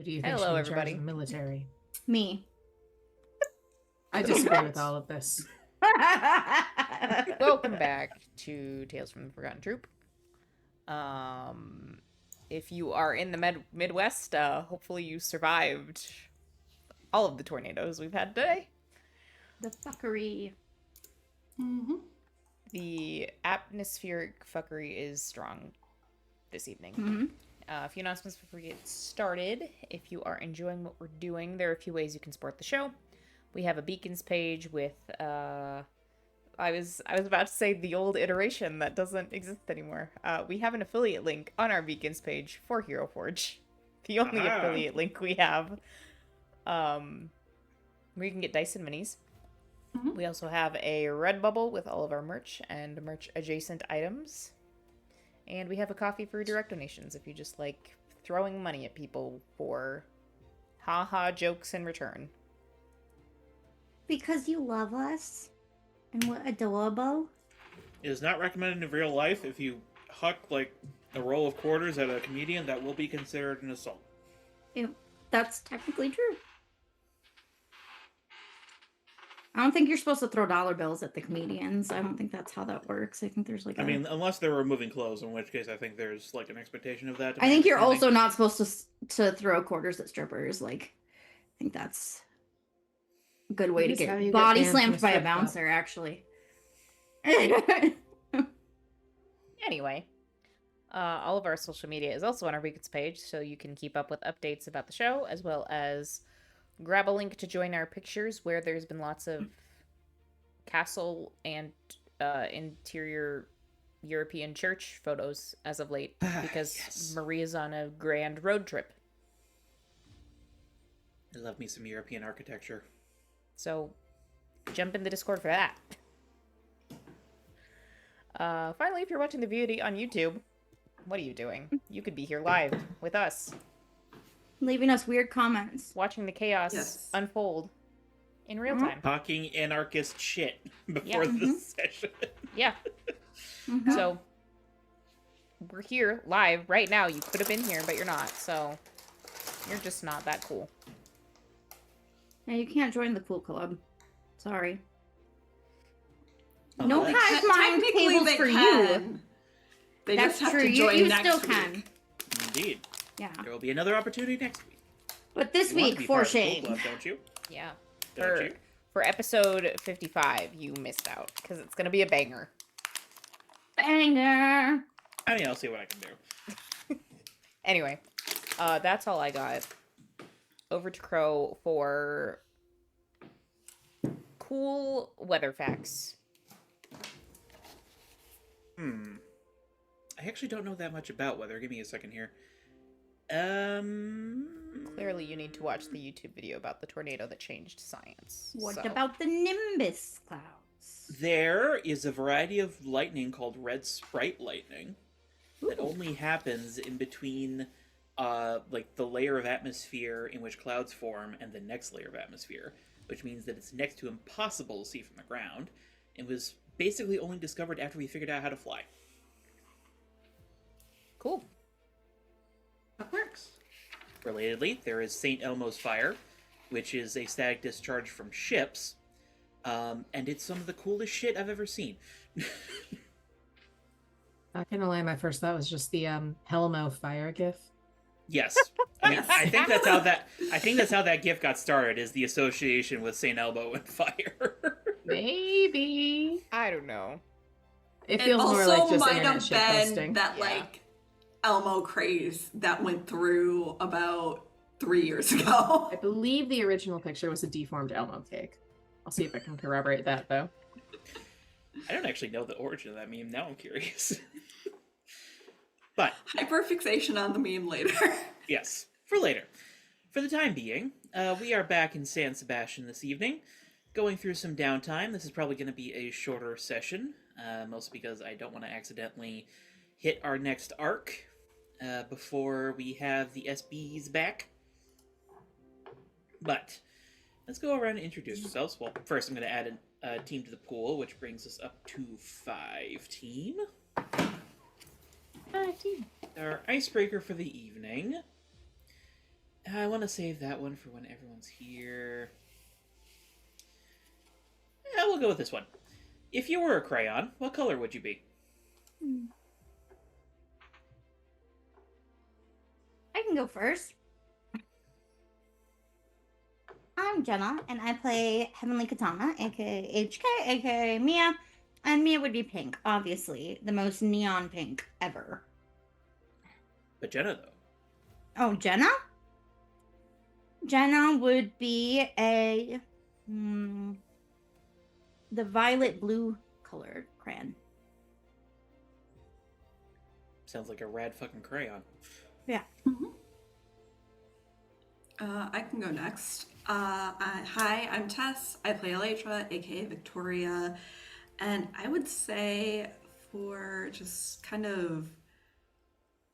do you think Hello, should be in everybody. charge of the military? Me. I disagree with all of this. Welcome back to Tales from the Forgotten Troop. If you are in the Midwest, hopefully you survived all of the tornadoes we've had today. The fuckery. Mm-hmm. The atmospheric fuckery is strong this evening. Mm-hmm. A few announcements before we get started. If you are enjoying what we're doing, there are a few ways you can support the show. We have a Beacons page with, I was about to say the old iteration that doesn't exist anymore. We have an affiliate link on our Beacons page for Hero Forge. The only affiliate link we have. Where you can get dice and minis. Mm-hmm. We also have a Redbubble with all of our merch and merch adjacent items. And we have a coffee for direct donations if you just like throwing money at people for haha jokes in return. Because you love us. And we're adorable. It is not recommended in real life. If you huck like a roll of quarters at a comedian, that will be considered an assault. That's technically true. I don't think you're supposed to throw dollar bills at the comedians. I don't think that's how that works. I think there's like I mean, unless they're removing clothes, in which case I think there's like an expectation of that. I think you're also not supposed to throw quarters at strippers. Like, I think that's a good way to This is how you get get body banned from slammed a by a strip club. bouncer, actually. Anyway, all of our social media is also on our Beacons page, so you can keep up with updates about the show, as well as grab a link to join our pictures, where there's been lots of castle and interior European church photos as of late, because Yes. Maria's on a grand road trip. I love me some European architecture. So jump in the Discord for that. Finally, if you're watching the video on YouTube, what are you doing? You could be here live with us, Leaving us weird comments. watching the chaos Yes. unfold in real time. Talking anarchist shit before Yeah. the session. Yeah. Mhm. So we're here live right now. You could have been here, but you're not. So you're just not that cool. Yeah, you can't join the cool club. Sorry. Oh, No well, hive mind Technically, tables they for you. can. They That's just have true. to join You next still week. can. Indeed. Yeah. There will be another opportunity next week. But this You want to week, be for part of the Cool shame. Club, don't you? Yeah. Don't you? For episode 55, you missed out because it's gonna be a banger. Banger. I mean, I'll see what I can do. Anyway, that's all I got. Over to Crow for cool weather facts. I actually don't know that much about weather. Give me a second here. Clearly, you need to watch the YouTube video about the tornado that changed science. What So, about the nimbus clouds? There is a variety of lightning called red sprite lightning that only happens in between like the layer of atmosphere in which clouds form and the next layer of atmosphere, which means that it's next to impossible to see from the ground. It was basically only discovered after we figured out how to fly. cool. That works. Relatedly, there is St. Elmo's Fire, which is a static discharge from ships, and it's some of the coolest shit I've ever seen. Not gonna lie, my first thought was just the Helmo fire gif. Yes, I mean, I think that's how that GIF got started. Is the association with St. Elmo and fire? Maybe. I don't know. It It feels more also like just might internet have shit been posting. that Yeah. like Elmo craze that went through about 3 years ago. I believe the original picture was a deformed Elmo cake. I'll see if I can corroborate that, though. I don't actually know the origin of that meme. Now I'm curious. But Hyperfixation on the meme later. yes, for later. For the time being, we are back in San Sebastián this evening, going through some downtime. This is probably going to be a shorter session, mostly because I don't want to accidentally hit our next arc before we have the SBs back. But let's go around and introduce ourselves. Well, first I'm going to add a team to the pool, which brings us up to 5 team. Our icebreaker for the evening I want to save that one for when everyone's here. Yeah, we'll go with this one. If you were a crayon, what color would you be? I can go first. I'm Jenna, and I play Heavenly Katana, aka HK, aka Mia. And Mia would be pink, obviously. The most neon pink ever. But Jenna, though. Oh, Jenna? Jenna would be a... the violet blue colored crayon. Sounds like a rad fucking crayon. Yeah. I can go next. Hi, I'm Tess. I play Elytra, aka Victoria. And I would say, for just kind of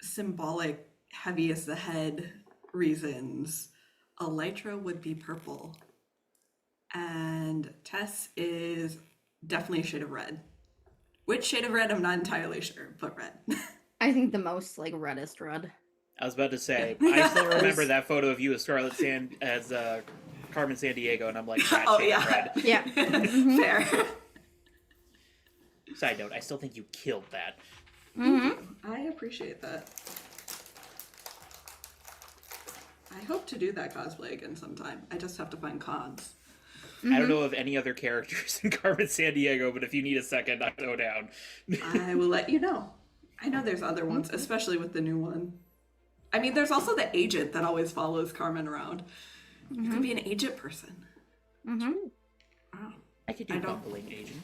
symbolic, heavy as the head reasons, Elytra would be purple. And Tess is definitely a shade of red. Which shade of red, I'm not entirely sure, but red. I think the most, like, reddest red. I was about to say, I still remember that photo of you as Carmen Sandiego, and I'm like, that Oh, shade yeah. of red. Yeah. Fair. Side note, I still think you killed that. I appreciate that. I hope to do that cosplay again sometime. I just have to find cons. I don't know of any other characters in Carmen Sandiego, but if you need a second, I'll go down. I will let you know. I know there's other ones, especially with the new one. I mean, there's also the agent that always follows Carmen around. You could be an agent person. Wow. I could do bumbling agent.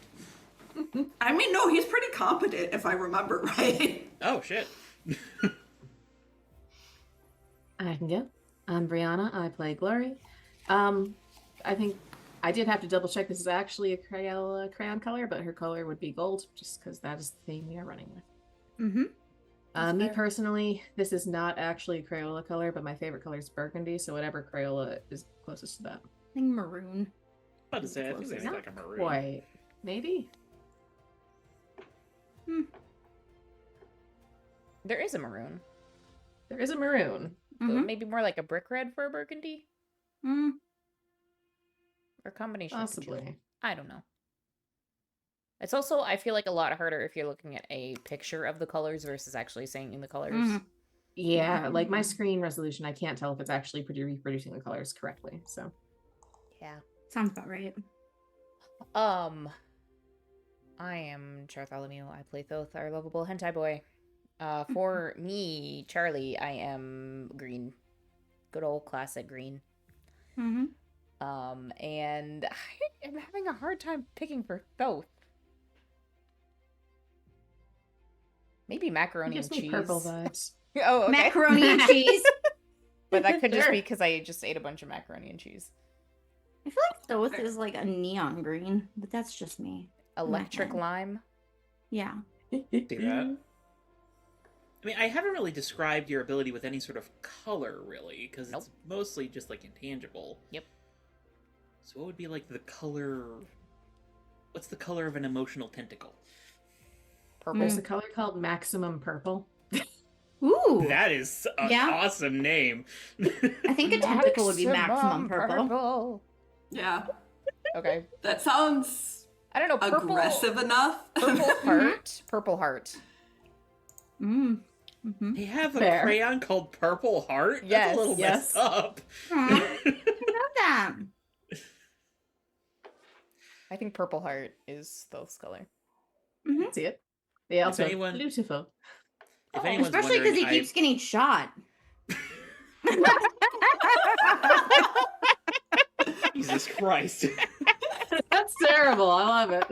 I mean, no, he's pretty competent if I remember right. Oh, shit. I can go. I'm Brianna. I play Glory. I think I did have to double check. This is actually a crayon color, but her color would be gold, just because that is the theme we are running with. Me personally, this is not actually a Crayola color, but my favorite color is burgundy, so whatever Crayola is closest to that. I think maroon. I was about to say, I think they make like a maroon. Quite. Maybe? There is a maroon. There is a maroon. But maybe more like a brick red for a burgundy? Or a combination of the two. Possibly. I don't know. It's also, I feel like, a lot harder if you're looking at a picture of the colors versus actually seeing the colors. Yeah, like my screen resolution, I can't tell if it's actually reproducing the colors correctly, so. Yeah. Sounds about right. I am Chartholomew. I play Thoth, our lovable hentai boy. For me, Charlie, I am green. Good old classic green. And I am having a hard time picking for Thoth. Maybe macaroni and cheese. Purple vibes. Oh, okay. Macaroni and cheese. But that could just Sure. be because I just ate a bunch of macaroni and cheese. I feel like Thoth is like a neon green, but that's just me. Electric Okay. lime. Yeah. Do that. I mean, I haven't really described your ability with any sort of color, really, because it's mostly just, like, intangible. Yep. So what would be, like, the color... What's the color of an emotional tentacle? Purple. There's a color called Maximum Purple. Ooh. That is an Yeah. awesome name. I think a tentacle would be maximum purple. Yeah, Okay. that sounds I don't know. Purple, aggressive enough. Purple heart. Purple heart. They have a Fair. crayon called Purple Heart? That's Yes, a little yes. messed up. I love that. I think purple heart is Thoth's color. See it? They also anyone- beautiful. If anyone's Especially because wondering, he keeps getting shot. Jesus Christ. That's terrible. I love it.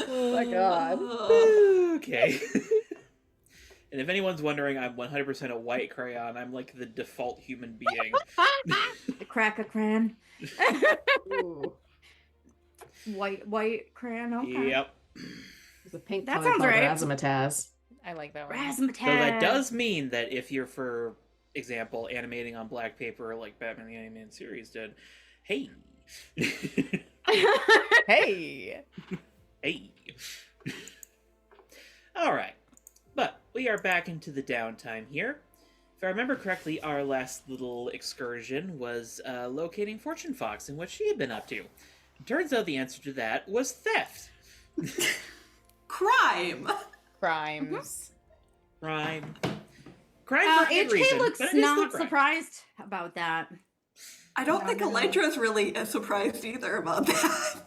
Oh my god. Okay. And if anyone's wondering, I'm 100% a white crayon. I'm like the default human being. The crack a crayon. Ooh. White crayon. Okay. Yep. There's a pink That color sounds called right. razzmatazz. I like that one. Razzmatazz. So that does mean that if you're, for example, animating on black paper like Batman the Animated Series did, hey. Hey! Hey. All right. But we are back into the downtime here. If I remember correctly, our last little excursion was locating Fortune Fox and what she had been up to. Turns out the answer to that was theft. Crime. Crimes. Crime. Crime for good HK reason, looks but it is still not crime. surprised about that. I don't think No. Elytra's really surprised either about that.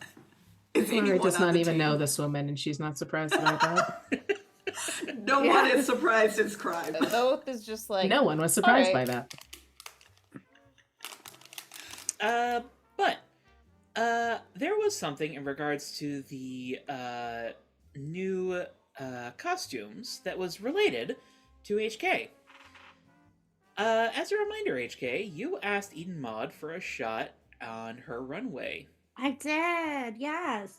If Glory anyone does on not the even team. know this woman, and she's not surprised about that. No one is surprised it's crime. Thoth is just like, No one was surprised alright. by that. But there was something in regards to the new costumes that was related to HK. As a reminder, HK, you asked Eden Maud for a shot on her runway. I did, yes.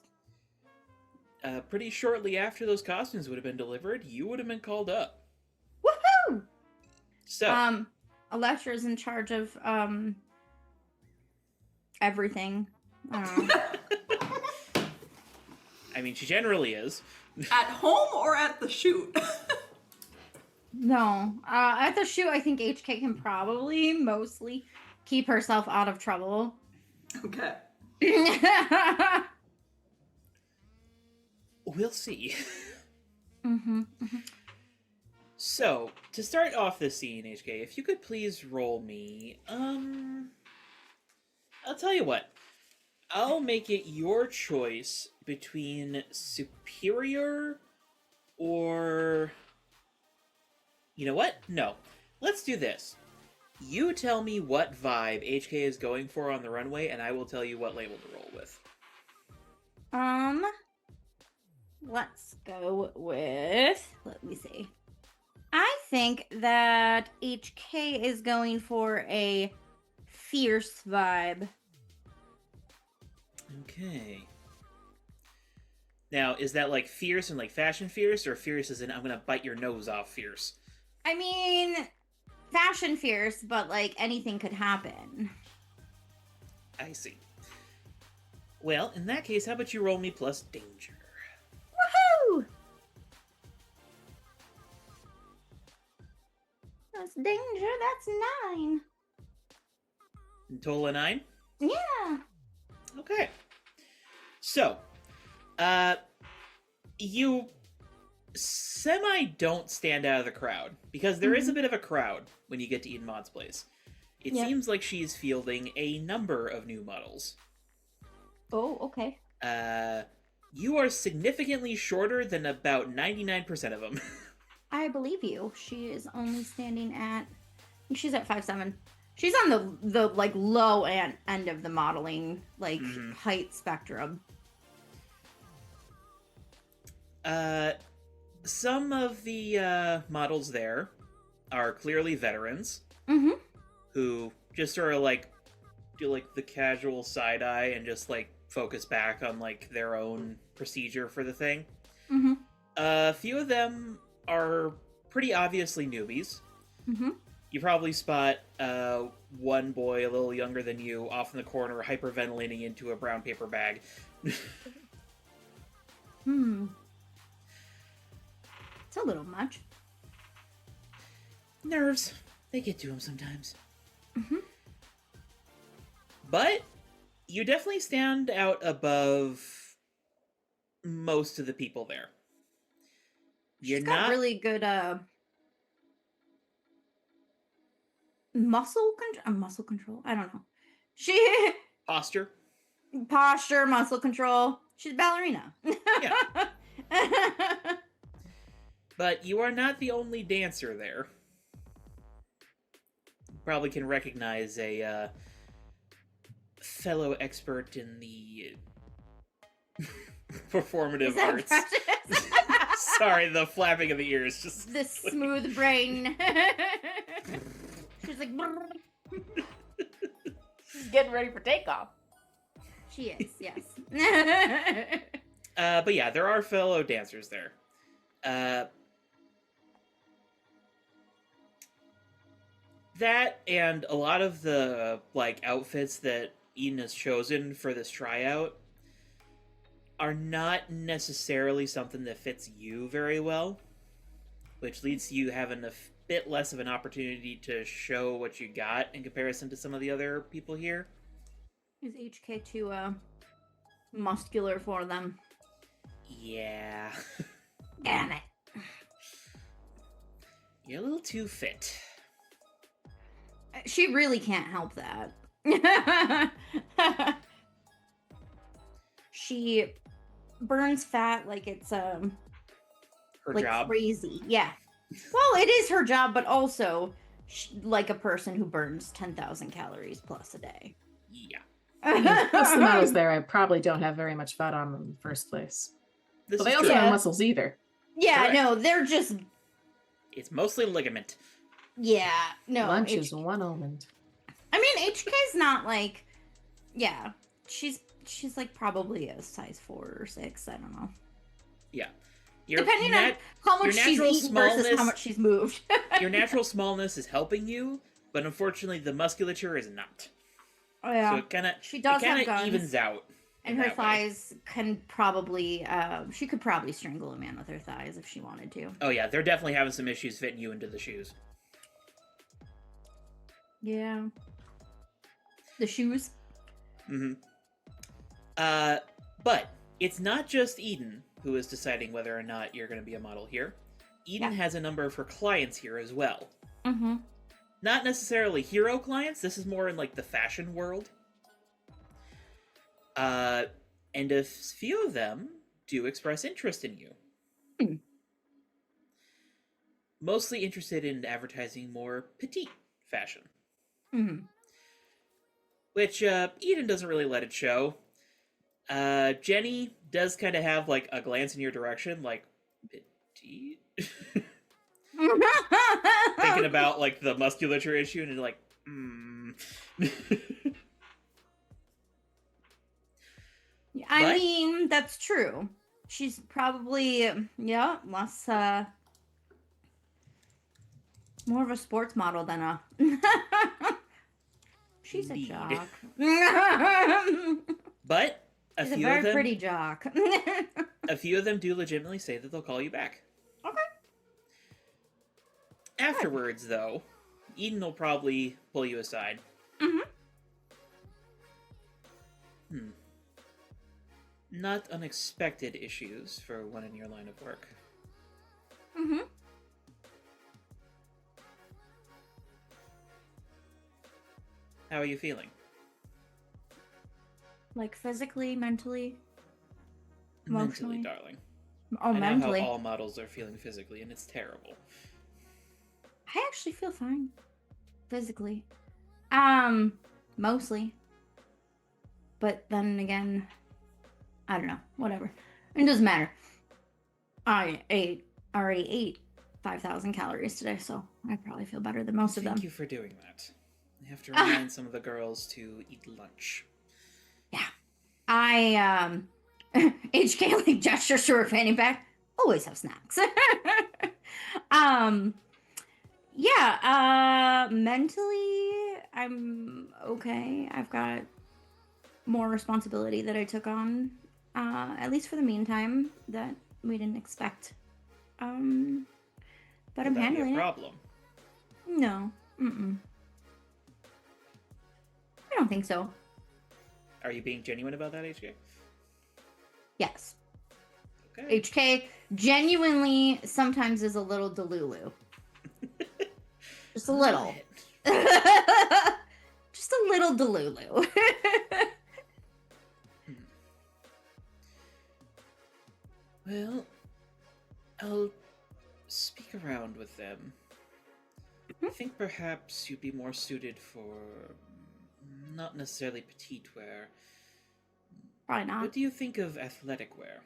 Pretty shortly after those costumes would have been delivered, you would have been called up. Woohoo! So, Electra's in charge of everything. I don't know. I mean, she generally is. At home or at the shoot? No. At the shoot, I think HK can probably mostly keep herself out of trouble. Okay. We'll see. Mm-hmm. So, to start off this scene, HK, if you could please roll me, I'll tell you what. I'll make it your choice between superior or... You know what? No. Let's do this. You tell me what vibe HK is going for on the runway, and I will tell you what label to roll with. Let's go with, let me see. I think that HK is going for a fierce vibe. Okay. Now, is that like fierce and like fashion fierce, or fierce as in I'm gonna bite your nose off fierce? I mean, fashion fierce, but like anything could happen. I see. Well, in that case, how about you roll me plus danger? Woohoo! That's danger, that's 9. Total of 9? Yeah. Okay. So, you semi don't stand out of the crowd, because there is a bit of a crowd when you get to Eden Maud's place. It Yep. seems like she's fielding a number of new models. Oh, okay. You are significantly shorter than about 99% of them. I believe you. She is only standing at, I think she's at 5'7". She's on the like low end of the modeling like height spectrum. Some of the models there are clearly veterans Mm-hmm. who just sort of like do like the casual side eye and just like focus back on like their own procedure for the thing. Mm-hmm. A few of them are pretty obviously newbies. Mm-hmm. You probably spot one boy a little younger than you off in the corner hyperventilating into a brown paper bag. It's a little much. Nerves. They get to him sometimes. Mm-hmm. But you definitely stand out above most of the people there. You're She's got not really good muscle control. I don't know. She posture. posture, muscle control. She's a ballerina. Yeah. But you are not the only dancer there. You probably can recognize a fellow expert in the performative Is that arts. precious? Sorry, the flapping of the ears just. The smooth brain. She's like, "Brrr." She's getting ready for takeoff. She is, yes. But yeah, there are fellow dancers there. That and a lot of the like outfits that Eden has chosen for this tryout are not necessarily something that fits you very well, which leads to you having to bit less of an opportunity to show what you got in comparison to some of the other people here. Is HK too muscular for them? Yeah. Damn it. You're a little too fit. She really can't help that. She burns fat like it's Her like job. crazy. Yeah. Well, it is her job, but also like a person who burns 10,000 calories plus a day. Yeah. Most of the models there, I probably don't have very much fat on them in the first place. This But they is also true. don't Yeah. have muscles either. Yeah, Correct. no, they're just It's mostly ligament. yeah, no. Lunch is one almond. I mean, HK's not like, yeah, she's like probably a size 4 or 6. I don't know, Yeah. depending on how your much she's natural eaten versus how smallness- much she's moved. Your natural smallness is helping you, but unfortunately the musculature is not. Oh yeah, So it kind of she does have of guns, evens out. and in her that way. thighs can probably, she could probably strangle a man with her thighs if she wanted to. Oh yeah, they're definitely having some issues fitting you into the shoes. Yeah, the shoes. Mm-hmm. But it's not just Eden who is deciding whether or not you're going to be a model here. Eden Yeah. has a number of her clients here as well. Mm-hmm. Not necessarily hero clients. This is more in like the fashion world. And a few of them do express interest in you. Hmm. Mostly interested in advertising more petite fashion. Mm-hmm. Which Eden doesn't really let it show. Jenny does kind of have like a glance in your direction, like petite, thinking about like the musculature issue, and you're like, I But- mean, that's true. She's probably, yeah, less, more of a sports model than a. She's a Indeed. jock. But a She's a few very of them, pretty jock. a few of them do legitimately say that they'll call you back. Okay. Afterwards, though, Eden will probably pull you aside. Mhm. Not unexpected issues for one in your line of work. Mm-hmm. How are you feeling? Like physically, mentally, Mentally, emotionally. darling. Oh, I know mentally. how all models are feeling physically, and it's terrible. I actually feel fine physically. Mostly. But then again, I don't know. Whatever. It doesn't matter. I already ate 5,000 calories today, so I probably feel better than most of them. Thank you for doing that. I have to remind some of the girls to eat lunch. I HK like gestures to her fanny pack. Always have snacks. Mentally I'm okay. I've got more responsibility that I took on, at least for the meantime, that we didn't expect. But I'm Would that be handling a it. problem? No. Mm-mm. I don't think so. Are you being genuine about that, HK? Yes. Okay. HK genuinely sometimes is a little delulu. Just a little. Just a little delulu. Well, I'll speak around with them. I think perhaps you'd be more suited for not necessarily petite wear. Probably not. What do you think of athletic wear?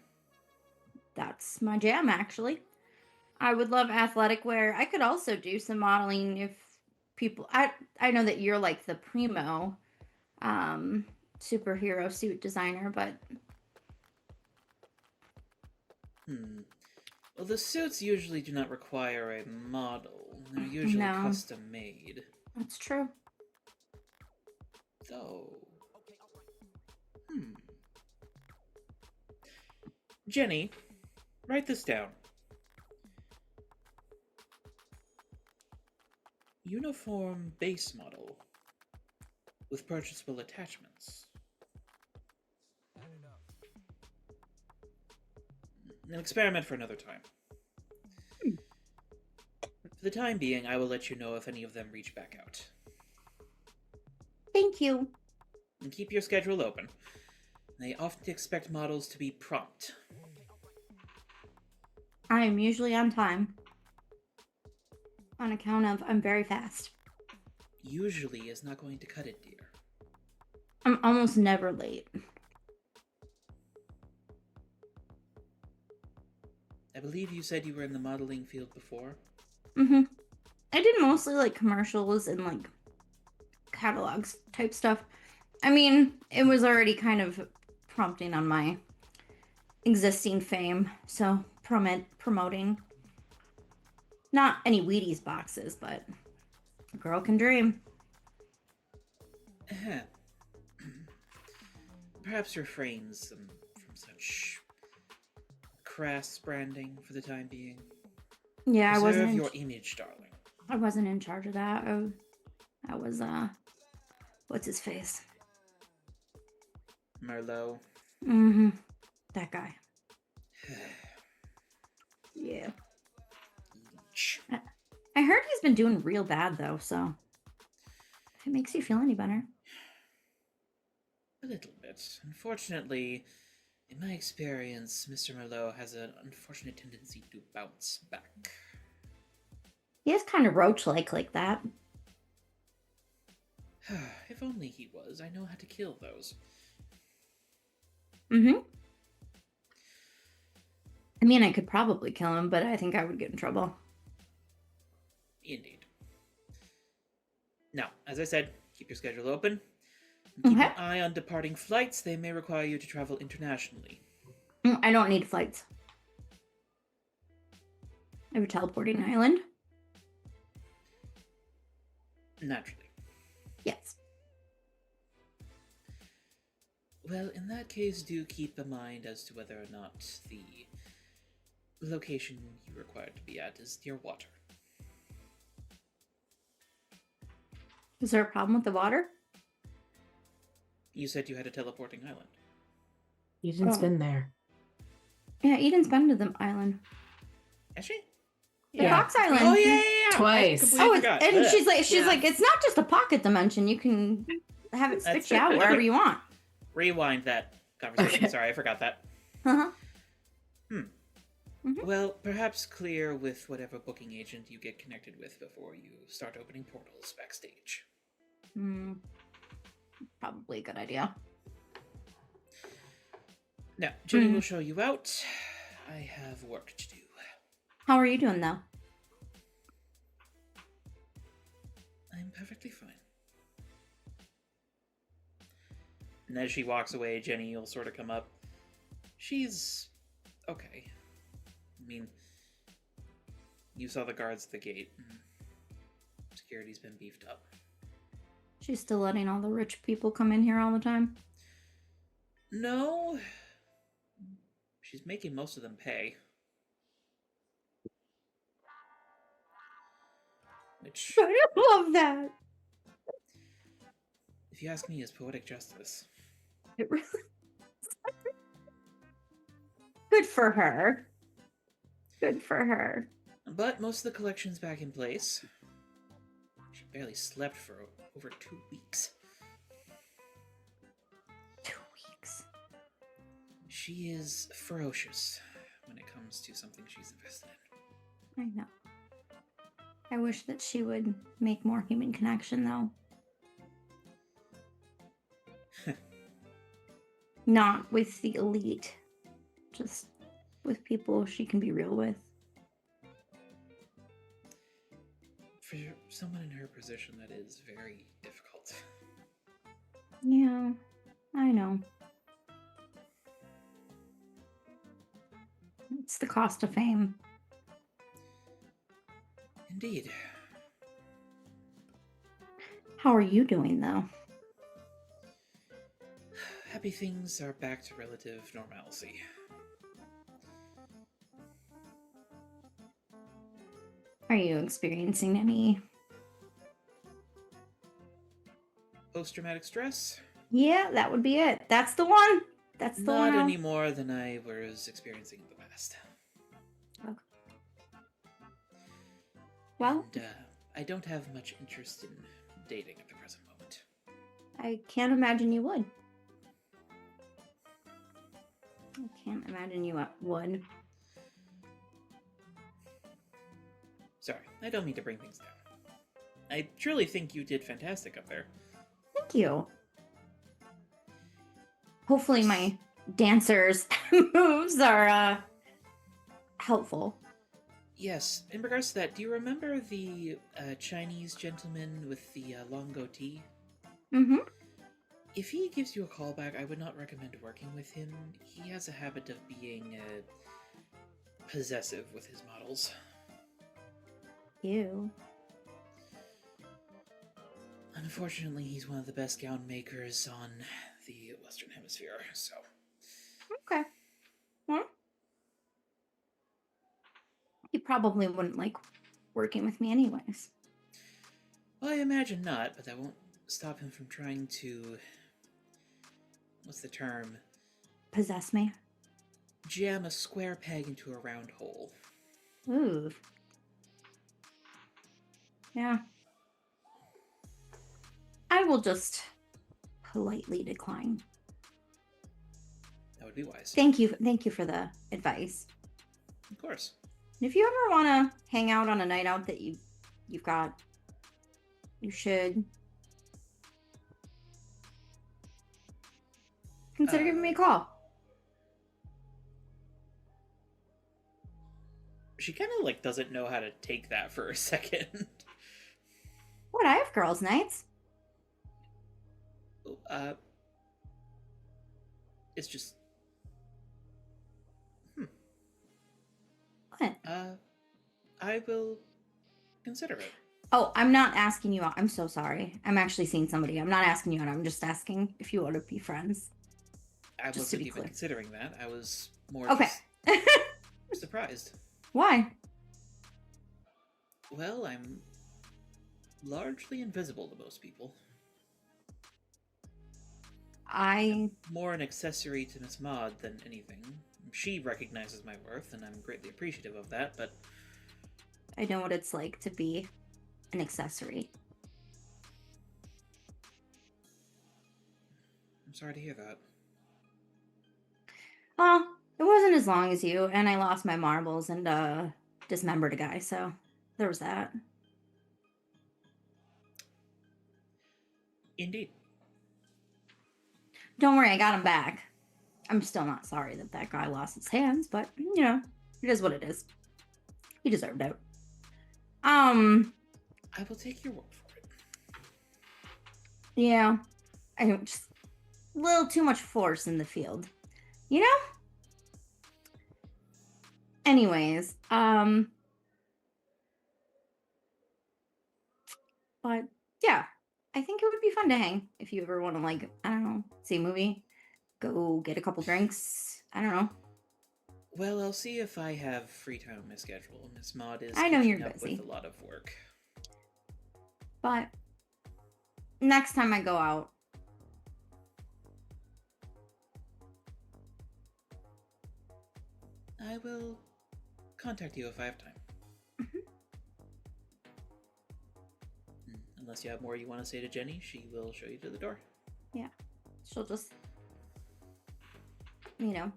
That's my jam, actually. I would love athletic wear. I could also do some modeling if people. I know that you're like the primo superhero suit designer, but Well, the suits usually do not require a model. They're usually No. custom made. that's true. Though. Jenny, write this down. uniform base model with purchasable attachments. An experiment for another time. For the time being, I will let you know if any of them reach back out. Thank you. And keep your schedule open. They often expect models to be prompt. I am usually on time. On account of I'm very fast. Usually is not going to cut it, dear. I'm almost never late. I believe you said you were in the modeling field before. Mm-hmm. I did mostly like commercials and like catalogs type stuff. I mean, it was already kind of prompting on my existing fame, so promoting. Not any Wheaties boxes, but a girl can dream. Perhaps refrains from such crass branding for the time being. Yeah, Preserve your image, darling. I wasn't in charge of that. I was what's his face? Merlot. Mm-hmm. That guy. Yeah. Each. I heard he's been doing real bad though, so if it makes you feel any better. A little bit. Unfortunately, in my experience, Mr. Merlot has an unfortunate tendency to bounce back. He is kind of roach-like that. If only he was. I know how to kill those. Mm-hmm. I mean, I could probably kill him, but I think I would get in trouble. Indeed. Now, as I said, keep your schedule open. And keep Okay. an eye on departing flights. They may require you to travel internationally. I don't need flights. I have a teleporting island. Naturally. Yes. Well, in that case, do keep in mind as to whether or not the location you're required to be at is near water. Is there a problem with the water? You said you had a teleporting island. Eden's Oh. been there. Yeah, Eden's been to the island. Has she? The Yeah. Fox Island. Oh, yeah. Twice. I completely Oh, forgot. and Ugh. she's Yeah. like, it's not just a pocket dimension. You can have it spit That's you out right. wherever you want. Rewind that conversation. Okay. Sorry, I forgot that. Uh-huh. Well, perhaps clear with whatever booking agent you get connected with before you start opening portals backstage. Probably a good idea. Now, Jenny will show you out. I have work to do. How are you doing though? I'm perfectly fine. And as she walks away, Jenny will sort of come up. She's okay. I mean, you saw the guards at the gate. Security's been beefed up. She's still letting all the rich people come in here all the time. No. She's making most of them pay. Which, I love that. if you ask me, is poetic justice. It really good for her. Good for her. But most of the collection's back in place. She barely slept for over 2 weeks. 2 weeks. She is ferocious when it comes to something she's invested in. I know. I wish that she would make more human connection though. Not with the elite. Just with people she can be real with. For someone in her position, that is very difficult. Yeah, I know. It's the cost of fame. Indeed. How are you doing though? Happy things are back to relative normalcy. Are you experiencing any Post-traumatic stress? Yeah, that would be it. That's the one. That's the Not one. any more than I was experiencing in the past. Okay. Well, And I don't have much interest in dating at the present moment. I can't imagine you would. I can't imagine you would. Sorry, I don't mean to bring things down. I truly think you did fantastic up there. Thank you. Hopefully my dancers' moves are helpful. Yes, in regards to that, do you remember the Chinese gentleman with the long goatee? Mm-hmm. If he gives you a call back, I would not recommend working with him. He has a habit of being possessive with his models. Ew. Unfortunately, he's one of the best gown makers on the Western Hemisphere, so... Okay. Well, you probably wouldn't like working with me anyways. Well, I imagine not, but that won't stop him from trying to... What's the term? Possess me. Jam a square peg into a round hole. Ooh. Yeah. I will just politely decline. That would be wise. Thank you for the advice. Of course. And if you ever want to hang out on a night out that you've got, you should consider giving me a call. She kind of, like, doesn't know how to take that for a second. What? I have girls' nights. It's just... What? I will consider it. Oh, I'm not asking you out. I'm so sorry. I'm actually seeing somebody. I'm not asking you out. I'm just asking if you want to be friends. I Just to wasn't be even clear. considering that. I was more Okay. just surprised. Why? Well, I'm largely invisible to most people. More an accessory to Miss Maud than anything. She recognizes my worth, and I'm greatly appreciative of that, but... I know what it's like to be an accessory. I'm sorry to hear that. Well, it wasn't as long as you, and I lost my marbles and dismembered a guy, so there was that. Indeed. Don't worry, I got him back. I'm still not sorry that guy lost his hands, but, you know, it is what it is. He deserved it. I will take your word for it. Yeah. I don't just a little too much force in the field. You know? Anyways, but yeah, I think it would be fun to hang if you ever want to, like, I don't know, see a movie, go get a couple drinks. I don't know. Well, I'll see if I have free time on my schedule. Miss Maud is I know catching you're up busy. with a lot of work. But next time I go out, I will contact you if I have time. Mhm. Unless you have more you want to say to Jenny, she will show you to the door. she'll just, you know,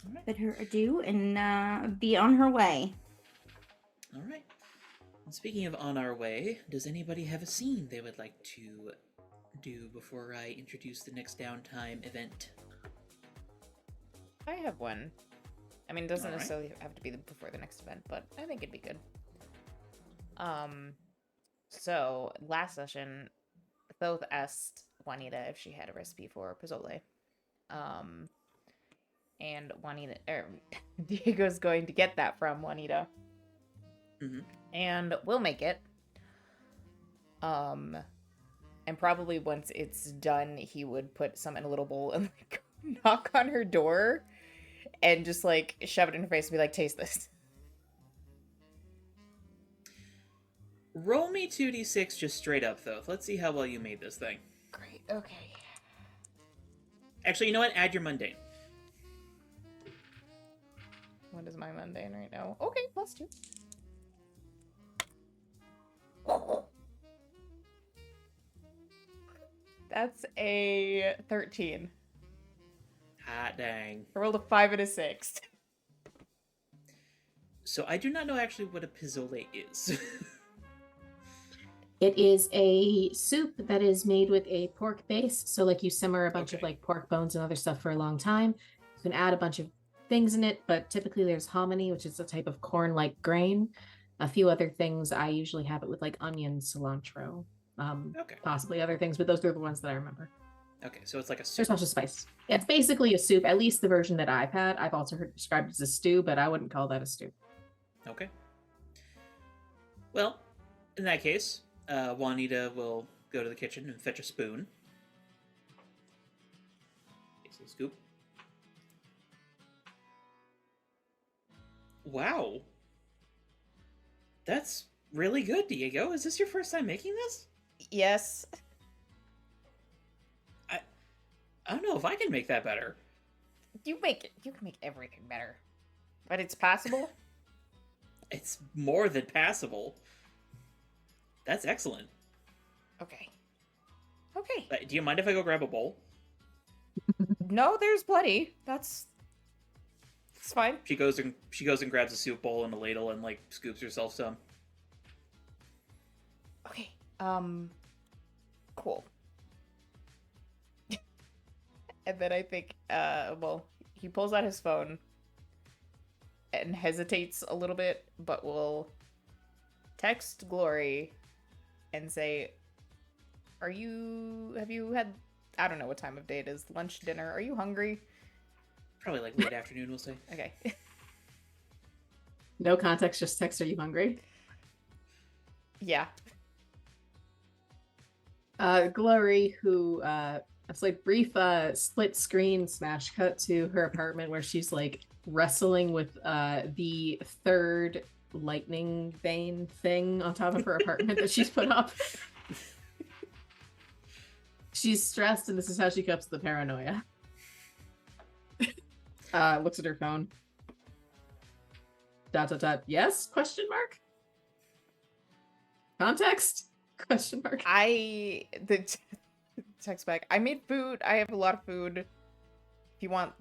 All right. bid her adieu and be on her way. All right. And speaking of on our way, does anybody have a scene they would like to do before I introduce the next downtime event? I have one. I mean, it doesn't Alright. necessarily have to be before the next event, but I think it'd be good. So last session, Thoth asked Juanita if she had a recipe for pozole. And Juanita, Diego's going to get that from Juanita. Mhm. And we'll make it. And probably once it's done, he would put some in a little bowl and like knock on her door and just like shove it in her face and be like, taste this. Roll me 2d6 just straight up, though. Let's see how well you made this thing. Great. Okay. Actually, you know what? Add your mundane. What is my mundane right now? Okay, +2. That's a 13. Hot dang. I rolled a 5 and a 6. So I do not know actually what a pizzole is. It is a soup that is made with a pork base. So like you simmer a bunch of Okay. like pork bones and other stuff for a long time. You can add a bunch of things in it, but typically there's hominy, which is a type of corn-like grain. A few other things. I usually have it with like onion, cilantro, Okay. possibly other things, but those are the ones that I remember. Okay, so it's like a soup. There's also spice. Yeah, it's basically a soup, at least the version that I've had. I've also heard it described as a stew, but I wouldn't call that a stew. Okay. Well, in that case, Juanita will go to the kitchen and fetch a spoon. Takes a scoop. Wow. That's really good, Diego. Is this your first time making this? Yes. I don't know if I can make that better. You can make everything better. But it's passable? It's more than passable. That's excellent. Okay. Okay. Do you mind if I go grab a bowl? No, there's plenty. It's fine. She goes and grabs a soup bowl and a ladle and like scoops herself some. Okay. Cool. And then I think, he pulls out his phone and hesitates a little bit, but will text Glory and say, have you had, I don't know what time of day it is, lunch, dinner, are you hungry? Probably like late afternoon, we'll say. Okay. No context, just text, are you hungry? Yeah. Glory, who it's like brief split screen smash cut to her apartment where she's like wrestling with the third lightning vein thing on top of her apartment that she's put up. She's stressed, and this is how she copes with the paranoia. Looks at her phone. ... Yes? Question mark. Context? Question mark. The text back. I made food. I have a lot of food. If you want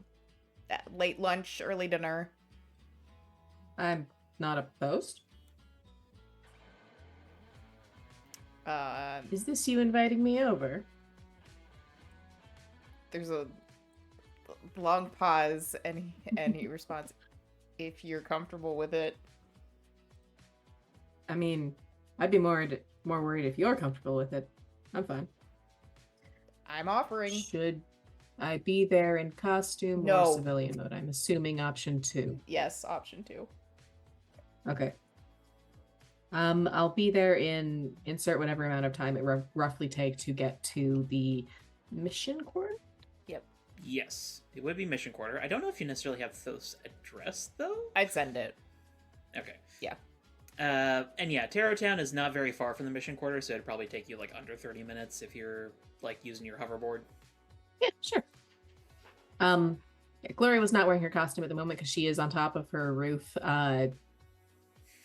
that late lunch, early dinner. I'm not opposed. Is this you inviting me over? There's a long pause, and he responds, "If you're comfortable with it." I mean, I'd be more worried if you're comfortable with it. I'm fine. I'm offering. Should I be there in costume No. or civilian mode? I'm assuming option 2. Yes, option 2. Okay. I'll be there in insert whatever amount of time it roughly take to get to the mission quarter. Yes, it would be mission quarter. I don't know if you necessarily have those addressed, though. I'd send it. Okay. Yeah. And yeah, Tarot Town is not very far from the mission quarter, so it'd probably take you like under 30 minutes if you're like using your hoverboard. Yeah, sure. Gloria was not wearing her costume at the moment because she is on top of her roof,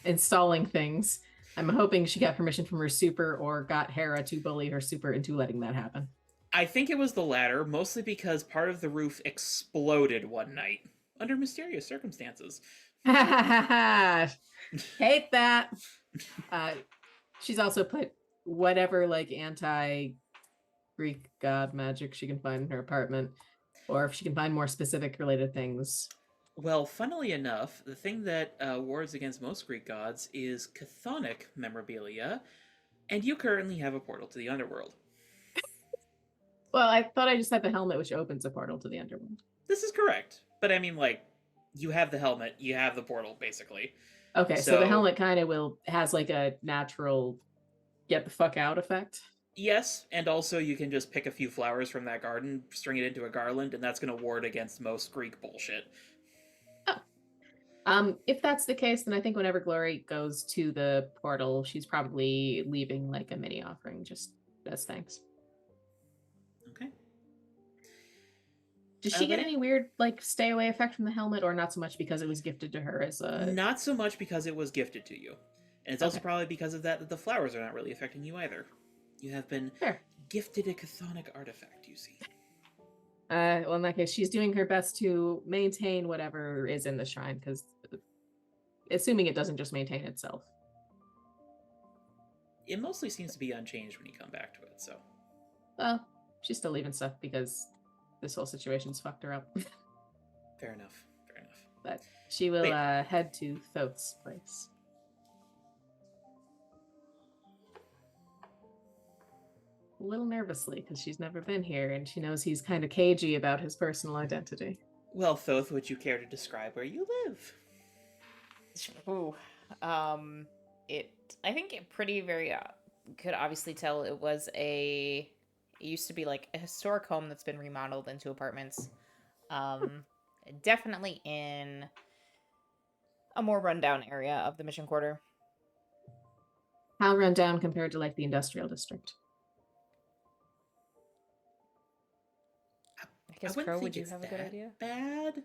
installing things. I'm hoping she got permission from her super or got Hera to bully her super into letting that happen. I think it was the latter, mostly because part of the roof exploded one night under mysterious circumstances. Hate that. She's also put whatever like anti-Greek god magic she can find in her apartment, or if she can find more specific related things. Well, funnily enough, the thing that wards against most Greek gods is chthonic memorabilia, and you currently have a portal to the underworld. Well, I thought I just had the helmet, which opens a portal to the underworld. This is correct, but I mean, like, you have the helmet, you have the portal, basically. Okay, so the helmet kind of has like a natural get the fuck out effect. Yes, and also you can just pick a few flowers from that garden, string it into a garland, and that's going to ward against most Greek bullshit. If that's the case, then I think whenever Glory goes to the portal, she's probably leaving like a mini offering just as thanks. Okay. Does she get yeah. any weird like stay away effect from the helmet, or not so much because it was gifted to her as a? Not so much because it was gifted to you. And it's also Okay. probably because of that the flowers are not really affecting you either. You have been Fair. gifted a chthonic artifact, you see. Well, in that case, she's doing her best to maintain whatever is in the shrine, because assuming it doesn't just maintain itself. It mostly seems to be unchanged when you come back to it, so. Well, she's still leaving stuff because this whole situation's fucked her up. Fair enough. Fair enough. But she will Wait. head to Thoth's place. A little nervously, because she's never been here, and she knows he's kind of cagey about his personal identity. Well, Thoth, would you care to describe where you live? Ooh. I think it pretty very could obviously tell it was it used to be like a historic home that's been remodeled into apartments. Definitely in a more rundown area of the Mission Quarter. How run down compared to like the industrial district? I guess wouldn't Crow, think would you it's have a good that idea? Bad.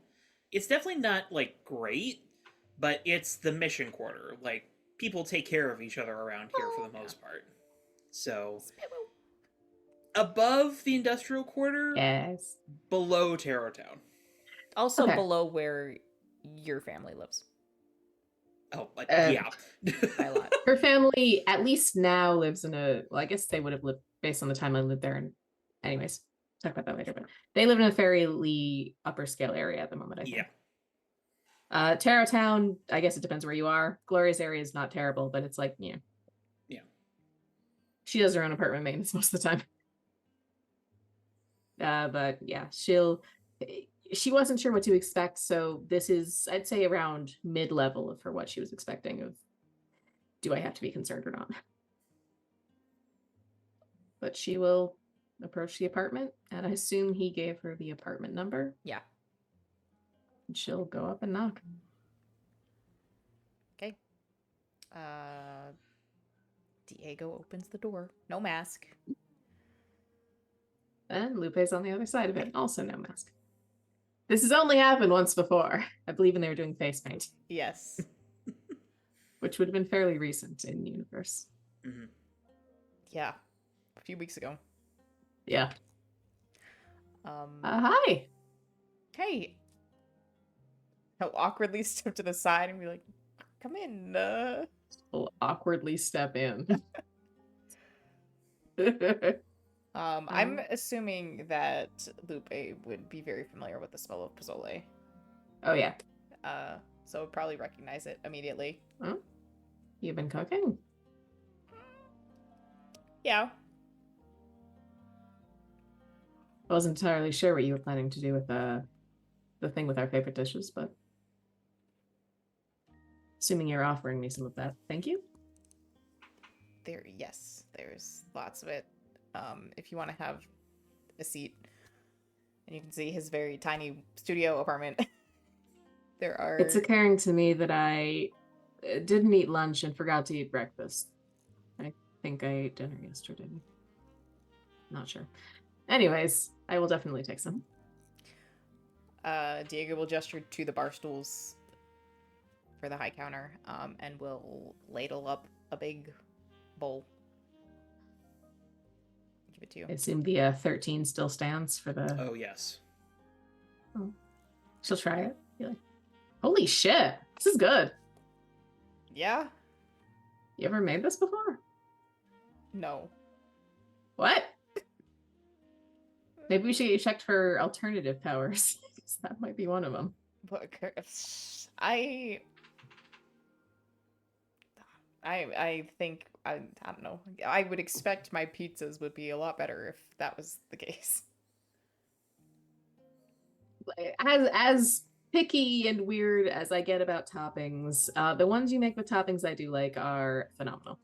It's definitely not like great, but it's the Mission Quarter. Like people take care of each other around here for the most part. So above the industrial quarter, Yes. below Tarot Town. Also Okay. below where your family lives. Oh, but Yeah. By a lot. Her family, at least now, lives in a. Well, I guess they would have lived based on the time I lived there. And, anyways, talk about that later. But they live in a fairly upper scale area at the moment. I think. Yeah. Tarot Town. I guess it depends where you are. Gloria's area is not terrible, but it's like Yeah. She does her own apartment maintenance most of the time. But yeah, she wasn't sure what to expect, so this is, I'd say, around mid-level for what she was expecting of, do I have to be concerned or not? But she will approach the apartment, and I assume he gave her the apartment number. Yeah. And she'll go up and knock. Okay. Diego opens the door. No mask. And Lupe's on the other side of it, also no mask. This has only happened once before. I believe when they were doing face paint. Yes. Which would have been fairly recent in universe. Mm-hmm. Yeah. A few weeks ago. Yeah. Hi. Hey. He'll awkwardly step to the side and be like, come in. Will awkwardly step in. I'm assuming that Lupe would be very familiar with the smell of pozole. Oh yeah. So would probably recognize it immediately. Oh, you've been cooking? Yeah. I wasn't entirely sure what you were planning to do with the thing with our favorite dishes, but assuming you're offering me some of that, thank you. Yes, there's lots of it. If you want to have a seat, and you can see his very tiny studio apartment. There are. It's occurring to me that I didn't eat lunch and forgot to eat breakfast. I think I ate dinner yesterday. Not sure. Anyways, I will definitely take some. Diego will gesture to the bar stools for the high counter, and will ladle up a big bowl. Give it to you. I assume the 13 still stands for the. Oh, yes. Oh. She'll try it. Be like, holy shit, this is good. Yeah? You ever made this before? No. What? Maybe we should get you checked for alternative powers. That might be one of them. But I think I don't know. I would expect my pizzas would be a lot better if that was the case. As picky and weird as I get about toppings, the ones you make with toppings I do like are phenomenal.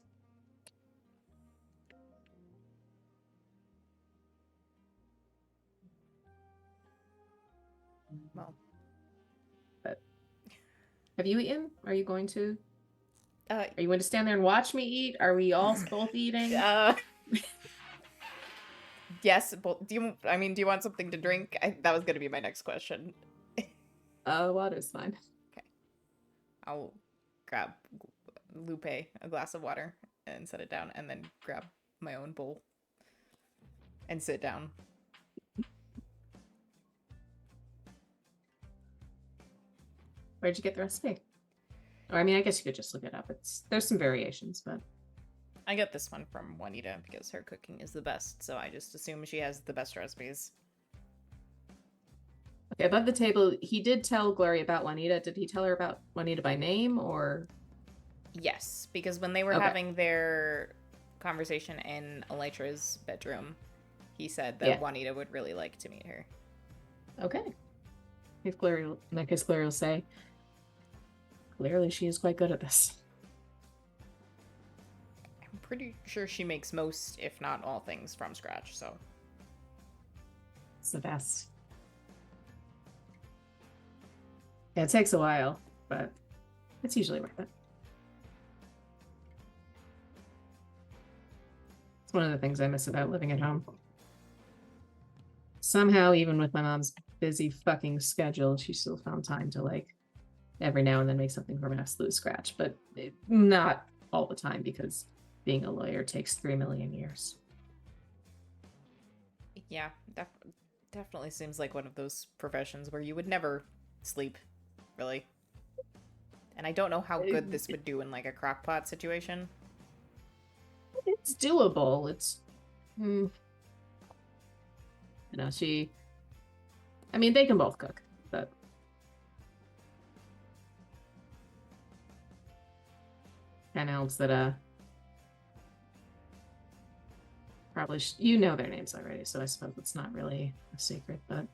Well, But Have you eaten? Are you going to? Uh, Are you going to stand there and watch me eat? Are we all both eating? Yes, but do you want something to drink? That was gonna be my next question. Water's fine. I'll grab Lupe a glass of water and set it down, and then grab my own bowl and sit down. Where'd you get the recipe? Or I mean, I guess you could just look it up. There's some variations, but I get this one from Juanita because her cooking is the best, so I just assume she has the best recipes. okay. Above the table, he did tell Glory about Juanita. Did he tell her about Juanita by name, or? Yes, because when they were Okay. having their conversation in Elytra's bedroom, he said that Yeah. Juanita would really like to meet her. Okay. If Glory, in that case, Glory will say, clearly she is quite good at this. I'm pretty sure she makes most, if not all things from scratch, so. It's the best. Yeah, it takes a while, but it's usually worth it. It's one of the things I miss about living at home. Somehow, even with my mom's busy fucking schedule, she still found time to, like, every now and then make something from absolute scratch, but not all the time because being a lawyer takes 3 million years. Yeah, definitely seems like one of those professions where you would never sleep, really. And I don't know how good this would do in, like, a crockpot situation. It's doable. It's, I mean, they can both cook, but kind of helps that, probably, you know their names already, so I suppose it's not really a secret, but,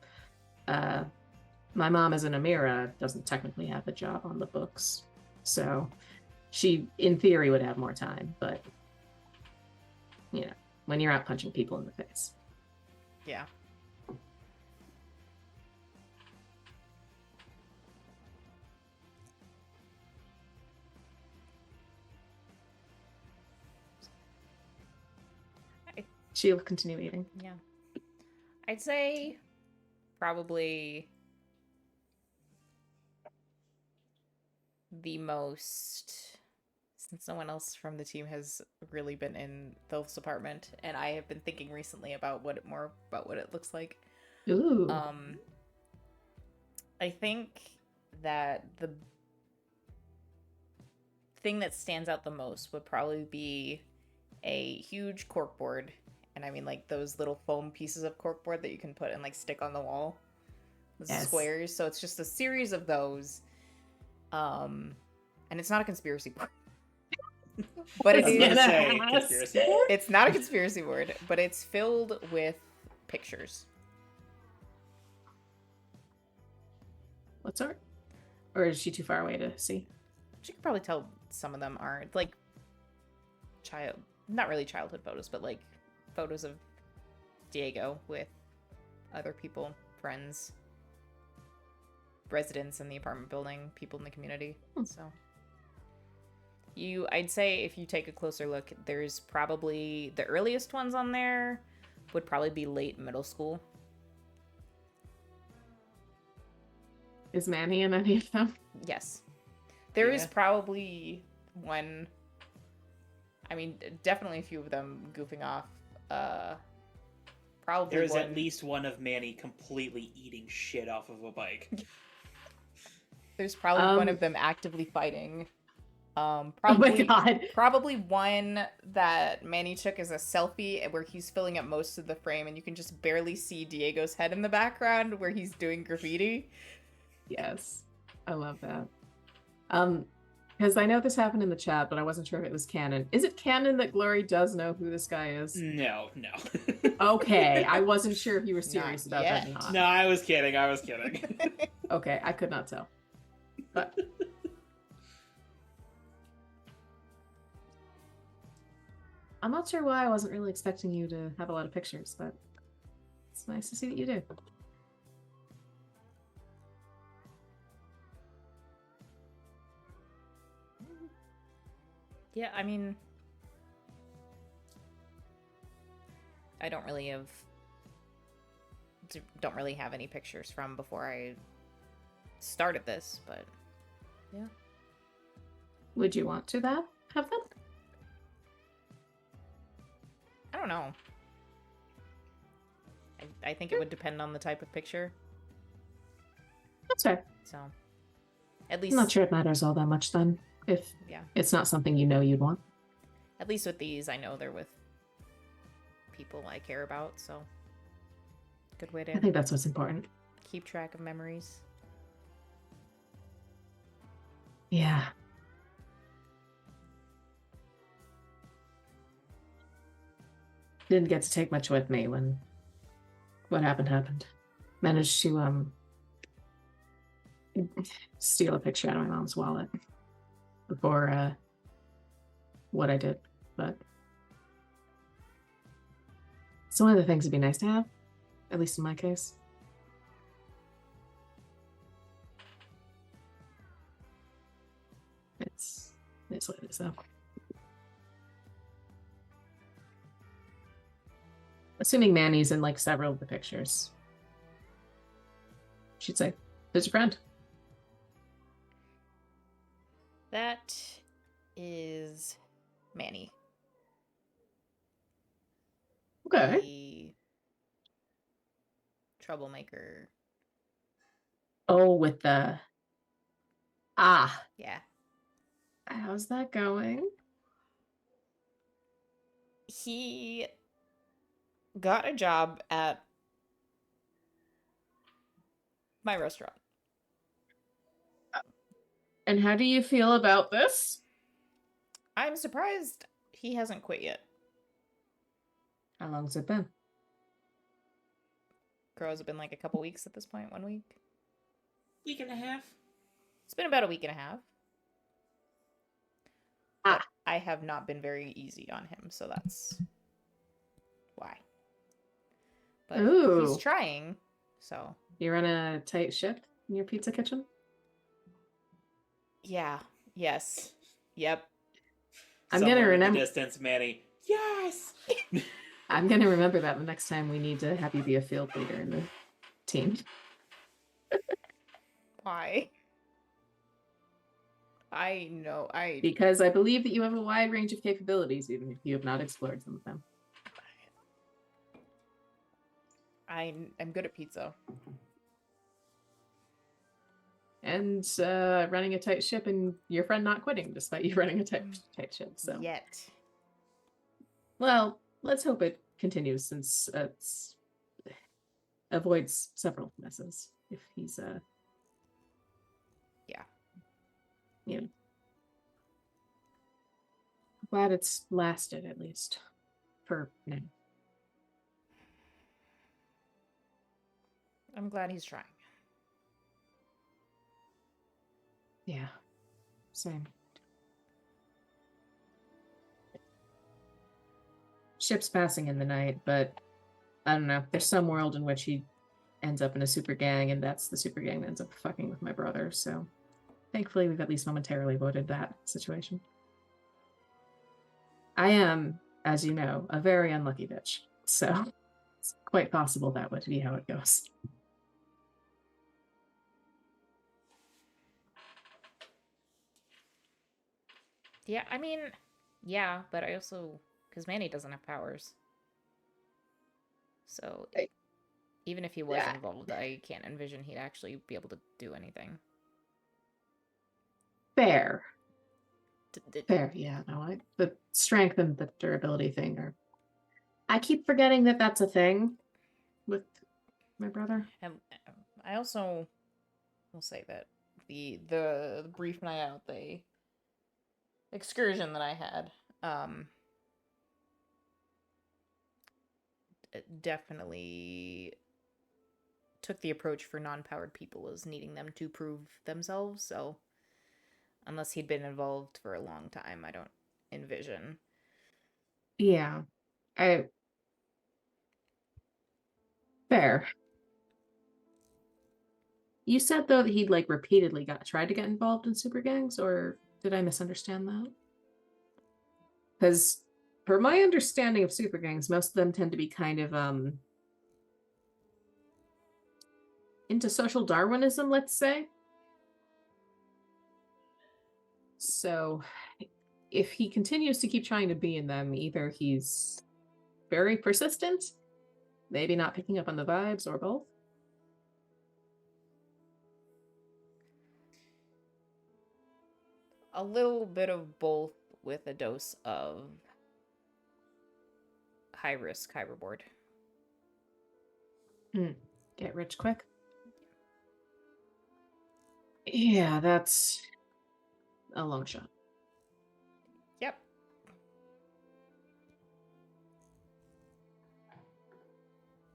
my mom as an Amira doesn't technically have the job on the books, so she, in theory, would have more time, but, when you're out punching people in the face. Yeah. She'll continue eating. Yeah. I'd say probably the most, since no one else from the team has really been in Phil's apartment, and I have been thinking recently about what it looks like. Ooh. I think that the thing that stands out the most would probably be a huge corkboard. And I mean, like, those little foam pieces of corkboard that you can put and, like, stick on the wall. Those Yes. squares. So it's just a series of those. And it's not a conspiracy board. But it I was gonna is. say conspiracy board? It's not a conspiracy board, but it's filled with pictures. What sort? Or is she too far away to see? She could probably tell some of them are, like, not really childhood photos, but, like, photos of Diego with other people, friends, residents in the apartment building, people in the community. So I'd say if you take a closer look, there's probably the earliest ones on there would probably be late middle school. Is Manny in any of them? Yes. There is Yeah. probably one, I mean, definitely a few of them goofing off. Probably There's one. at least one of Manny completely eating shit off of a bike. There's probably one of them actively fighting. Oh Probably, my god. probably one that Manny took as a selfie where he's filling up most of the frame and you can just barely see Diego's head in the background where he's doing graffiti. Yes. I love that. Because I know this happened in the chat, but I wasn't sure if it was canon. Is it canon that Glory does know who this guy is? No. Okay, I wasn't sure if you were serious Not about that or yet. not. No, I was kidding. Okay, I could not tell. But I'm not sure why I wasn't really expecting you to have a lot of pictures, but it's nice to see that you do. Yeah, I mean, I don't really have any pictures from before I started this, but yeah. Would you want to have them? I don't know. I think it would depend on the type of picture. That's fair. So, at I'm least, not sure it matters all that much then, if yeah. it's not something you know you'd want. At least with these, I know they're with people I care about, so good way I to think that's what's important. keep track of memories. Yeah. Didn't get to take much with me when what happened. Managed to steal a picture out of my mom's wallet before what I did, but it's one of the things that'd be nice to have, at least in my case. It's what it is, though. Assuming Manny's in like several of the pictures, she'd say, "Who's your friend?" That is Manny. Okay. The troublemaker. Oh, with the Yeah. how's that going? He got a job at my restaurant. And how do you feel about this? I'm surprised he hasn't quit yet. How long's it been? Crow's have been like a couple weeks at this point, 1 week. Week and a half. It's been about a week and a half. Ah. But I have not been very easy on him, so that's why. But Ooh. he's trying, so. You run a tight ship in your pizza kitchen? Yeah. Yes. Yep. I'm gonna Somewhere in the remember. distance, Manny. Yes. I'm gonna remember that the next time we need to have you be a field leader in the team. Why? I know. Because I believe that you have a wide range of capabilities, even if you have not explored some of them. I'm good at pizza. And running a tight ship and your friend not quitting despite you running a tight ship. So Yet. well, let's hope it continues since it avoids several messes if he's Yeah. you know. Glad it's lasted at least for now. I'm glad he's trying. Yeah. Same. Ship's passing in the night, but I don't know. There's some world in which he ends up in a super gang, and that's the super gang that ends up fucking with my brother. So thankfully, we've at least momentarily avoided that situation. I am, as you know, a very unlucky bitch. So it's quite possible that would be how it goes. Yeah, I mean, yeah, but I also, because Manny doesn't have powers. So Right. even if he was Yeah. involved, I can't envision he'd actually be able to do anything. Fair. Fair, yeah. No, the strength and the durability thing are. I keep forgetting that that's a thing with my brother. And I also will say that the brief night out, the excursion that I had, it definitely took the approach for non-powered people as needing them to prove themselves. So unless he'd been involved for a long time, I don't envision. Yeah. Fair. You said though that he'd like repeatedly tried to get involved in super gangs, or did I misunderstand that? Because for my understanding of super gangs, most of them tend to be kind of into social Darwinism, let's say. So if he continues to keep trying to be in them, either he's very persistent, maybe not picking up on the vibes, or both. A little bit of both with a dose of high risk, high reward. Get rich quick. Yeah, that's a long shot. Yep.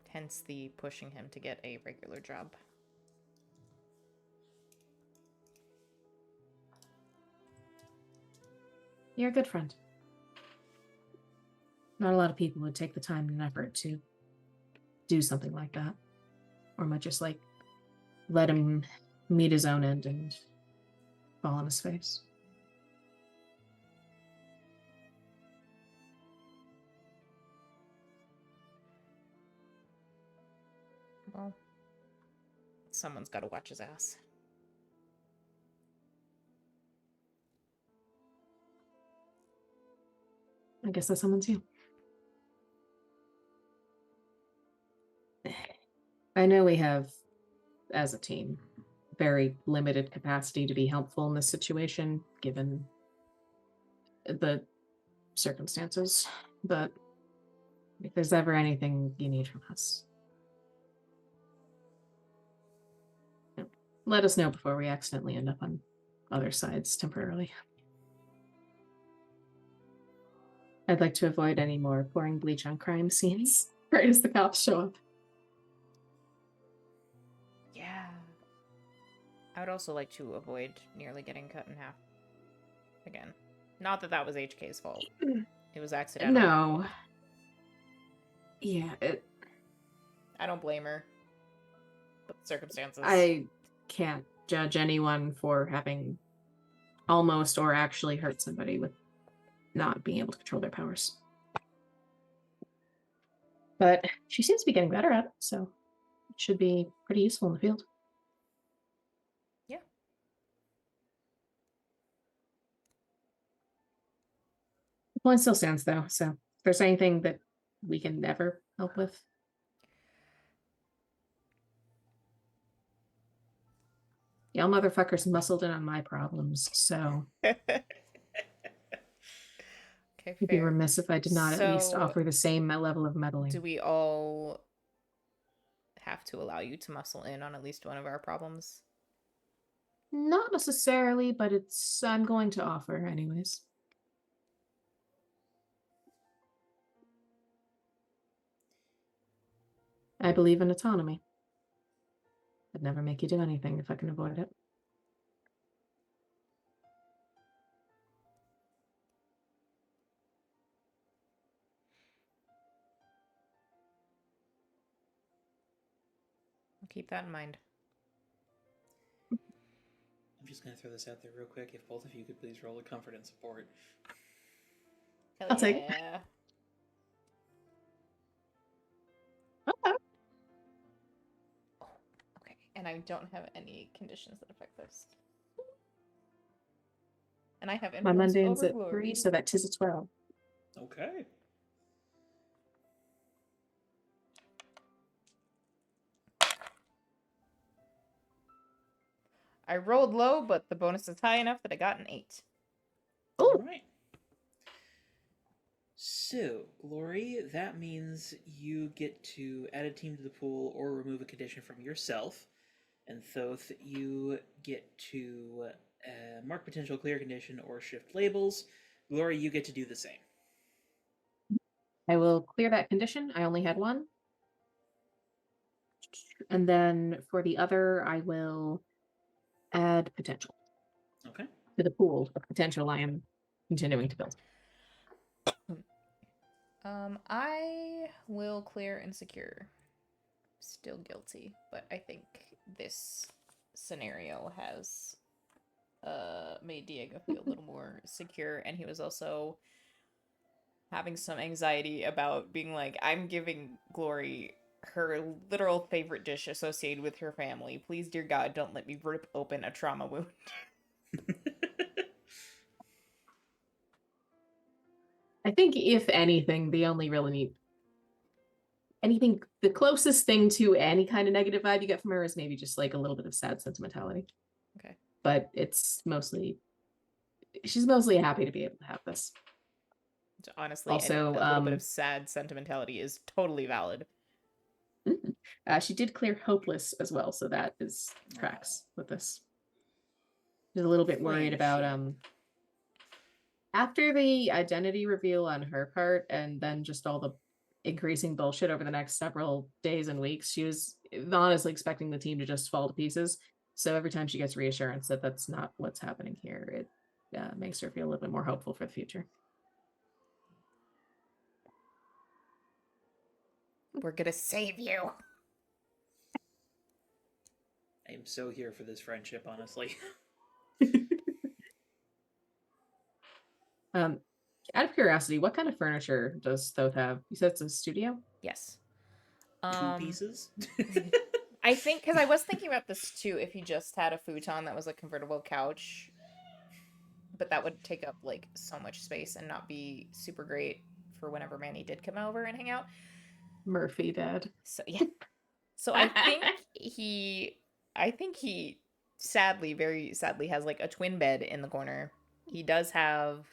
Hence the pushing him to get a regular job. You're a good friend. Not a lot of people would take the time and effort to do something like that. Or might just, like, let him meet his own end and fall on his face. Well, someone's got to watch his ass. I guess that someone's you. I know we have, as a team, very limited capacity to be helpful in this situation, given the circumstances, but if there's ever anything you need from us, let us know before we accidentally end up on other sides temporarily. I'd like to avoid any more pouring bleach on crime scenes right as the cops show up. Yeah. I would also like to avoid nearly getting cut in half. Again. Not that that was HK's fault. It was accidental. No. Yeah, I don't blame her. But the circumstances. I can't judge anyone for having almost or actually hurt somebody with not being able to control their powers. But she seems to be getting better at it, so it should be pretty useful in the field. Yeah. The point still stands, though, so if there's anything that we can never help with, y'all motherfuckers muscled in on my problems, so Okay, I'd be fair. remiss if I did not at least So, offer the same level of meddling. Do we all have to allow you to muscle in on at least one of our problems? Not necessarily, but I'm going to offer anyways. I believe in autonomy. I'd never make you do anything if I can avoid it. I'll keep that in mind. I'm just going to throw this out there real quick. If both of you could please roll a comfort and support. Hell I'll take it. yeah. Okay. Okay, and I don't have any conditions that affect this. And I have My influence mundane's over at glory. 3, so that 'tis a 12. Okay. I rolled low, but the bonus is high enough that I got an 8. Oh, All right. So, Glory, that means you get to add a team to the pool or remove a condition from yourself. And Thoth, you get to mark potential clear condition or shift labels. Glory, you get to do the same. I will clear that condition. I only had one. And then for the other, I will add potential Okay. to the pool of potential I am continuing to build. I will clear and secure. Still guilty, but I think this scenario has made Diego feel a little more secure, and he was also having some anxiety about being like, I'm giving Glory her literal favorite dish associated with her family. Please, dear God, don't let me rip open a trauma wound. I think if anything, the closest thing to any kind of negative vibe you get from her is maybe just like a little bit of sad sentimentality. Okay. But she's mostly happy to be able to have this. Honestly, Also, a little bit of sad sentimentality is totally valid. She did clear hopeless as well, so that is tracks with this. She's a little bit worried about after the identity reveal on her part, and then just all the increasing bullshit over the next several days and weeks, she was honestly expecting the team to just fall to pieces. So every time she gets reassurance that that's not what's happening here, it makes her feel a little bit more hopeful for the future. We're gonna save you. I am so here for this friendship, honestly. Out of curiosity, what kind of furniture does Thoth have? You said it's a studio? Yes. 2 pieces? I think, because I was thinking about this too, if he just had a futon that was a convertible couch, but that would take up like so much space and not be super great for whenever Manny did come over and hang out. Murphy dad. So yeah. So I think he sadly, very sadly, has like a twin bed in the corner. He does have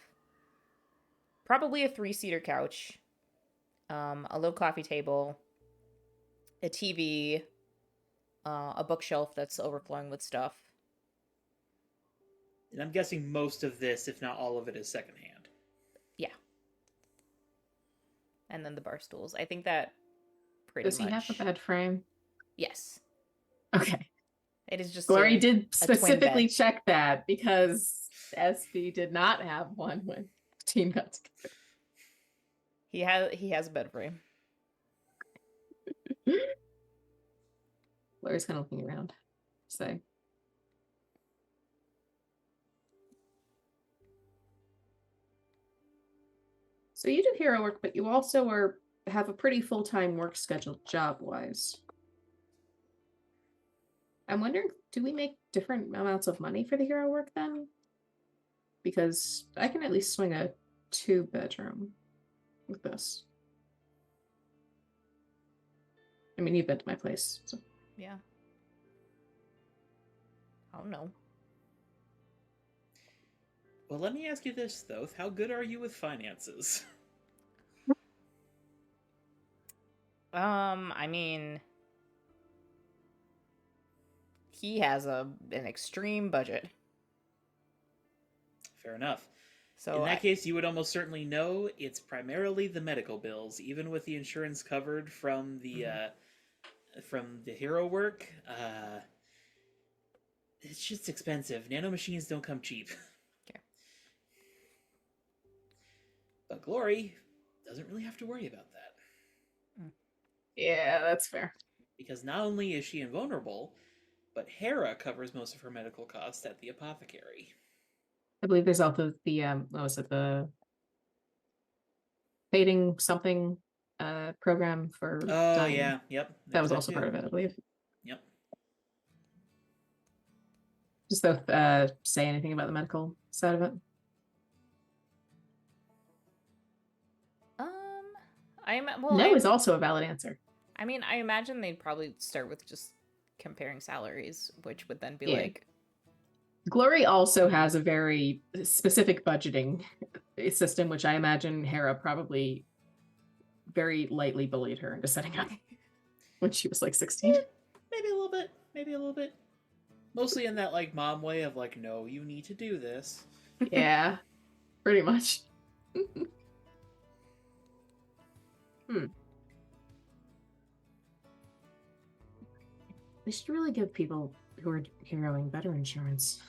probably a 3-seater couch, a little coffee table, a TV, a bookshelf that's overflowing with stuff. And I'm guessing most of this, if not all of it, is secondhand. Yeah. And then the bar stools. I think that pretty Does much. he have a bed frame? Yes. Okay. It is just Glory did a twin specifically bed. check that because SB did not have one when the team got together. He has a bed frame. Glory's kind of looking around. So you do hero work, but you also have a pretty full-time work schedule job-wise. I'm wondering, do we make different amounts of money for the hero work then? Because I can at least swing a 2-bedroom with this. I mean, you've been to my place, so. Yeah. I don't know. Well, let me ask you this, though. How good are you with finances? I mean, he has an extreme budget. Fair enough. So in that case, you would almost certainly know it's primarily the medical bills, even with the insurance covered from the hero work. It's just expensive. Nanomachines don't come cheap. Okay. But Glory doesn't really have to worry about that. Yeah, that's fair. Because not only is she invulnerable, but Hera covers most of her medical costs at the apothecary. I believe there's also the what was it, the fading something program for dying. Yeah, yep. That was also part of it, I believe. Yep. Does Thoth say anything about the medical side of it? No is also a valid answer. I mean, I imagine they'd probably start with just comparing salaries, which would then be like. Glory also has a very specific budgeting system, which I imagine Hera probably very lightly bullied her into setting up when she was like 16. Maybe a little bit. Mostly in that like mom way of like, no, you need to do this. Yeah, pretty much. They should really give people who are heroing better insurance.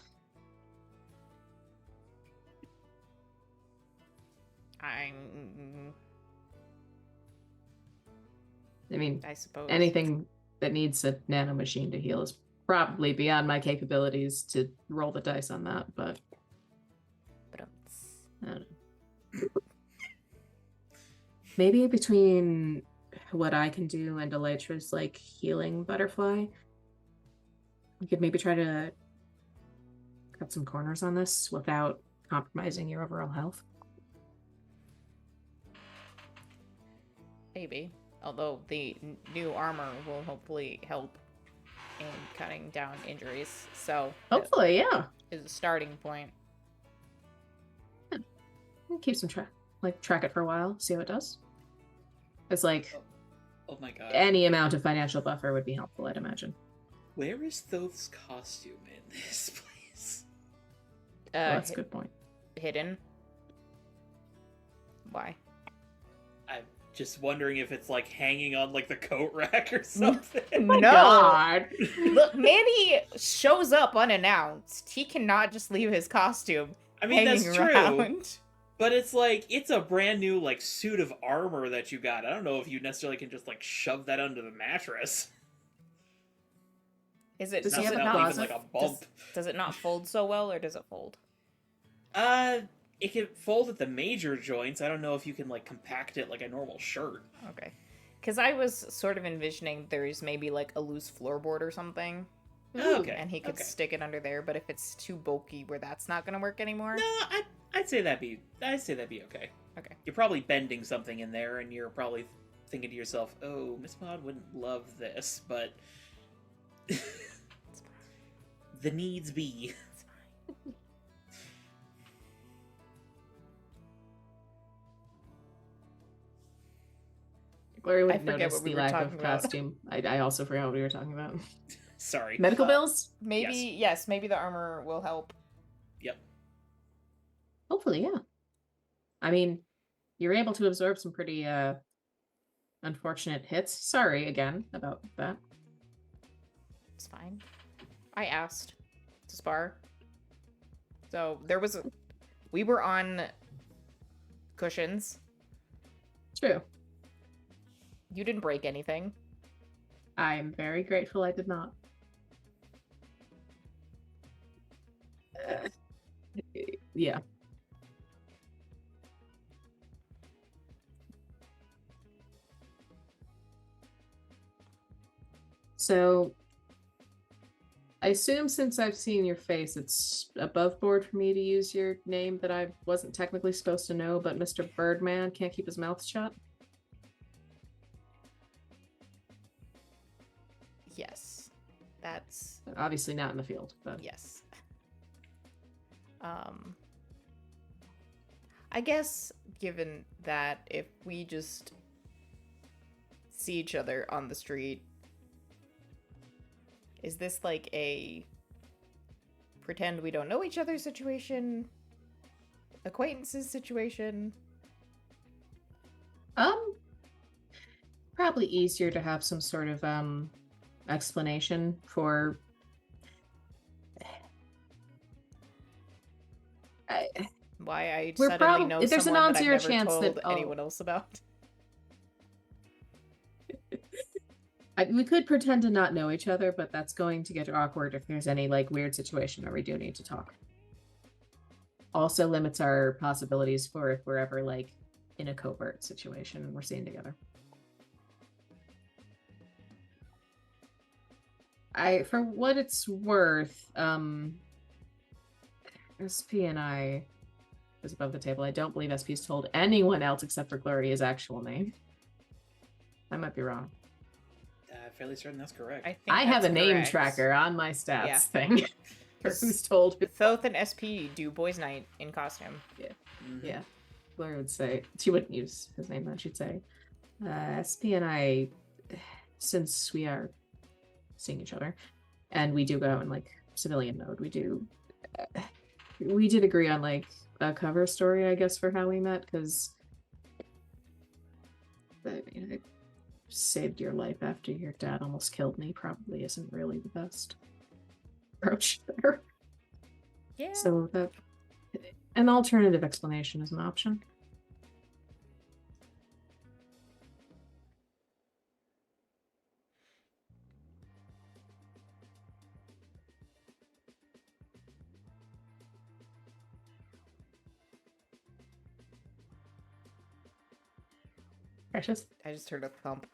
I mean, I suppose anything that needs a nanomachine to heal is probably beyond my capabilities to roll the dice on that, but I don't know. maybe between what I can do and Elytra's like healing butterfly, we could maybe try to cut some corners on this without compromising your overall health. Maybe. Although the new armor will hopefully help in cutting down injuries. So Hopefully, yeah. is a starting point. Keep some track it for a while, see how it does. It's like Oh my god. any amount of financial buffer would be helpful, I'd imagine. Where is Thoth's costume in this place? Well, that's a good point. Hidden. Why? I'm just wondering if it's like hanging on like the coat rack or something. No. God. Look, Manny shows up unannounced. He cannot just leave his costume I mean, hanging that's true. around. But it's like, it's a brand new like suit of armor that you got. I don't know if you necessarily can just like shove that under the mattress. Is it Does he does have it a not Not closet? even like a bump. does it not fold so well, or does it fold? It can fold at the major joints. I don't know if you can like compact it like a normal shirt. Okay. Because I was sort of envisioning there's maybe like a loose floorboard or something, Okay. and he could okay. stick it under there. But if it's too bulky, where that's not gonna work anymore. No, I'd say that'd be okay. Okay. You're probably bending something in there, and you're probably thinking to yourself, "Oh, Miss Maud wouldn't love this," but the needs be. It's fine. Glory would I forget notice what we the were lack talking of about. costume. I also forgot what we were talking about. Sorry. Medical bills? Maybe yes. Maybe the armor will help. Yep. Hopefully, yeah. I mean, you're able to absorb some pretty unfortunate hits. Sorry again about that. It's fine. I asked to spar. So we were on cushions. True. You didn't break anything. I'm very grateful I did not. Yeah. So, I assume since I've seen your face, it's above board for me to use your name that I wasn't technically supposed to know, but Mr. Birdman can't keep his mouth shut. Yes. That's Obviously not in the field, but yes. I guess given that if we just see each other on the street, is this like a pretend we don't know each other situation? Acquaintances situation? probably easier to have some sort of explanation for Why I We're suddenly know there's a someone that I've non-zero never chance told that anyone else about. we could pretend to not know each other, but that's going to get awkward if there's any like weird situation where we do need to talk. Also limits our possibilities for if we're ever like in a covert situation and we're seen together. For what it's worth, SP and I is above the table. I don't believe SP's told anyone else except for Glory his actual name. I might be wrong. Fairly certain that's correct. I think I have a that's name correct. tracker on my stats Yeah. thing. For who's told who. Thoth and SP do boys' night in costume. Mhm. Yeah. Glory would say, she wouldn't use his name then, she'd say, SP and I, since we are seeing each other, and we do go out in like civilian mode, we did agree on like a cover story, I guess, for how we met, because I saved your life after your dad almost killed me probably isn't really the best approach there. Yeah. So that an alternative explanation is an option. Precious. I just heard a thump.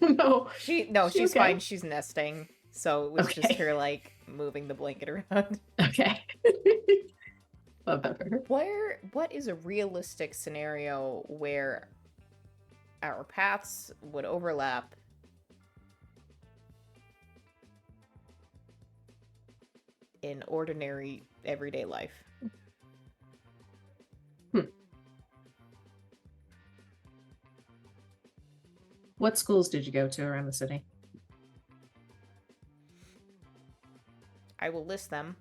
No. She's okay? fine. She's nesting. So it was just Okay. her like moving the blanket around. Okay. Love that for her. What is a realistic scenario where our paths would overlap in ordinary everyday life? What schools did you go to around the city? I will list them.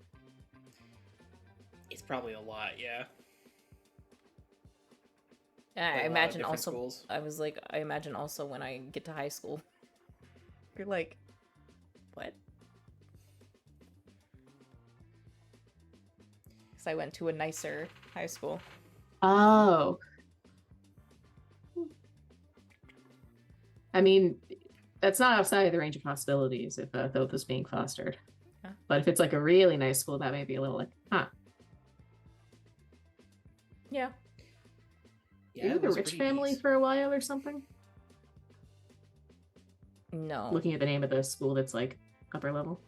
It's probably a lot, yeah. I Like a lot of imagine different also. schools. I imagine also when I get to high school, you're like, what? Because I went to a nicer high school. Oh. I mean, that's not outside of the range of possibilities if Thoth is being fostered. Yeah. But if it's like a really nice school, that may be a little like, huh. Yeah. Yeah, You it were the was rich pretty family nice. for a while or something? No. Looking at the name of the school that's like upper level.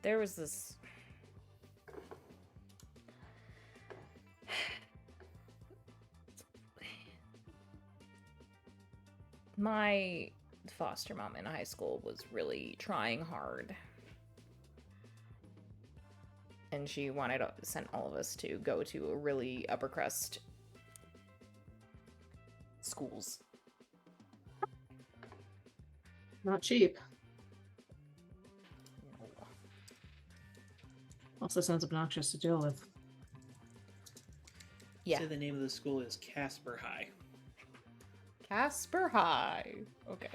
There was this. My foster mom in high school was really trying hard. And she sent all of us to go to a really upper crust schools. Not cheap. Also sounds obnoxious to deal with. Yeah. So the name of the school is Casper High. Casper High. Okay.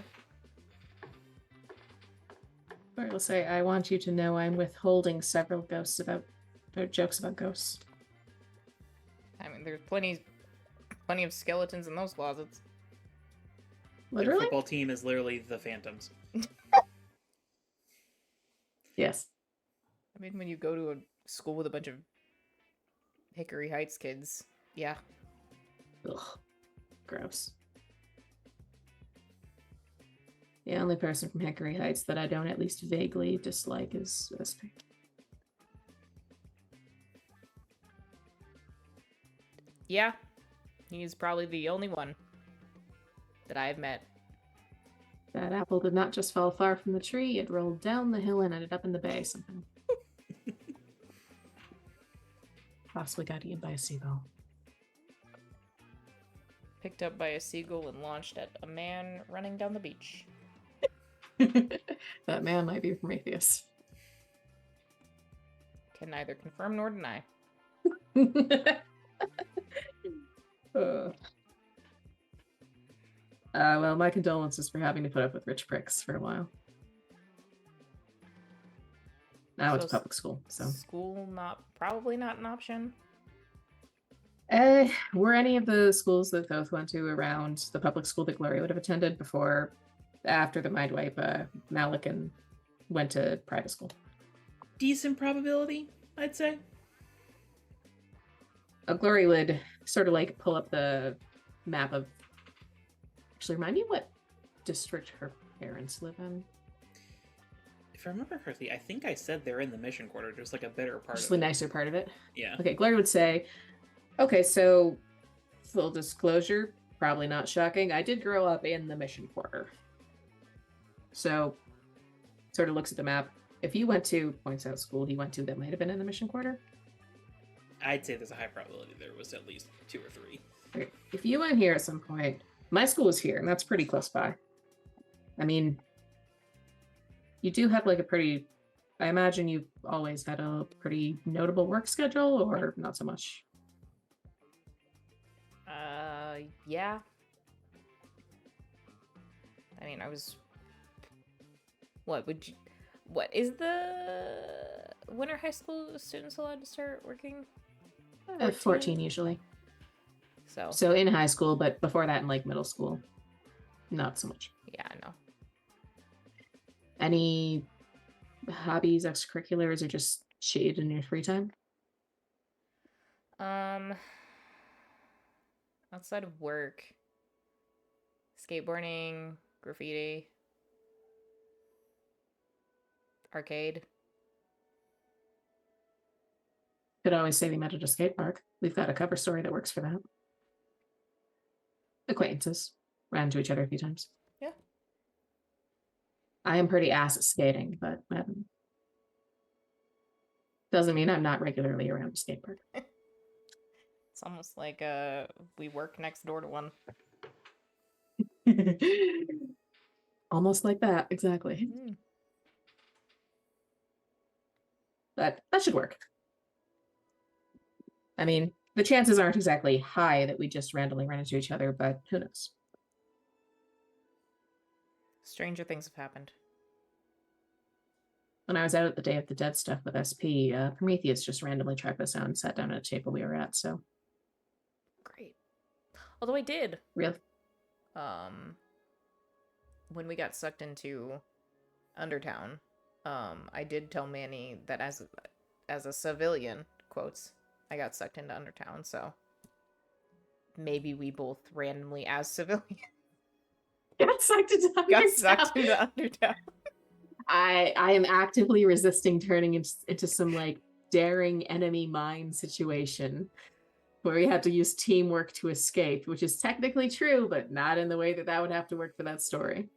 Or it'll say, I want you to know I'm withholding several jokes about ghosts. I mean, there's plenty of skeletons in those closets. Their Literally? football team is literally the Phantoms. Yes. I mean, when you go to a school with a bunch of Hickory Heights kids, yeah. Ugh. Gross. The only person from Hickory Heights that I don't at least vaguely dislike is Pink. Yeah. He's probably the only one that I've met. That apple did not just fall far from the tree, it rolled down the hill and ended up in the bay somehow. Possibly got eaten by a seagull. Picked up by a seagull and launched at a man running down the beach. That man might be Prometheus. Can neither confirm nor deny. Well, my condolences for having to put up with rich pricks for a while. Now it's So public school, so. School probably not an option. Were any of the schools that Thoth went to around the public school that Gloria would have attended after the mind wipe, Malik and went to private school? Decent probability, I'd say. Glory would sort of like pull up the map of. Actually, remind me what district her parents live in. If I remember correctly, I think I said they're in the mission quarter, just like a better part Just of the it. nicer part of it. Yeah. Okay, Glory would say, okay, so full disclosure, probably not shocking. I did grow up in the mission quarter. So, sort of looks at the map. If you went to, points out school he went to that might have been in the mission quarter. I'd say there's a high probability there was at least 2 or 3. Okay. If you went here at some point, my school is here, and that's pretty close by. I mean, you do have like I imagine you've always had a pretty notable work schedule, or not so much? Yeah. I mean, what is when are high school students allowed to start working? 14 usually. So So in high school, but before that in like middle school, not so much. yeah, I know. Any hobbies, extracurriculars, or just shade in your free time? Outside of work. Skateboarding, graffiti, arcade. Could always say we met at a skate park. We've got a cover story that works for that. Acquaintances. Ran into each other a few times. Yeah. I am pretty ass at skating, but doesn't mean I'm not regularly around a skate park. It's almost like we work next door to one. Almost like that, exactly. Mm. But that should work. I mean, the chances aren't exactly high that we just randomly run into each other, but who knows? Stranger things have happened. When I was out at the Day of the Dead stuff with SP, Prometheus just randomly tracked us down and sat down at a table we were at, so. Great. Although I did. Really? When we got sucked into Undertown, I did tell Manny that as a civilian, quotes, I got sucked into Undertown, so maybe we both randomly as civilians Got sucked into got Undertown. sucked into Undertown. I am actively resisting turning into some like daring enemy mine situation where we had to use teamwork to escape, which is technically true, but not in the way that would have to work for that story.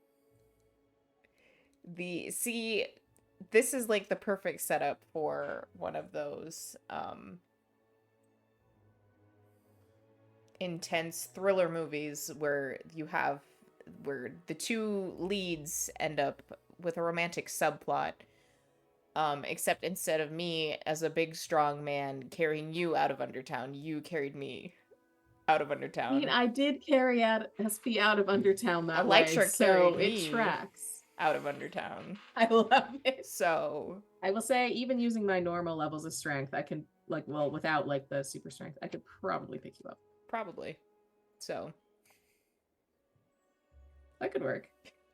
This is like the perfect setup for one of those intense thriller movies where the two leads end up with a romantic subplot, except instead of me as a big strong man carrying you out of Undertown, you carried me out of Undertown. I mean, I did carry out SP out of Undertown that Elytra way, so carried it me tracks. out of Undertown. I love it. So I will say, even using my normal levels of strength, I can without like the super strength, I could probably pick you up. probably. So That could work.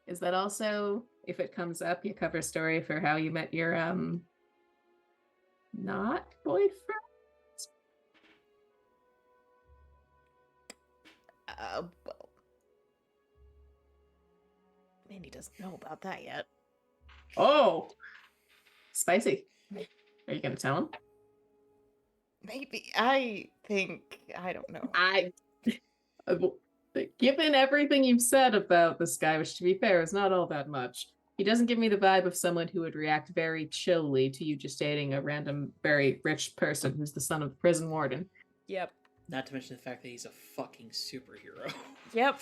Is that also, if it comes up, your cover story for how you met your not boyfriend? well, Mandy doesn't know about that yet. Oh, spicy. Are you gonna tell him? Maybe. I don't know. Given everything you've said about this guy, which to be fair is not all that much, he doesn't give me the vibe of someone who would react very chillly to you just dating a random, very rich person who's the son of the prison warden. Yep. Not to mention the fact that he's a fucking superhero. Yep.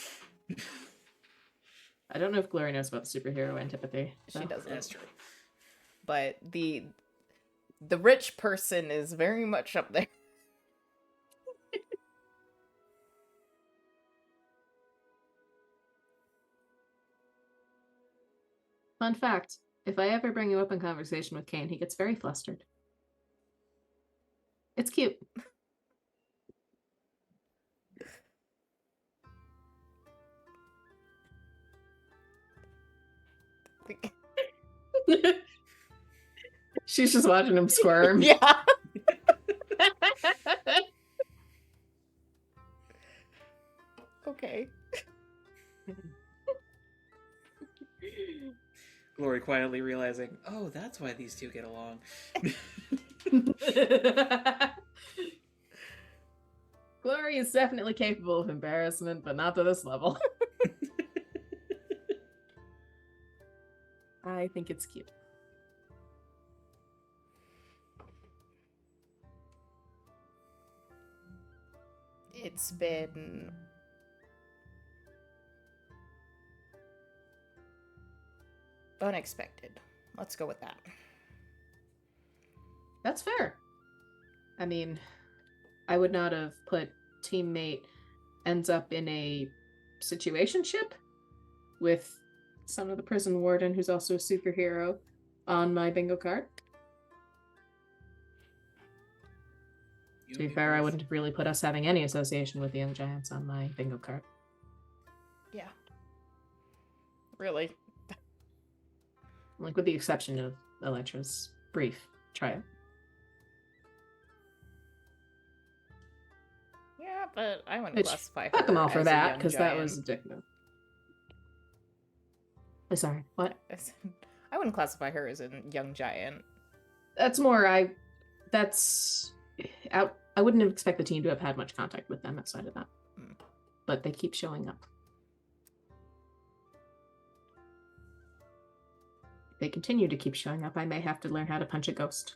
I don't know if Glory knows about the superhero antipathy. She so. doesn't. That's true. But the rich person is very much up there. Fun fact, if I ever bring you up in conversation with Kane, he gets very flustered. It's cute. She's just watching him squirm. Yeah. Okay. Glory quietly realizing, oh, that's why these two get along. Glory is definitely capable of embarrassment, but not to this level. I think it's cute. It's been unexpected. Let's go with that. That's fair. I mean, I would not have put teammate ends up in a situationship with son of the prison warden who's also a superhero on my bingo card. To be fair, I wouldn't have really put us having any association with the Young Giants on my bingo card. Yeah. Really? Like, with the exception of Elytra's brief trial. Yeah, But I wouldn't Which, classify her fuck them all for as a that, young because that was a giant. dick move. Sorry, what? I wouldn't classify her as a young giant. That's more, that's out. I wouldn't have expect the team to have had much contact with them outside of that. Hmm. But they keep showing up. If they continue to keep showing up, I may have to learn how to punch a ghost.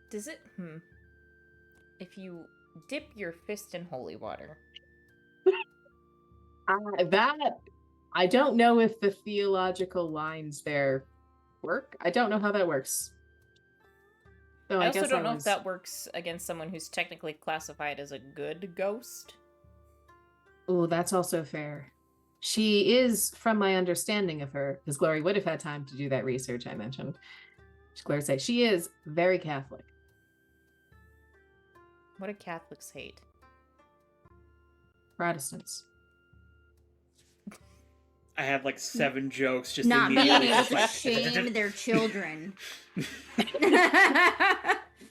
Does it? If you dip your fist in holy water. That I don't know if the theological lines there work. I don't know how that works. So I also guess don't know if that works against someone who's technically classified as a good ghost. Oh, that's also fair. She is, from my understanding of her, because Glory would have had time to do that research I mentioned. Glory said she is very Catholic. What do Catholics hate? Protestants. I had like 7 jokes just Not being immediately. able just to like, shame their children.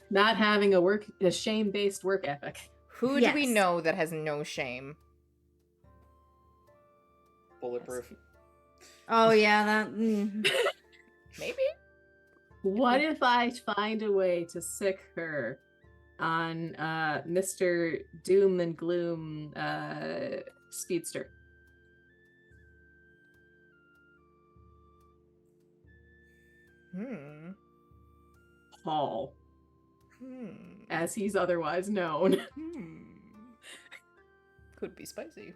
Not having a shame-based work ethic. Who do we Yes. know that has no shame? Bulletproof. Oh yeah, that. Maybe? What if I find a way to sick her on Mr. Doom and Gloom Speedster? Paul, as he's otherwise known. Could be spicy.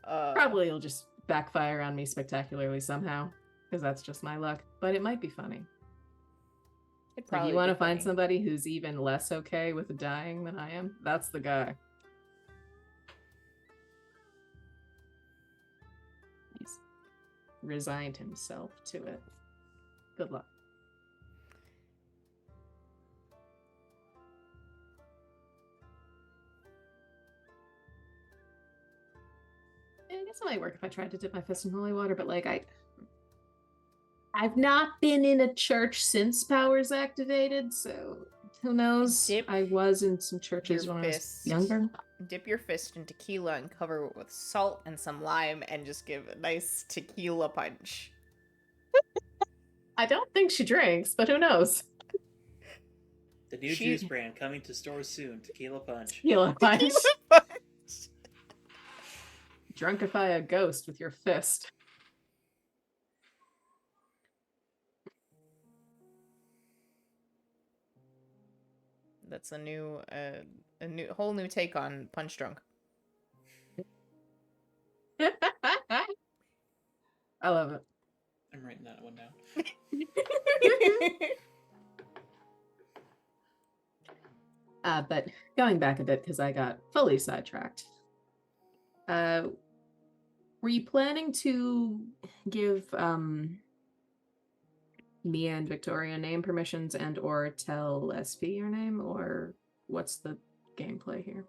Probably it'll just backfire on me spectacularly somehow, because that's just my luck. But it might be funny. It'd If probably you want to be find funny. somebody who's even less okay with dying than I am, that's the guy. He's resigned himself to it. Good luck. I guess it might work if I tried to dip my fist in holy water, but like I've not been in a church since powers activated, so who knows? Dip I was in some churches your when I was fist. younger. Dip your fist in tequila and cover it with salt and some lime and just give a nice tequila punch. I don't think she drinks, but who knows? The new juice brand coming to stores soon. Tequila Punch. Tequila punch. Tequila punch. Drunkify a ghost with your fist. That's a whole new take on punch drunk. I love it. I'm writing that one down. But going back a bit because I got fully sidetracked. Were you planning to give Mia and Victoria name permissions and or tell SP your name, or what's the gameplay here?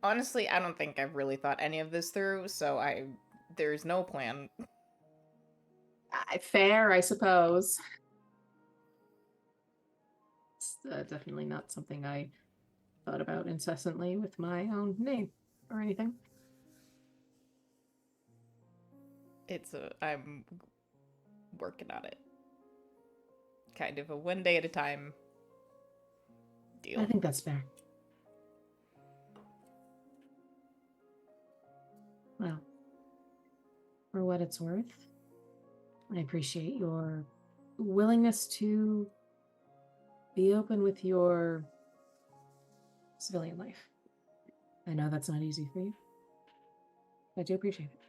Honestly, I don't think I've really thought any of this through, so there's no plan. Fair, I suppose. It's definitely not something I thought about incessantly with my own name or anything. I'm working on it. Kind of a one day at a time deal. I think that's fair. Well, for what it's worth, I appreciate your willingness to be open with your civilian life. I know that's not easy for you. I do appreciate it.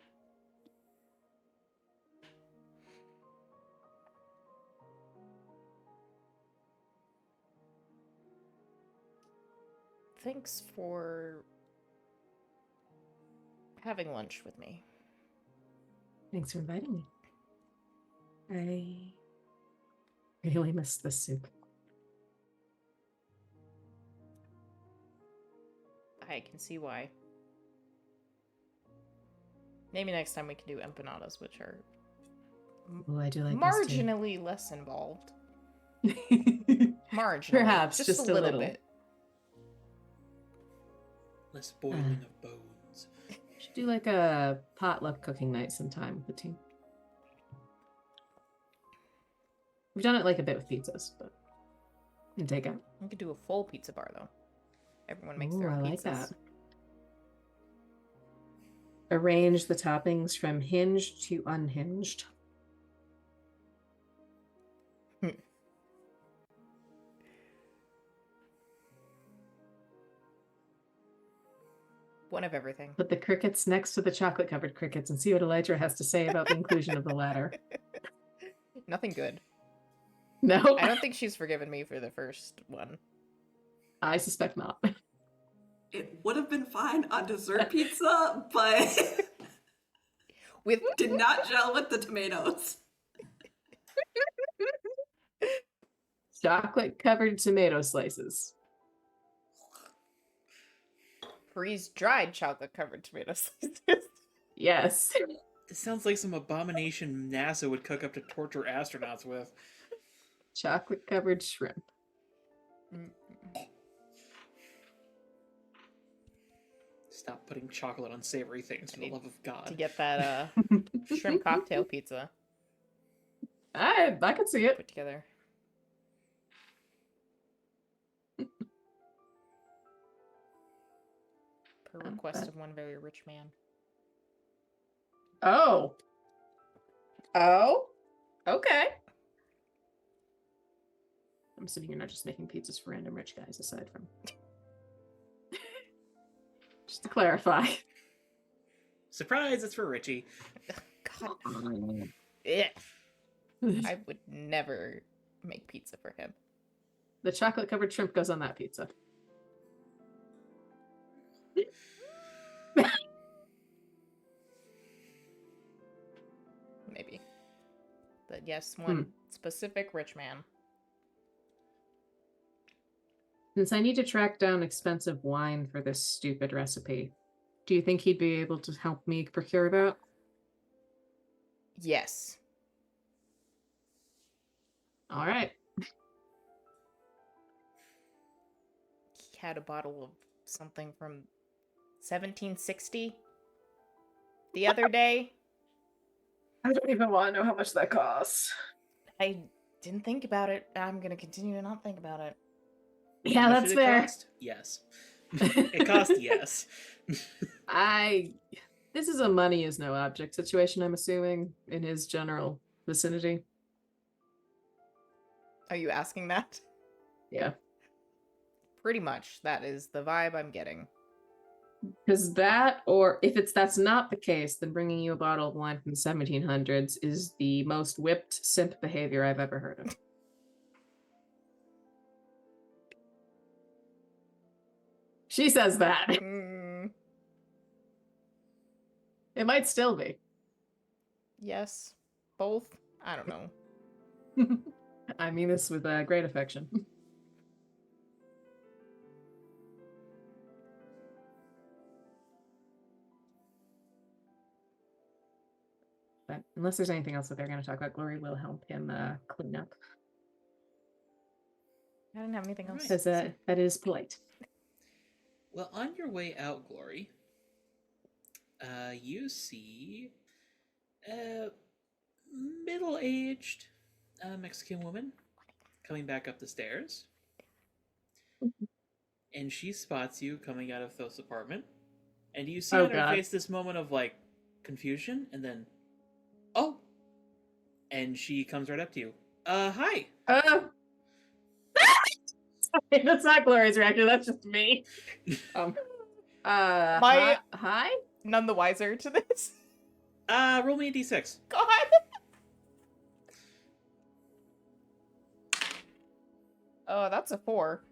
Thanks for having lunch with me. Thanks for inviting me. I really missed the soup. I can see why. Maybe next time we can do empanadas, which are Oh, I do like those too. marginally less involved. Marginally. Perhaps, just, just a a little little. bit. Less boiling of bones. Should do like a potluck cooking night sometime with the team. We've done it like a bit with pizzas, but and takeout. We could do a full pizza bar though. Everyone makes Ooh, their I own like pizzas. that. Arrange the toppings from hinged to unhinged. One of everything. Put the crickets next to the chocolate-covered crickets and see what Elytra has to say about the inclusion of the latter. Nothing good. No, I don't think she's forgiven me for the first one. I suspect not. It would have been fine on dessert pizza, but With did not gel with the tomatoes. Chocolate-covered tomato slices. freeze-dried chocolate-covered tomato slices. Yes. This sounds like some abomination NASA would cook up to torture astronauts with. Chocolate-covered shrimp. Stop putting chocolate on savory things, for the love of God. To get that shrimp cocktail pizza I could see it. put together. Per request of one very rich man. Oh. Oh. Okay. I'm assuming you're not just making pizzas for random rich guys, aside from. Just to clarify. Surprise, it's for Richie. God. Ugh. I would never make pizza for him. The chocolate covered shrimp goes on that pizza. Maybe. But yes, one specific rich man. Since I need to track down expensive wine for this stupid recipe, do you think he'd be able to help me procure that? Yes. All right. He had a bottle of something from 1760 the other day. I don't even want to know how much that costs. I didn't think about it. I'm going to continue to not think about it. Yeah, How much that's did it fair. cost? Yes. It cost yes. This is a money is no object situation, I'm assuming, in his general vicinity. Are you asking that? Yeah. Pretty much. That is the vibe I'm getting. Because that, or if that's not the case, then bringing you a bottle of wine from the 1700s is the most whipped simp behavior I've ever heard of. She says that. It might still be. Yes. Both? I don't know. I mean this with great affection. But unless there's anything else that they're going to talk about, Glory will help him clean up. I didn't have anything else. Because that is polite. Well, on your way out, Glory, you see a middle-aged Mexican woman coming back up the stairs. And she spots you coming out of Thoth's apartment. And you see on her face this moment of, like, confusion, and then, oh! And she comes right up to you. Hi! Sorry, that's not Glory's reaction, that's just me. Hi? None the wiser to this. Roll me a d6. God! Oh, that's a 4.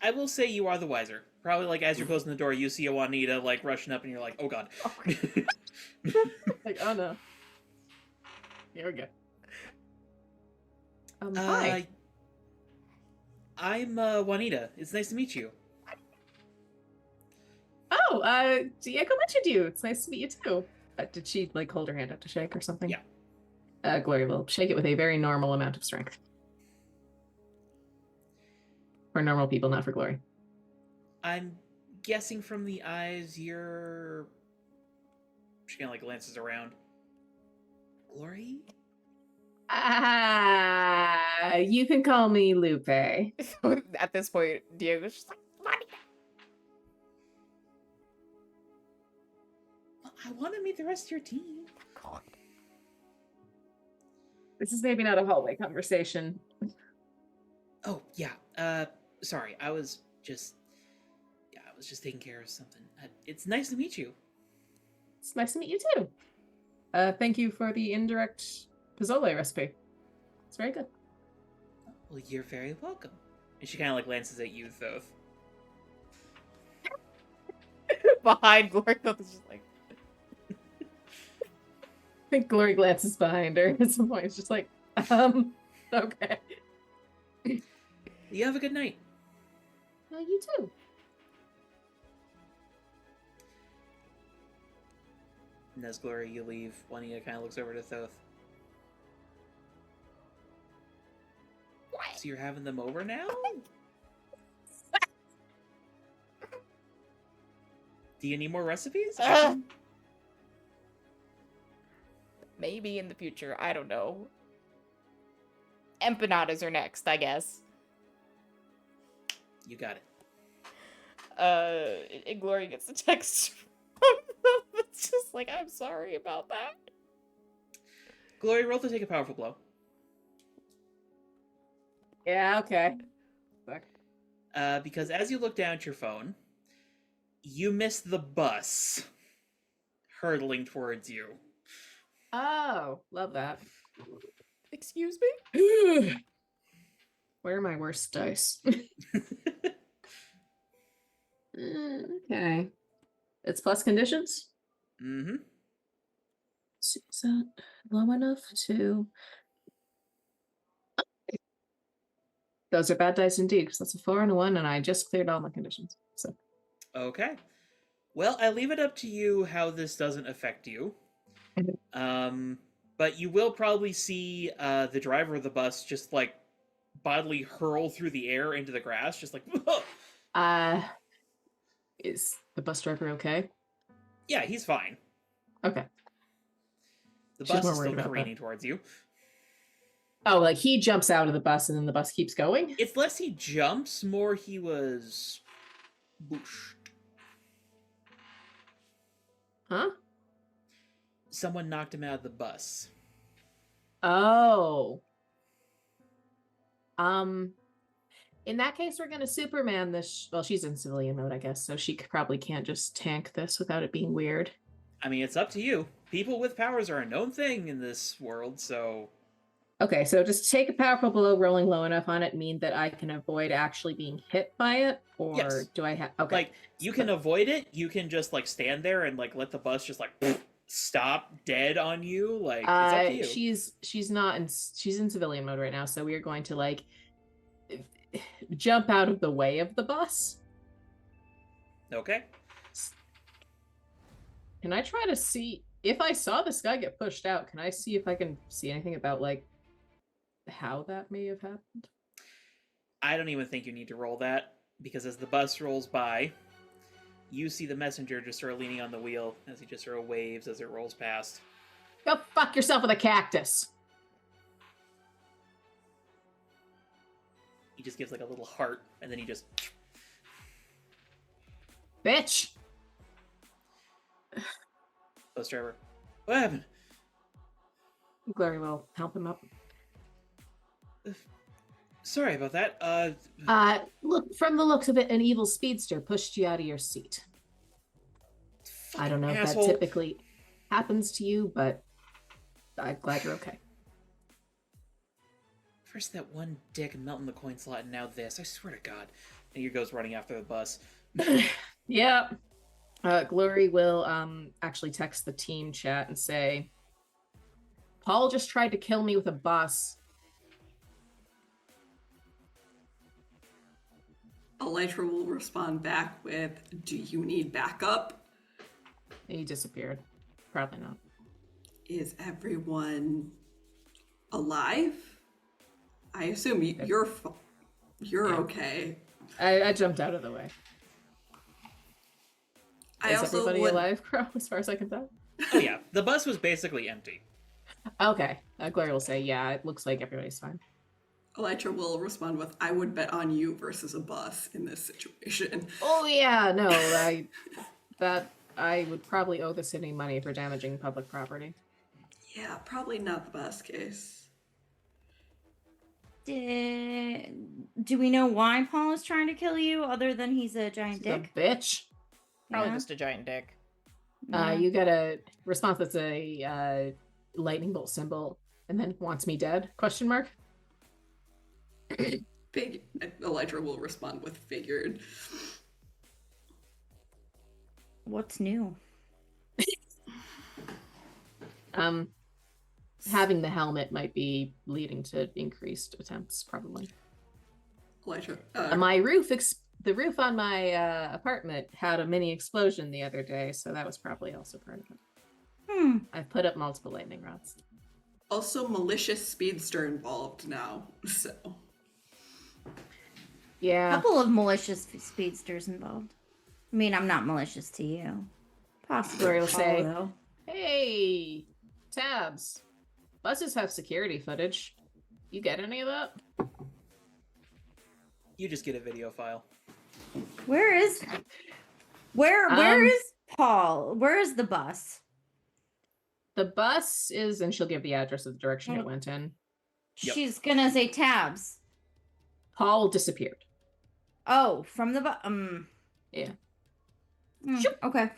I will say you are the wiser. Probably, like, as you're closing the door, you see a Juanita, like, rushing up, and you're like, oh god. Like, oh no. Here we go. Hi. I'm Juanita. It's nice to meet you. Oh, Diego mentioned you. It's nice to meet you too. Did she like hold her hand up to shake or something? Yeah. Glory will shake it with a very normal amount of strength. For normal people, not for Glory. I'm guessing from the eyes you're... She kind of like glances around. Glory? You can call me Lupe. At this point, Diego's just like, "Money." Well, I want to meet the rest of your team. God. This is maybe not a hallway conversation. Oh, yeah. Sorry. I was just taking care of something. It's nice to meet you. It's nice to meet you too. Thank you for the indirect pozole recipe. It's very good. Well, you're very welcome. And she kind of like glances at you, Thoth. Behind Glory, Thoth is just like, I think Glory glances behind her at some point. It's just like, okay. You have a good night. You too. And as Glory, you leave, Juanita kind of looks over to Thoth. So you're having them over now? Do you need more recipes? maybe in the future. I don't know. Empanadas are next, I guess. You got it. And Glory gets a text from them. It's just like, I'm sorry about that. Glory, roll to take a powerful blow. Yeah, okay. Fuck. Because as you look down at your phone, you miss the bus hurtling towards you. Oh, love that. Excuse me? Where are my worst dice? Okay. It's plus conditions? Mm-hmm. Is that low enough to... Those are bad dice indeed, because that's a 4 and a 1, and I just cleared all my conditions. So Okay. Well, I leave it up to you how this doesn't affect you. But you will probably see the driver of the bus just like bodily hurl through the air into the grass, just like. Is the bus driver okay? Yeah, he's fine. Okay. The She's bus more is worried still about careening towards you. Oh, like he jumps out of the bus and then the bus keeps going? It's less he jumps, more he was booshed. Huh? Someone knocked him out of the bus. Oh. In that case, we're gonna Superman this. Well, she's in civilian mode, I guess, so she probably can't just tank this without it being weird. I mean, it's up to you. People with powers are a known thing in this world, so... Okay, so just take a powerful blow rolling low enough on it mean that I can avoid actually being hit by it? Or Yes. do I have... Okay. Like, you can avoid it, you can just, like, stand there and, like, let the bus just, like, stop dead on you. Like, it's up to you. She's not in... She's in civilian mode right now, so we are going to, like, jump out of the way of the bus. Okay. Can I try to see... If I saw this guy get pushed out, can I see if I can see anything about, like, how that may have happened? I don't even think you need to roll that, because as the bus rolls by, you see the messenger just sort of leaning on the wheel as he just sort of waves as it rolls past. Go fuck yourself with a cactus! He just gives like a little heart, and then he just... Bitch! Bus driver, what happened? Glory will help him up. Sorry about that. Look, from the looks of it, an evil speedster pushed you out of your seat. I don't know if asshole. that typically happens to you, but I'm glad you're okay. First that one dick melting the coin slot, and now this. I swear to God. And he goes running after the bus. Yep. Glory will actually text the team chat and say, Paul just tried to kill me with a bus. Elytra will respond back with, do you need backup? And he disappeared. Probably not. Is everyone alive? I assume you're Yeah. okay. I jumped out of the way. I Is also everybody would. alive, Crow, as far as I can tell? Oh yeah, the bus was basically empty. Okay. Gloria will say, yeah, it looks like everybody's fine. Elytra will respond with, "I would bet on you versus a bus in this situation." Oh, yeah, no, I would probably owe the city money for damaging public property. Yeah, probably not the best case. Do we know why Paul is trying to kill you, other than he's a giant The dick? bitch. Probably Yeah. just a giant dick. Yeah. You get a response that's a lightning bolt symbol, and then wants me dead? Question mark. Elytra will respond with figured. What's new? Having the helmet might be leading to increased attempts, probably. Elytra, The roof on my apartment had a mini explosion the other day, so that was probably also part of it. I've put up multiple lightning rods. also malicious speedster involved now, so. Yeah. Couple of malicious speedsters involved. I mean, I'm not malicious to you. Possibly. Gloria will Paul, say, though. hey, Tabs, buses have security footage. You get any of that? You just get a video file. Where is Paul? Where is the bus? The bus is, and she'll give the address of the direction it went in. Yep. She's gonna say Tabs. Paul disappeared. Oh, from the bus. Yeah. Okay.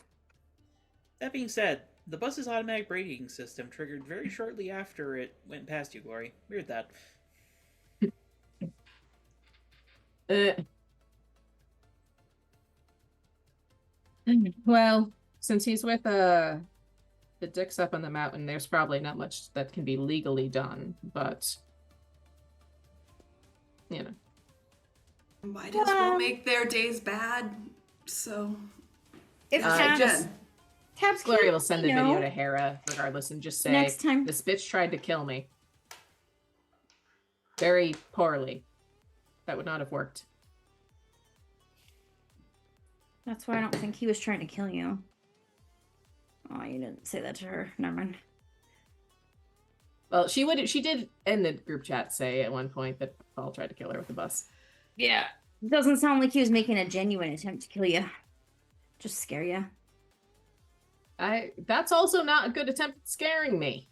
That being said, the bus's automatic braking system triggered very shortly after it went past you, Glory. Weird that. Well, since he's with the dicks up on the mountain, there's probably not much that can be legally done, but you know. Might as well make their days bad, so. If Jen. Tabs Gloria can't, will send the video to Hera regardless and just say, Next time. this bitch tried to kill me. Very poorly. That would not have worked. That's why I don't think he was trying to kill you. Oh, you didn't say that to her. Never mind. Well, she did in the group chat say at one point that Paul tried to kill her with the bus. Yeah. Doesn't sound like he was making a genuine attempt to kill you. Just scare you. That's also not a good attempt at scaring me.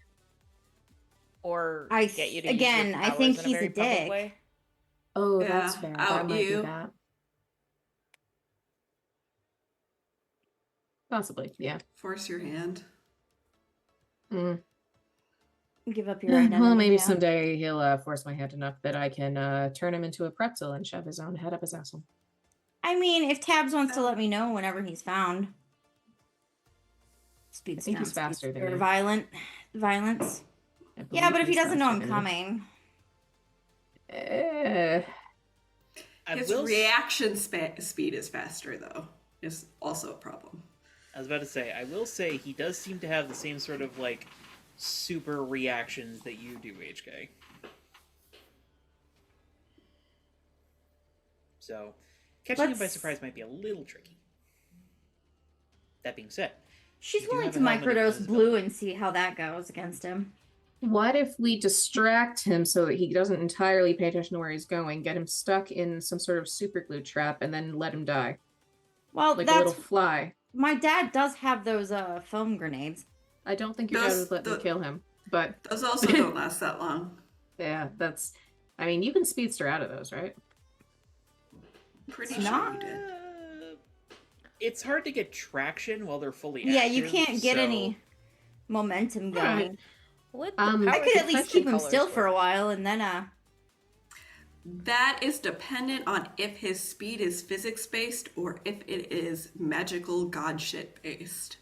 Or I get you to again, use your I powers think in he's very a public dick. way. Oh, Yeah, that's fair. That out might be you. that. Possibly, yeah. Force your hand. Give up your identity. Well, maybe yeah. someday he'll force my hand enough that I can turn him into a pretzel and shove his own head up his asshole. I mean, if Tabs wants to let me know whenever he's found. I think he's faster than you. Violence. I Yeah, believe but if he he's doesn't know faster I'm than you. coming. His reaction speed is faster, though. Is also a problem. I was about to say, I will say he does seem to have the same sort of, like, super reactions that you do, HK. So, catching him by surprise might be a little tricky. That being said, She's you do willing have to a helmet of microdose invisibility. Blue and see how that goes against him. What if we distract him so that he doesn't entirely pay attention to where he's going, get him stuck in some sort of super glue trap, and then let him die? Well, Like that's a little fly. my dad does have those foam grenades. I don't think your dad would let me kill him, but Those also don't last that long. yeah, that's... I mean, you can speedster out of those, right? Pretty It's sure not- you did. It's hard to get traction while they're fully Yeah, active. you can't get so- any momentum going. Alright. Let the I I powers could of at least touch keep him colors still for a work. while and then That is dependent on if his speed is physics based or if it is magical god shit based.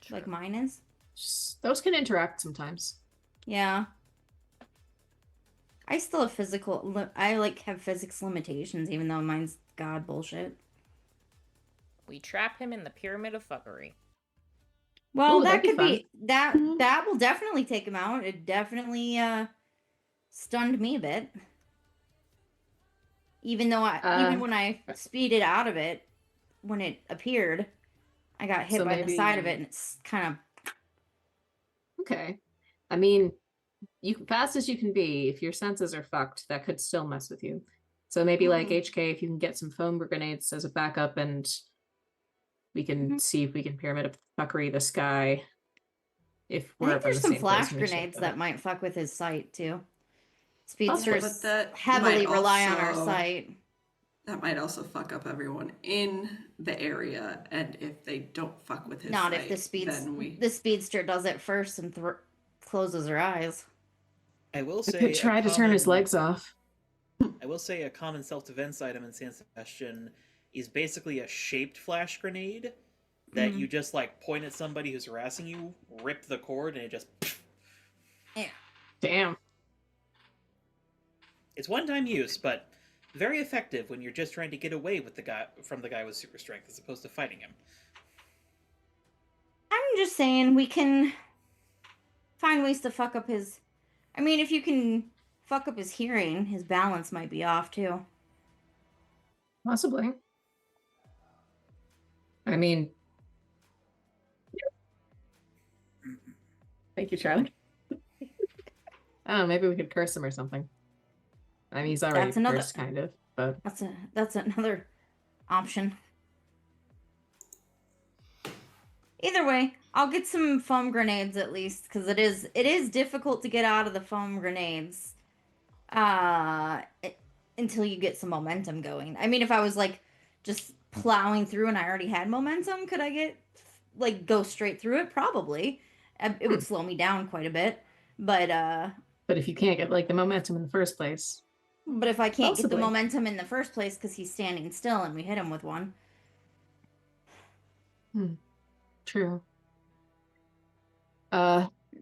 like mine is. Those can interact sometimes. Yeah. I still have have physics limitations even though mine's god bullshit. We trap him in the pyramid of fuckery. Well, Ooh, that that'd be could fun. be that will definitely take him out. It definitely stunned me a bit. Even though even when I speeded out of it when it appeared, I got hit So by the side of it maybe and it's kind of okay. I mean, you fast as you can be, if your senses are fucked, that could still mess with you. So maybe like HK, if you can get some foam grenades as a backup, and we can see if we can pyramid of fuckery the sky if I we're think up in there's the some same place flash when we show grenades up. that might fuck with his sight too. Possibly. Speedsters But that heavily might rely on our also- sight. That might also fuck up everyone in the area, and if they don't fuck with his Not sight, if then we... the speedster does it first and closes her eyes. I will I say could try to turn his legs off. I will say a common self-defense item in San Sebastián is basically a shaped flash grenade that you just like point at somebody who's harassing you, rip the cord, and it just. Yeah. Damn. It's one-time use, but very effective when you're just trying to get away with the guy with super strength as opposed to fighting him. I'm just saying we can find ways to fuck up his. I mean, if you can fuck up his hearing, his balance might be off too. Possibly. I mean, thank you, Charlie. I don't know, maybe we could curse him or something. I mean, he's already That's another- cursed, kind of, but That's another option. Either way, I'll get some foam grenades at least because it is difficult to get out of the foam grenades until you get some momentum going. I mean, if I was like just plowing through and I already had momentum, could I get like go straight through it? Probably. It would slow me down quite a bit, but if you can't get like the momentum in the first place, if I can't get the Possibly. momentum in the first place because he's standing still and we hit him with one. true.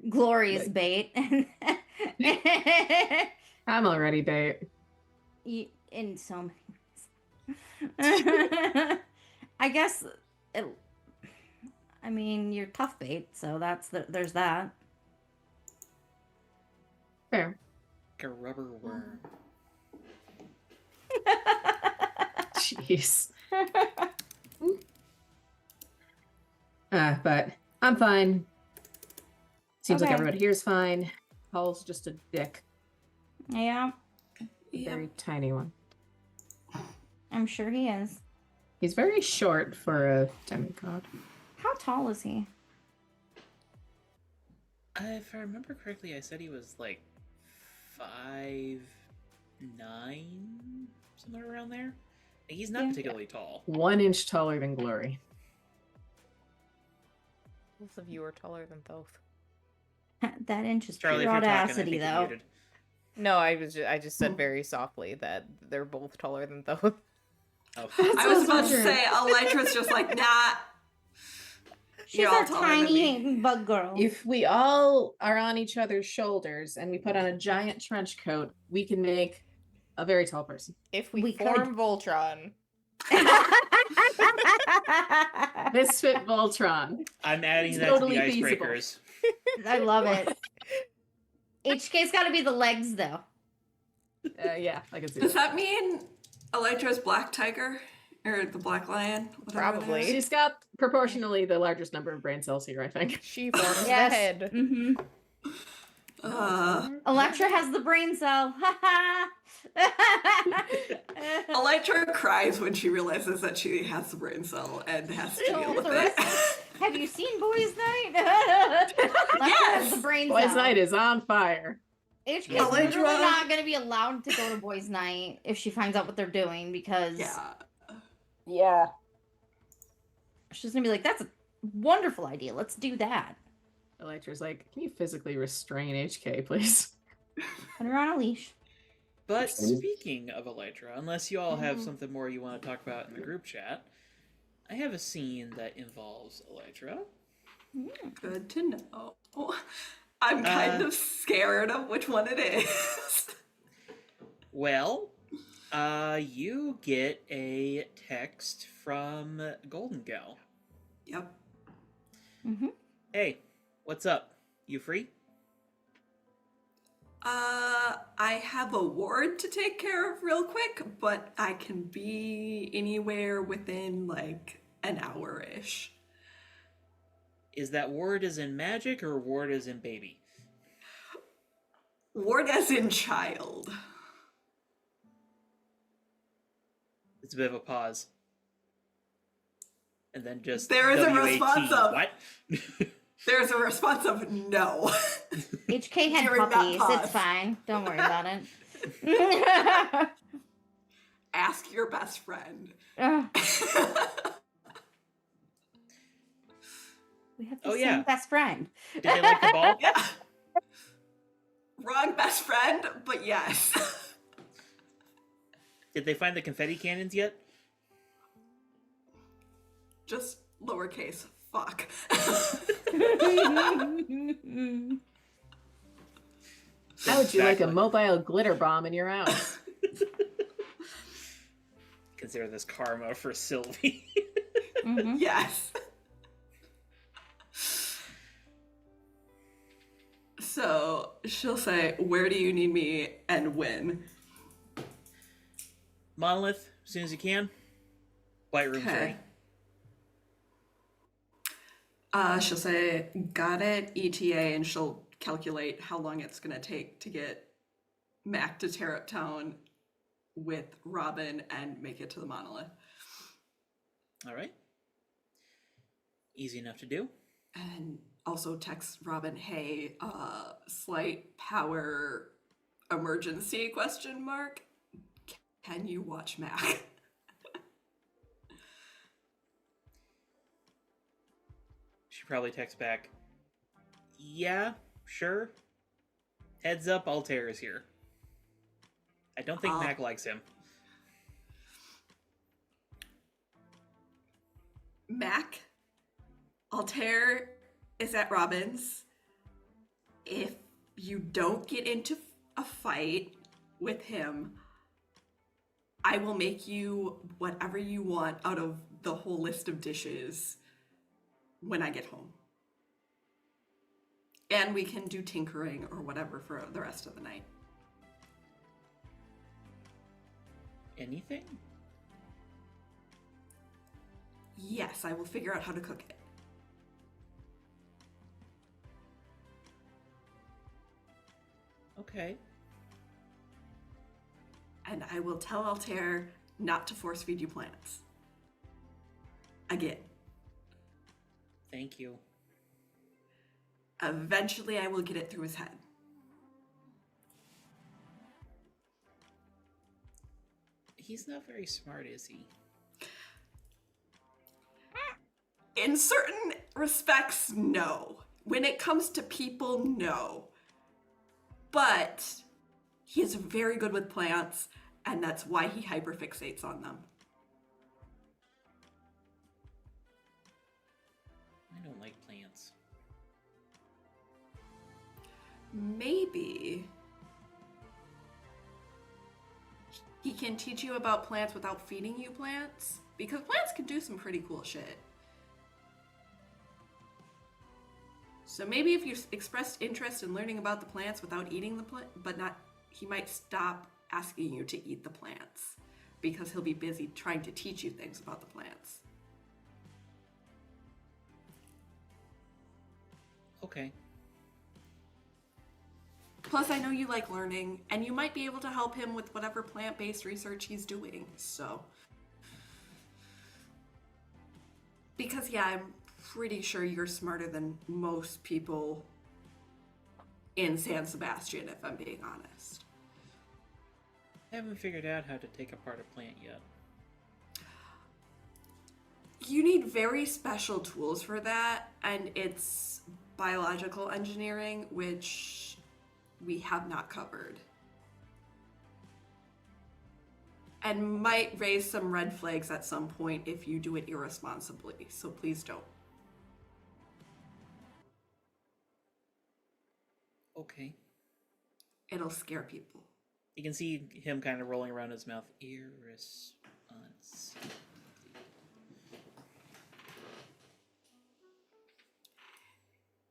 Glory is Like- bait. I'm already bait. In so many ways. I guess. I mean, you're tough bait, so there's that. Fair. Like a rubber worm. Jeez. But I'm fine. Seems like Okay. everybody here is fine. Paul's just a dick. Yeah, A Yep. very tiny one. I'm sure he is. He's very short for a demigod. How tall is he? If I remember correctly, I said he was like 5'9", somewhere around there. He's not Yeah. particularly tall. 1 inch taller than Glory. Both of you are taller than Thoth. That inch is Charlie, pure if you're talking, I audacity, think you're though. muted. No, I just said very softly that they're both taller than Thoth. Oh. I was about to True. say, Elytra's just like, nah. She's You're all a taller than tiny bug girl. If we all are on each other's shoulders and we put on a giant trench coat, we can make a very tall person. If we, We form Voltron, Misfit Voltron. I'm adding It's that totally to the feasible. icebreakers. I love it. HK's got to be the legs, though. Yeah, I can see Does that. that mean Elytra's Black Tiger? Or the Black Lion? Whatever it Probably. is? She's got proportionally the largest number of brain cells here, I think. she forms Yes. the head. Mm-hmm. Electra has the brain cell. Elytra cries when she realizes that she has the brain cell and has to deal with The it. rest- Have you seen Boys Night? Electra has the brain Boys cell. Night is on fire. HK's Electra- literally not going to be allowed to go to Boys Night if she finds out what they're doing because Yeah. she's going to be like, that's a wonderful idea. Let's do that. Electra's like, can you physically restrain HK, please? Put her on a leash. But speaking of Elytra, unless you all have something more you want to talk about in the group chat, I have a scene that involves Elytra. Good to know. I'm kind of scared of which one it is. Well, you get a text from Golden Gal. Yep. Mm-hmm. Hey, what's up? You free? I have a ward to take care of real quick, but I can be anywhere within like an hour-ish. Is that ward as in magic or ward as in baby? Ward as in child. It's a bit of a pause. And then just There is a WAT. response of- What? There's a response of no. HK had During that puppies. pause. It's fine. Don't worry about it. Ask your best friend. Ugh, we have the Oh, same yeah. best friend. Did they like the ball? Yeah. Wrong best friend, but yes. Did they find the confetti cannons yet? Just lowercase. Fuck. How would you like a Exactly. mobile glitter bomb in your house? Consider this karma for Sylvie. Mhm. Yes. So she'll say, "Where do you need me and when?" Monolith, as soon as you can. White room's Okay. ready. She'll say, "Got it, ETA," and she'll calculate how long it's gonna take to get Mac to tear up town with Robin and make it to the monolith. All right. Easy enough to do. And also text Robin, "Hey, slight power emergency question mark. Can you watch Mac?" She probably texts back, yeah, sure. Heads up, Altair is here. I don't think Oh. Mac likes him. Mac, Altair is at Robin's. If you don't get into a fight with him, I will make you whatever you want out of the whole list of dishes when I get home. And we can do tinkering or whatever for the rest of the night. Anything? Yes, I will figure out how to cook it. Okay. And I will tell Altair not to force feed you plants. Again. Thank you. Eventually I will get it through his head. He's not very smart, is he? In certain respects, no. When it comes to people, no. But he is very good with plants, and that's why he hyperfixates on them. I don't like plants. Maybe he can teach you about plants without feeding you plants, because plants can do some pretty cool shit. So maybe if you expressed interest in learning about the plants without eating the plant, but not, he might stop asking you to eat the plants because he'll be busy trying to teach you things about the plants. Okay. Plus, I know you like learning, and you might be able to help him with whatever plant-based research he's doing, so. Because, yeah, I'm pretty sure you're smarter than most people in San Sebastián, if I'm being honest. I haven't figured out how to take apart a plant yet. You need very special tools for that, and it's biological engineering, which we have not covered. And might raise some red flags at some point if you do it irresponsibly, so please don't. Okay. It'll scare people. You can see him kind of rolling around his mouth. Irresponsible.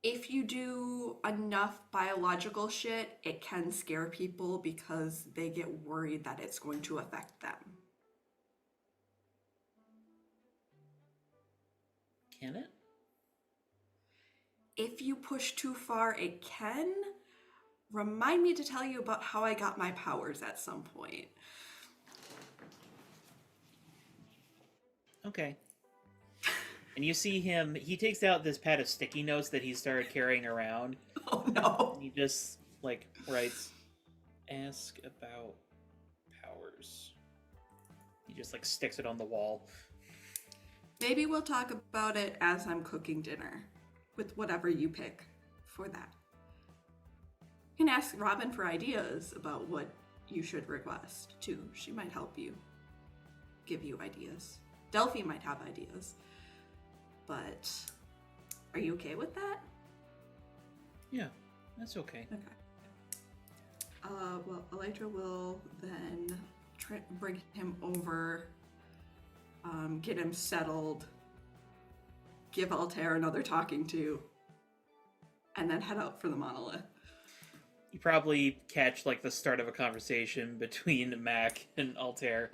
If you do enough biological shit, it can scare people because they get worried that it's going to affect them. Can it? If you push too far, it can. Remind me to tell you about how I got my powers at some point. Okay. And you see him, he takes out this pad of sticky notes that he started carrying around. Oh no. And he just, like, writes, ask about powers. He just, like, sticks it on the wall. Maybe we'll talk about it as I'm cooking dinner, with whatever you pick for that. You can ask Robin for ideas about what you should request, too. She might help you, give you ideas. Delphi might have ideas. But are you okay with that? Yeah, that's okay. Okay. Well, Elytra will then bring him over, get him settled, give Altair another talking to, and then head out for the monolith. You probably catch, like, the start of a conversation between Mac and Altair.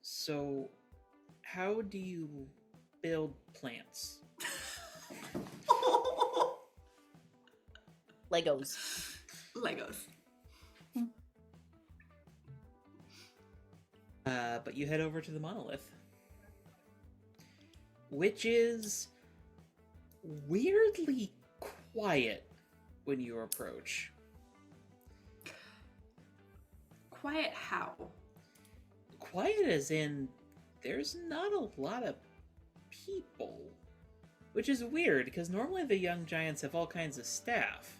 So, how do you build plants? Legos. Legos. But you head over to the monolith, which is weirdly quiet when you approach. Quiet how? Quiet as in there's not a lot of people, which is weird because normally the young giants have all kinds of staff.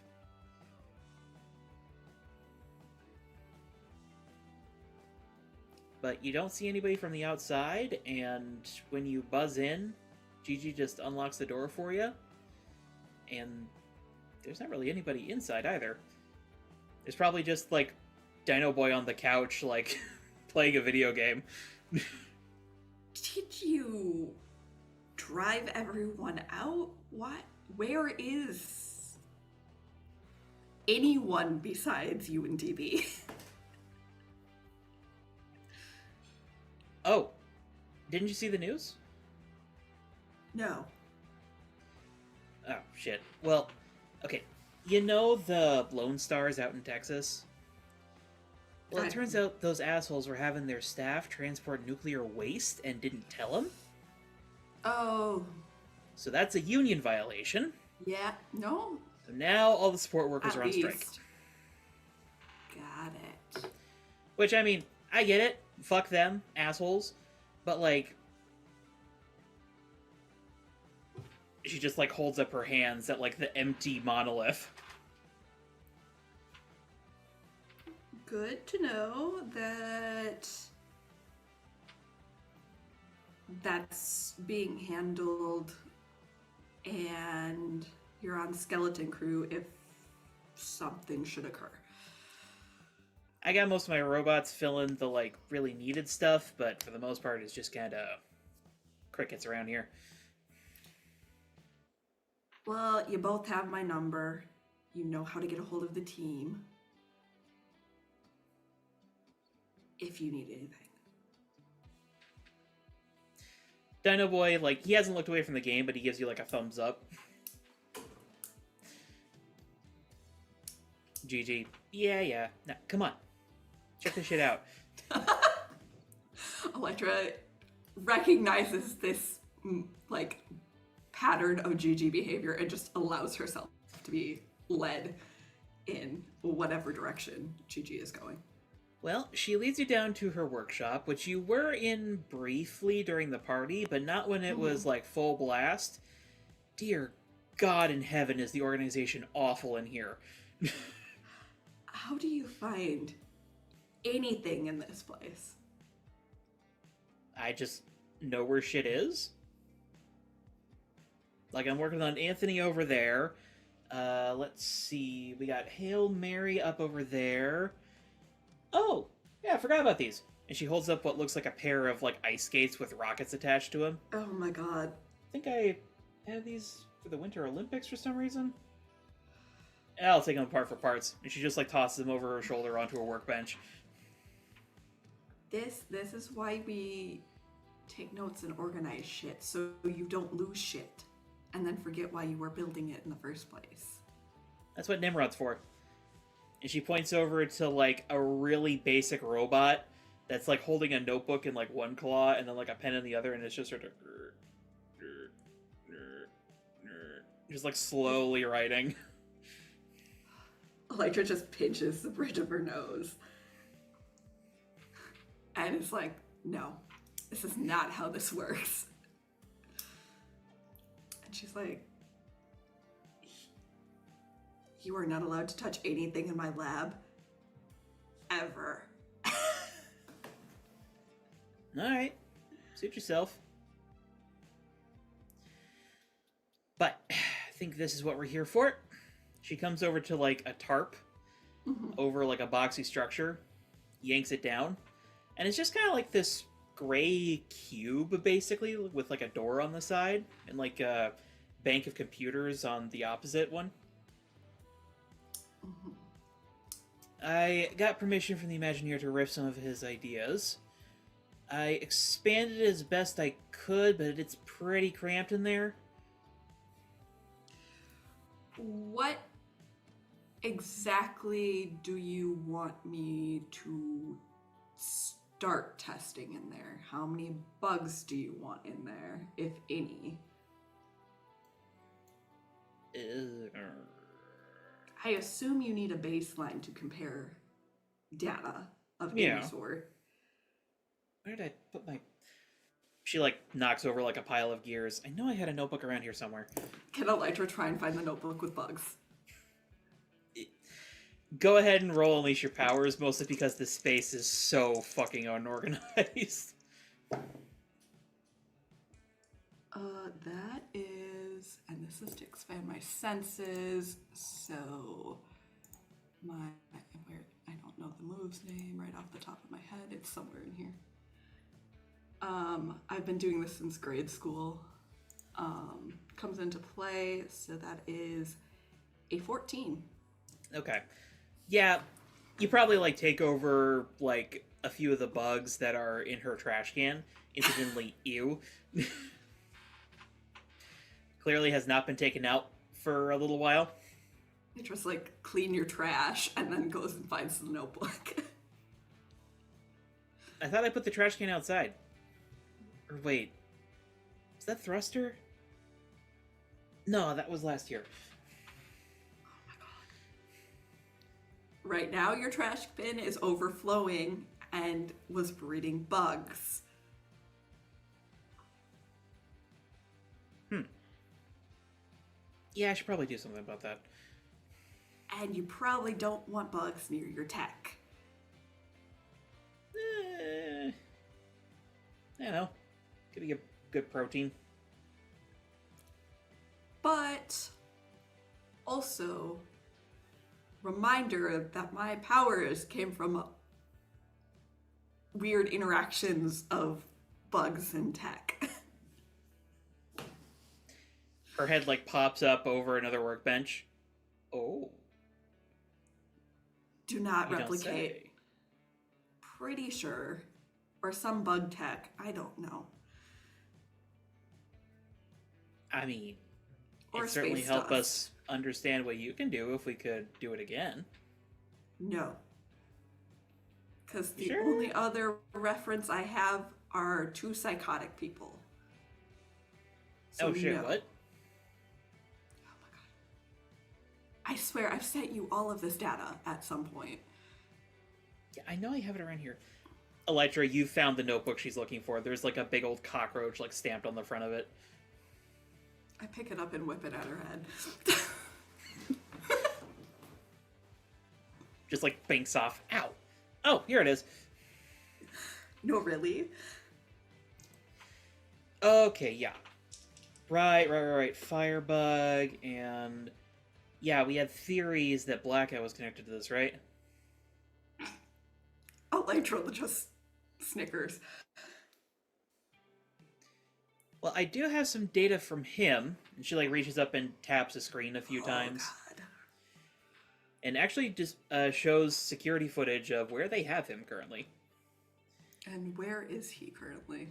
But you don't see anybody from the outside, and when you buzz in, Gigi just unlocks the door for you, and there's not really anybody inside either. There's probably just, like, Dino Boy on the couch, like, playing a video game. Did you drive everyone out? What? Where is anyone besides you and DB? Oh, didn't you see the news? No. Oh, shit. Well, okay. You know the Lone Stars out in Texas? Well, it turns out those assholes were having their staff transport nuclear waste and didn't tell them. Oh. So that's a union violation. Yeah. No. So now all the support workers At are on strike. least. Got it. Which, I mean, I get it. Fuck them, assholes. But, like, she just, like, holds up her hands at, like, the empty monolith. Good to know that that's being handled and you're on skeleton crew if something should occur. I got most of my robots filling the, like, really needed stuff, but for the most part, it's just kind of crickets around here. Well, you both have my number. You know how to get a hold of the team. If you need anything. Dino Boy, like, he hasn't looked away from the game, but he gives you, like, a thumbs up. GG. Yeah. Now, come on. Check this shit out. Elytra recognizes this, like, pattern of GG behavior and just allows herself to be led in whatever direction GG is going. Well, she leads you down to her workshop, which you were in briefly during the party, but not when it was, like, full blast. Dear God in heaven, is the organization awful in here. How do you find anything in this place? I just know where shit is. Like, I'm working on Anthony over there. Let's see. We got Hail Mary up over there. Oh, yeah, I forgot about these. And she holds up what looks like a pair of, like, ice skates with rockets attached to them. Oh my god. I think I have these for the Winter Olympics for some reason. I'll take them apart for parts. And she just like tosses them over her shoulder onto a workbench. This is why we take notes and organize shit, so you don't lose shit and then forget why you were building it in the first place. That's what Nimrod's for. And she points over to like a really basic robot that's like holding a notebook in like one claw and then like a pen in the other, and it's just sort of just like slowly writing. Elytra just pinches the bridge of her nose. And it's like, no, this is not how this works. And she's like, you are not allowed to touch anything in my lab. Ever. Alright. Suit yourself. But I think this is what we're here for. She comes over to like a tarp over like a boxy structure, yanks it down, and it's just kind of like this gray cube basically with like a door on the side and like a bank of computers on the opposite one. I got permission from the Imagineer to riff some of his ideas. I expanded it as best I could, but it's pretty cramped in there. What exactly do you want me to start testing in there? How many bugs do you want in there, if any? I assume you need a baseline to compare data of any sort. Where did I put my... She, like, knocks over, like, a pile of gears. I know I had a notebook around here somewhere. Can Elytra try and find the notebook with bugs? Go ahead and roll Unleash Your Powers, mostly because this space is so fucking unorganized. That is... And this is to expand my senses, so... I don't know the move's name right off the top of my head. It's somewhere in here. I've been doing this since grade school. Comes into play, so that is a 14. Okay. Yeah, you probably, like, take over, like, a few of the bugs that are in her trash can. Incidentally, ew. Clearly has not been taken out for a little while. You just, like, clean your trash and then goes and finds the notebook. I thought I put the trash can outside. Or wait, is that Thruster? No, that was last year. Oh my god. Right now your trash bin is overflowing and was breeding bugs. Yeah, I should probably do something about that. And you probably don't want bugs near your tech. I don't know. Could be a good protein. But also, reminder that my powers came from weird interactions of bugs and tech. Her head, like, pops up over another workbench. Oh. Do not You don't replicate. say. Pretty sure. Or some bug tech. I don't know. I mean, Or it'd certainly space help dust. us understand what you can do if we could do it again. No. Because the Sure. only other reference I have are two psychotic people. So Oh shit, no. what? Oh my god. I swear I've sent you all of this data at some point. Yeah, I know I have it around here. Elytra, you found the notebook she's looking for. There's like a big old cockroach like stamped on the front of it. I pick it up and whip it at her head. Just like binks off. Ow. Oh, here it is. No, really? Okay, yeah. Right. Firebug, and... Yeah, we had theories that Blackout was connected to this, right? Elytra just snickers. Well, I do have some data from him. And she like reaches up and taps a screen a few times. God. And actually just shows security footage of where they have him currently. And where is he currently?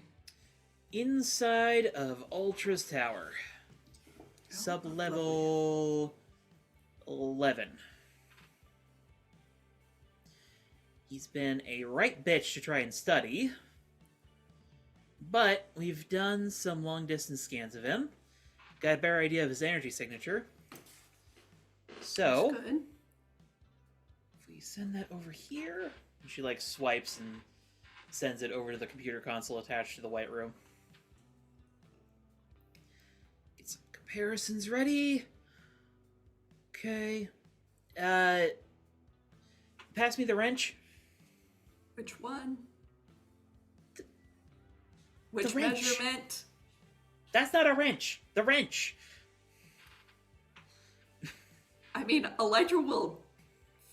Inside of Ultra's tower. Sub-level 11. He's been a right bitch to try and study. But we've done some long-distance scans of him. Got a better idea of his energy signature. So, That's good. if we send that over here... She, like, swipes and sends it over to the computer console attached to the White Room. Get some comparisons ready. Okay. Pass me the wrench. Which one? Which the wrench. measurement? That's not a wrench. The wrench. I mean, Elytra will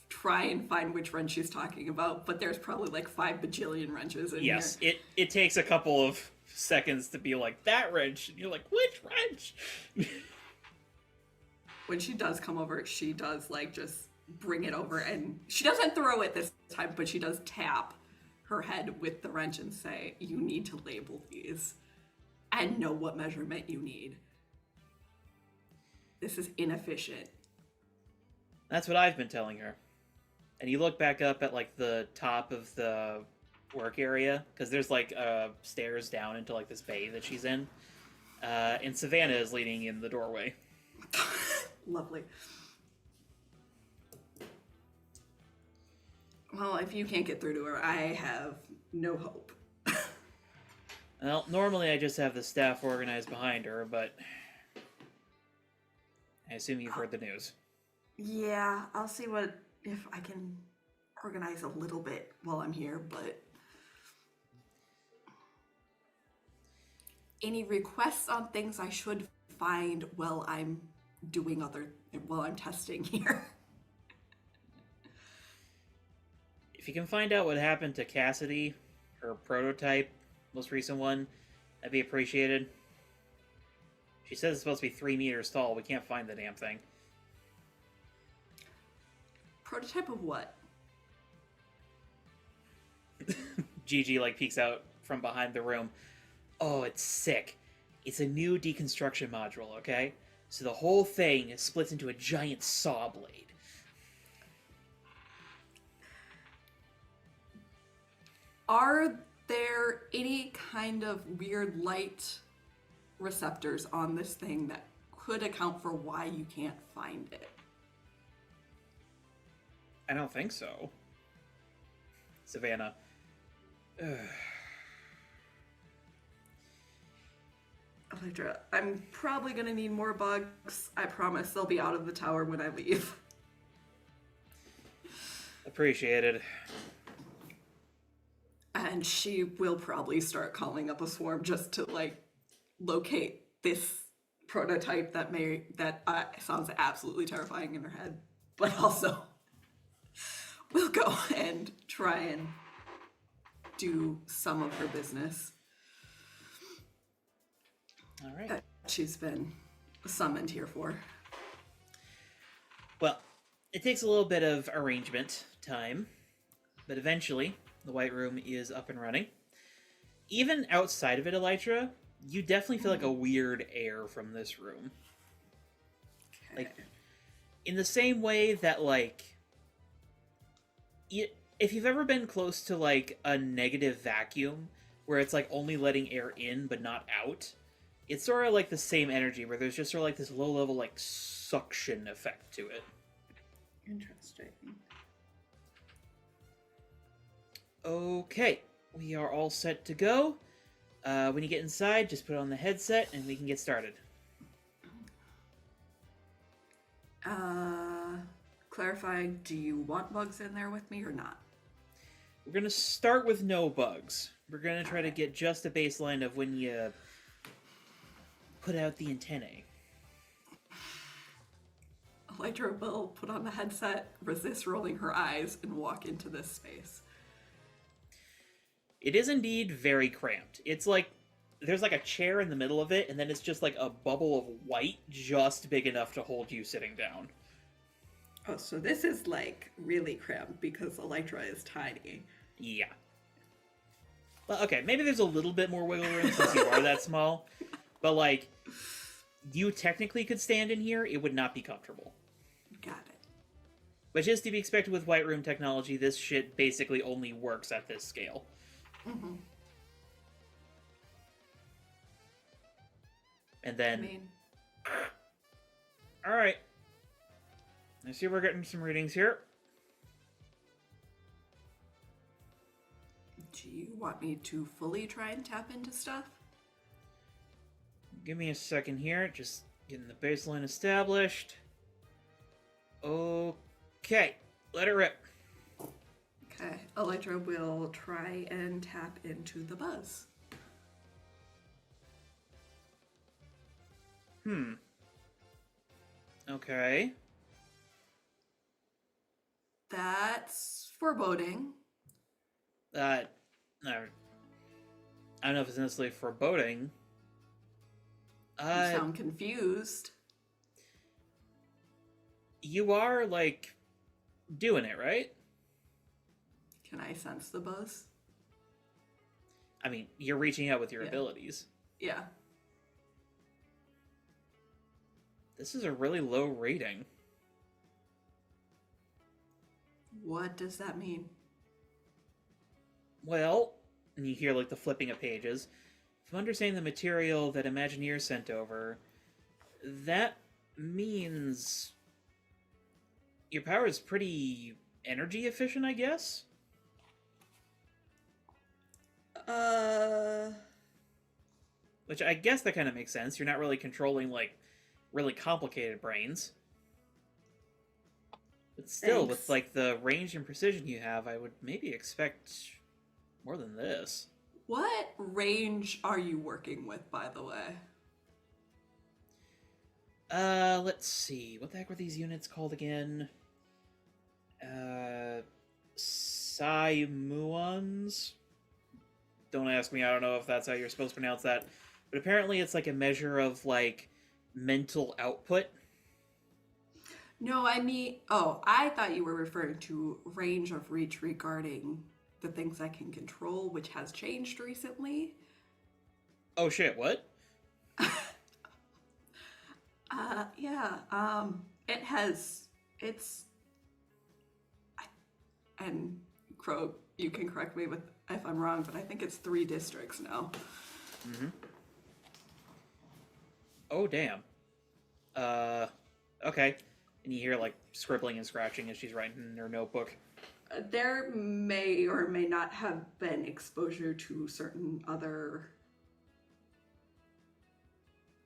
try and find which wrench she's talking about, but there's probably like 5 bajillion wrenches in Yes, here. it takes a couple of seconds to be like, that wrench. And you're like, which wrench? When she does come over, she does like just bring it over, and she doesn't throw it this time, but she does tap her head with the wrench and say, you need to label these and know what measurement you need. This is inefficient. That's what I've been telling her. And you look back up at like the top of the work area, because there's like stairs down into like this bay that she's in. And Savannah is leaning in the doorway. Lovely. Well, if you can't get through to her, I have no hope. Well, normally I just have the staff organized behind her, but I assume you've heard the news. Yeah, I'll see if I can organize a little bit while I'm here, but any requests on things I should find while I'm testing here? If you can find out what happened to Cassidy, her prototype, most recent one, that'd be appreciated. She says it's supposed to be 3 meters tall. We can't find the damn thing. Prototype of what? Gigi like peeks out from behind the room. Oh, it's sick. It's a new deconstruction module, okay? So the whole thing splits into a giant saw blade. Are there any kind of weird light receptors on this thing that could account for why you can't find it? I don't think so. Savannah. Electra, I'm probably gonna need more bugs. I promise they'll be out of the tower when I leave. Appreciated. And she will probably start calling up a swarm just to like locate this prototype that sounds absolutely terrifying in her head, but also will go and try and do some of her business All right. that she's been summoned here for. Well, it takes a little bit of arrangement time, but eventually the White Room is up and running. Even outside of it, Elytra, you definitely feel like a weird air from this room. Okay. Like, in the same way that, like, if you've ever been close to, like, a negative vacuum, where it's, like, only letting air in but not out, it's sort of like the same energy, where there's just sort of, like, this low-level, like, suction effect to it. Interesting. Okay, we are all set to go. When you get inside, just put on the headset and we can get started. Clarifying, do you want bugs in there with me or not? We're going to start with no bugs. We're going to try to get just a baseline of when you put out the antennae. Electra will put on the headset, resist rolling her eyes, and walk into this space. It is indeed very cramped. It's like there's like a chair in the middle of it, and then it's just like a bubble of white just big enough to hold you sitting down. Oh, so this is like really cramped because Elytra is tiny. Yeah. Well, okay, maybe there's a little bit more wiggle room since you are that small, but like, you technically could stand in here, it would not be comfortable. Got it. Which is to be expected with White Room technology. This shit basically only works at this scale. Mm-hmm. And then, I mean, all right. I see we're getting some readings here. do you want me to fully try and tap into stuff? Give me a second here. Just getting the baseline established. Okay. Let it rip. Okay, Elytra will try and tap into the buzz. Okay. That's foreboding. I don't know if it's necessarily foreboding. You sound confused. You are, like, doing it, right? Can I sense the buzz? I mean, you're reaching out with your Yeah. abilities. Yeah. This is a really low rating. What does that mean? Well, and you hear, like, the flipping of pages. If I'm understanding the material that Imagineer sent over, that means your power is pretty energy efficient, I guess? Which I guess that kind of makes sense. You're not really controlling, like, really complicated brains. But still, Thanks. with, like, the range and precision you have, I would maybe expect more than this. What range are you working with, by the way? Let's see. What the heck were these units called again? Saimuans? Don't ask me, I don't know if that's how you're supposed to pronounce that. But apparently it's like a measure of, like, mental output. No, I mean, I thought you were referring to range of reach regarding the things I can control, which has changed recently. Oh shit, what? And Crow, you can correct me if I'm wrong, but I think it's 3 districts now. Mm-hmm. Oh, damn. Okay. And you hear, like, scribbling and scratching as she's writing in her notebook. There may or may not have been exposure to certain other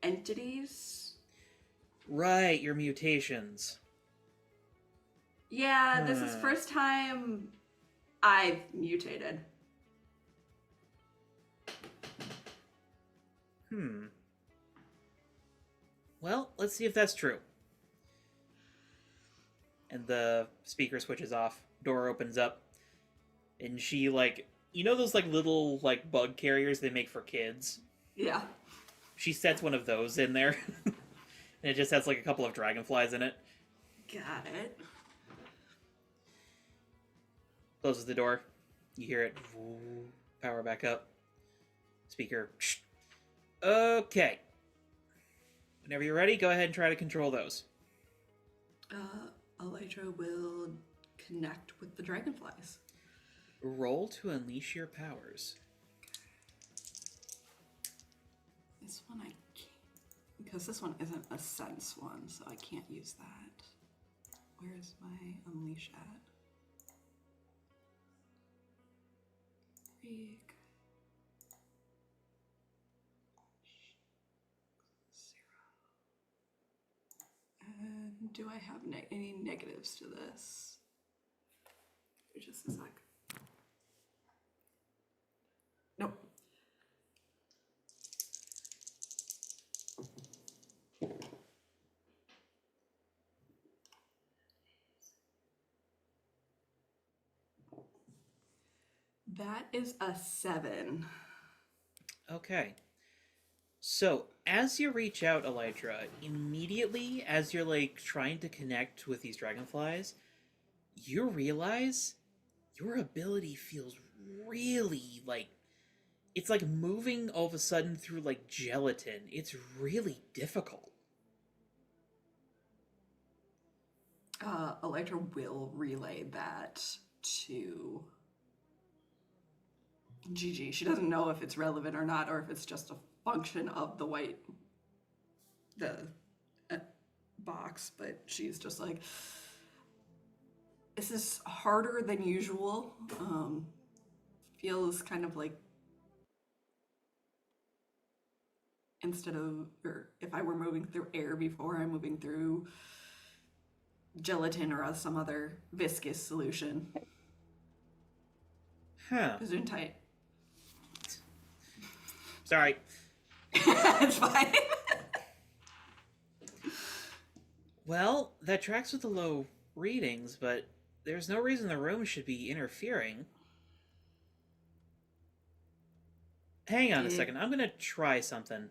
entities. Right, your mutations. Yeah, this is first time I've mutated. Well, let's see if that's true. And the speaker switches off. Door opens up. And she, like... You know those, like, little, like, bug carriers they make for kids? Yeah. She sets one of those in there. And it just has, like, a couple of dragonflies in it. Got it. Closes the door. You hear it. Power back up. Speaker. Okay. Whenever you're ready, go ahead and try to control those. Elytra will connect with the dragonflies. Roll to unleash your powers. This one I can't, because this one isn't a sense one, so I can't use that. Where's my unleash at? Freak. 0. And do I have any negatives to this? Just a sec. Nope. That is a 7. Okay. So, as you reach out, Elytra, immediately as you're like trying to connect with these dragonflies, you realize your ability feels really like it's like moving all of a sudden through like gelatin. It's really difficult. Electra will relay that to Gigi. She doesn't know if it's relevant or not, or if it's just a function of the box, but she's just like, this is harder than usual. Feels kind of like or if I were moving through air before, I'm moving through gelatin or some other viscous solution. Huh. Gesundheit. Sorry. It's fine. Well, that tracks with the low readings, but there's no reason the room should be interfering. Hang on a second. I'm gonna try something.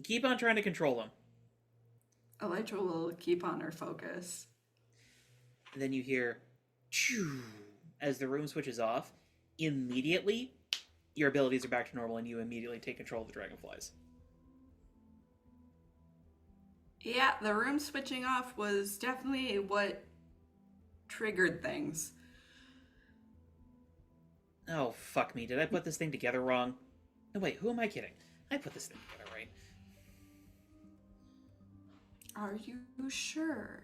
Keep on trying to control them. Elytra will keep on her focus. And then you hear choo as the room switches off. Immediately, your abilities are back to normal and you immediately take control of the dragonflies. Yeah, the room switching off was definitely what triggered things. Oh, fuck me. Did I put this thing together wrong? No, wait, who am I kidding? I put this thing together right. Are you sure?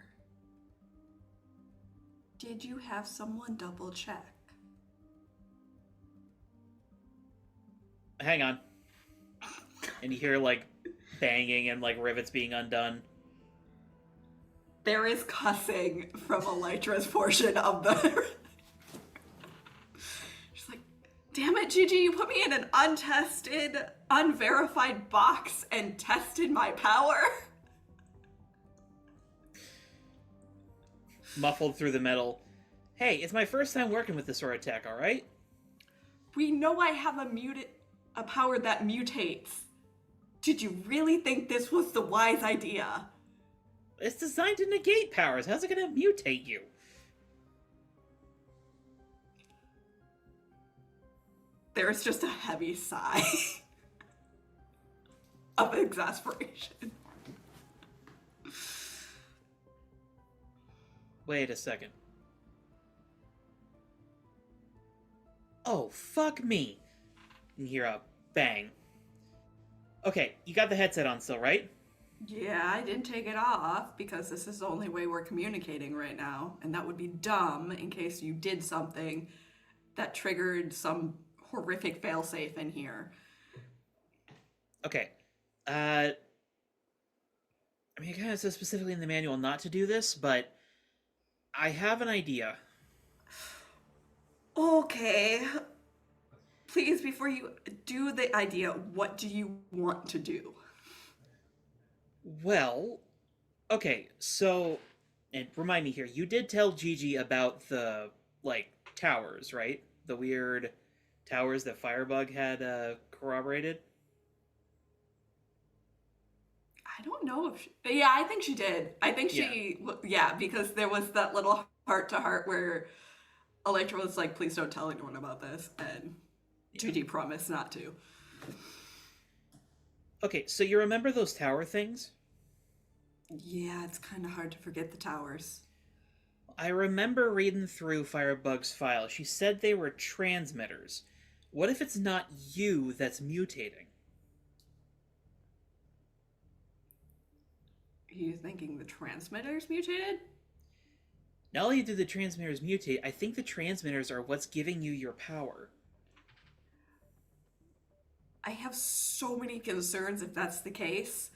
Did you have someone double check? Hang on. And you hear, like, banging and, like, rivets being undone. There is cussing from Elytra's portion of the... She's like, damn it, Gigi, you put me in an untested, unverified box and tested my power? Muffled through the metal. Hey, it's my first time working with this sort of tech, alright? We know I have a power that mutates. Did you really think this was the wise idea? It's designed to negate powers. How's it gonna mutate you? There's just a heavy sigh of exasperation. Wait a second. Oh, fuck me. You hear a bang. Okay, you got the headset on still, right? Yeah, I didn't take it off because this is the only way we're communicating right now. And that would be dumb in case you did something that triggered some horrific failsafe in here. Okay. I mean, it kind of says specifically in the manual not to do this, but I have an idea. Okay. Please, before you do the idea, what do you want to do? Well, okay, so, and remind me here, you did tell Gigi about the, like, towers, right? The weird towers that Firebug had corroborated? I don't know if yeah, I think she did. I think yeah, because there was that little heart-to-heart where Electra was like, please don't tell anyone about this, and Gigi promised not to. Okay, so you remember those tower things? Yeah, it's kind of hard to forget the towers. I remember reading through Firebug's file. She said they were transmitters. What if it's not you that's mutating? Are you thinking the transmitters mutated? Not only do the transmitters mutate, I think the transmitters are what's giving you your power. I have so many concerns if that's the case.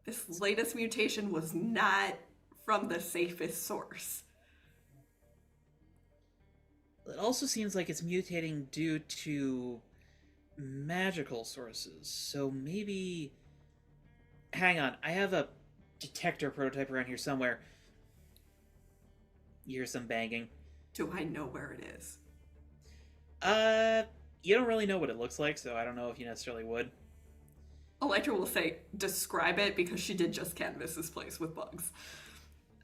This latest mutation was not from the safest source. It also seems like it's mutating due to magical sources. So maybe... Hang on, I have a detector prototype around here somewhere. You hear some banging. Do I know where it is? you don't really know what it looks like, so I don't know if you necessarily would. Elytra will say, describe it, because she did just canvas this place with bugs.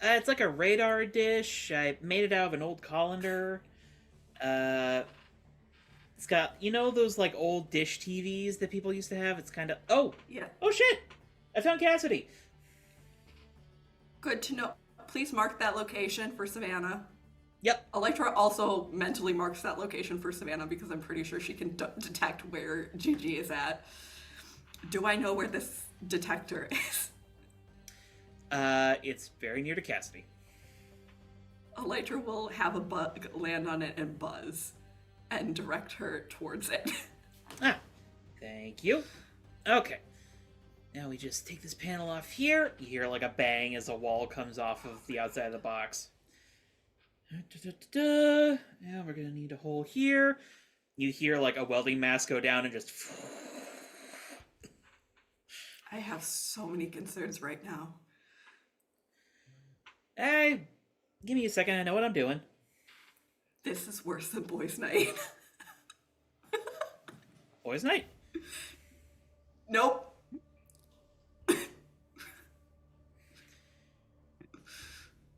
It's like a radar dish. I made it out of an old colander. It's got, you know, those like old dish TVs that people used to have? It's kind of... Oh! Yeah. Oh shit! I found Cassidy! Good to know. Please mark that location for Savannah. Yep. Elytra also mentally marks that location for Savannah because I'm pretty sure she can detect where Gigi is at. Do I know where this detector is? It's very near to Cassidy. Elytra will have a bug land on it and buzz and direct her towards it. Ah, thank you. Okay. Now we just take this panel off here. You hear like a bang as a wall comes off of the outside of the box. Now we're gonna need a hole here. You hear like a welding mask go down and just... I have so many concerns right now. Hey, give me a second. I know what I'm doing. This is worse than boys' night. Boys' night. Nope.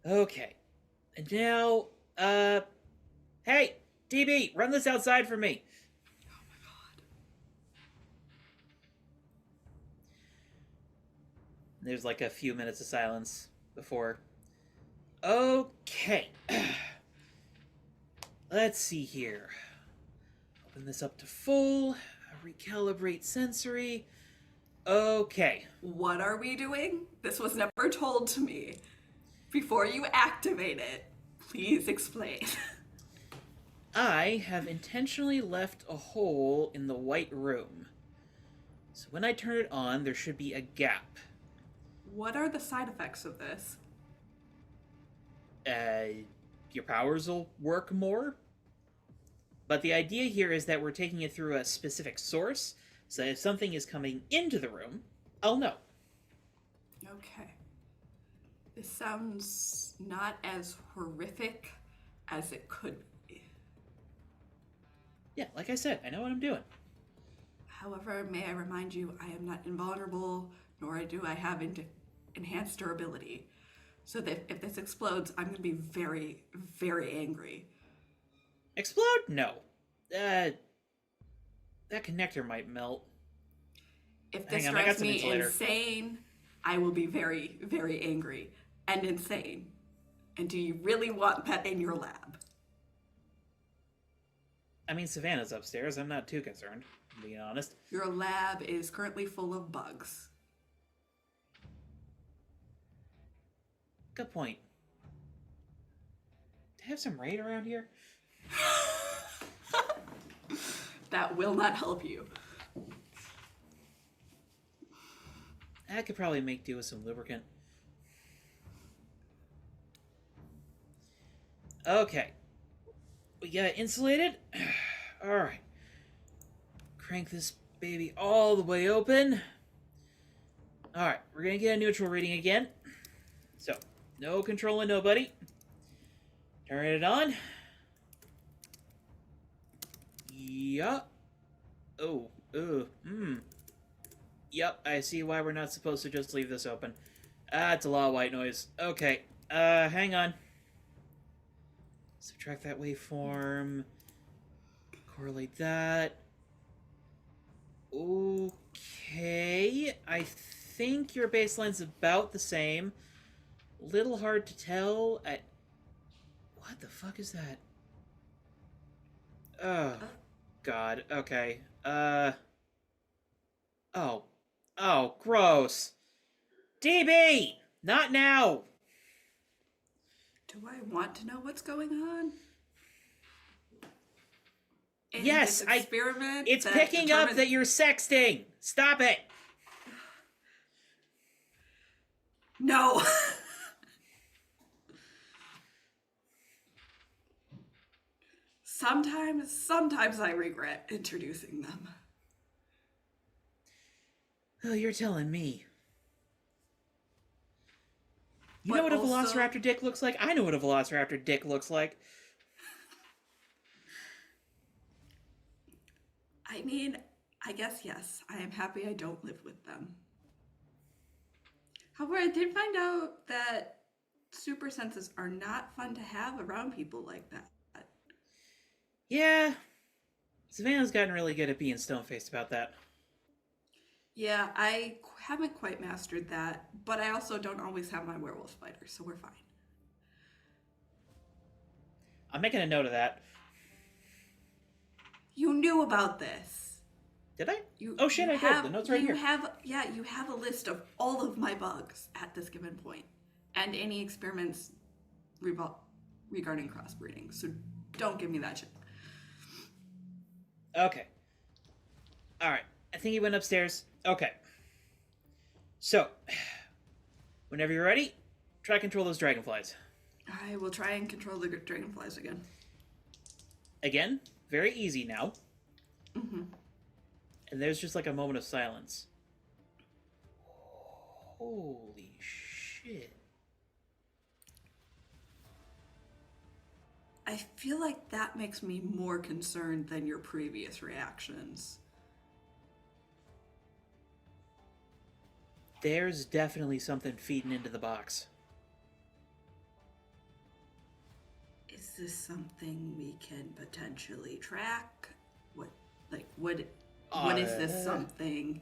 Okay. And now, hey, DB, run this outside for me. Oh my god. There's like a few minutes of silence before... Okay. Let's see here. Open this up to full. Recalibrate sensory. Okay. What are we doing? This was never told to me. Before you activate it, please explain. I have intentionally left a hole in the white room. So when I turn it on, there should be a gap. What are the side effects of this? Your powers will work more. But the idea here is that we're taking it through a specific source, so if something is coming into the room, I'll know. Okay. This sounds not as horrific as it could be. Yeah, like I said, I know what I'm doing. However, may I remind you, I am not invulnerable, nor do I have enhanced durability. So that if this explodes, I'm going to be very, very angry. Explode? No. That connector might melt. If this Hang on, I got drives some me insulator. insane, I will be very, very angry and insane. And do you really want that in your lab? I mean, Savannah's upstairs. I'm not too concerned, to be honest. Your lab is currently full of bugs. Good point. Do I have some raid around here? That will not help you. I could probably make do with some lubricant. Okay. We got it insulated. Alright. Crank this baby all the way open. Alright, we're gonna get a neutral reading again. So, no controlling nobody. Turn it on. Yup. Oh, Yep, I see why we're not supposed to just leave this open. It's a lot of white noise. Okay, hang on. Subtract that waveform. Correlate that. Okay, I think your baseline's about the same. Little hard to tell. What the fuck is that? Oh, God. Okay. Oh, gross. DB! Not now! Do I want to know what's going on? In Yes, this experiment It's that picking up determines- that you're sexting! Stop it! No! Sometimes I regret introducing them. Oh, you're telling me. You But know what a also- velociraptor dick looks like? I know what a velociraptor dick looks like. I mean, I guess yes. I am happy I don't live with them. However, I did find out that super senses are not fun to have around people like that. Yeah, Savannah's gotten really good at being stone-faced about that. Yeah, I haven't quite mastered that, but I also don't always have my werewolf spider, so we're fine. I'm making a note of that. You knew about this. Did I? You, Oh shit, you I have, did. The note's right you here. you have a list of all of my bugs at this given point, and any experiments regarding crossbreeding. So don't give me that shit. Okay. Alright. I think he went upstairs. Okay. So, whenever you're ready, try to control those dragonflies. I will try and control the dragonflies again. Again, very easy now. Mm-hmm. And there's just like a moment of silence. Holy shit. I feel like that makes me more concerned than your previous reactions. There's definitely something feeding into the box. Is this something we can potentially track? What is this something?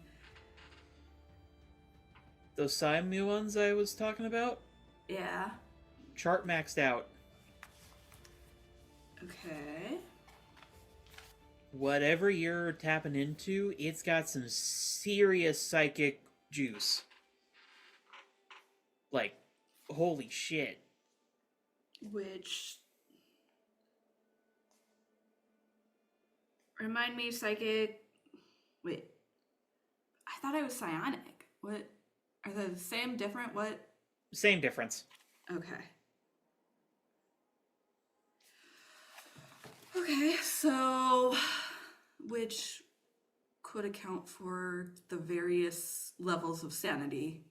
Those Simu ones I was talking about? Yeah. Chart maxed out. Okay. Whatever you're tapping into, it's got some serious psychic juice. Like, holy shit. Which remind me, psychic. Wait, I thought I was psionic. What are they the same? Different? What? Same difference. Okay. Okay, so which could account for the various levels of sanity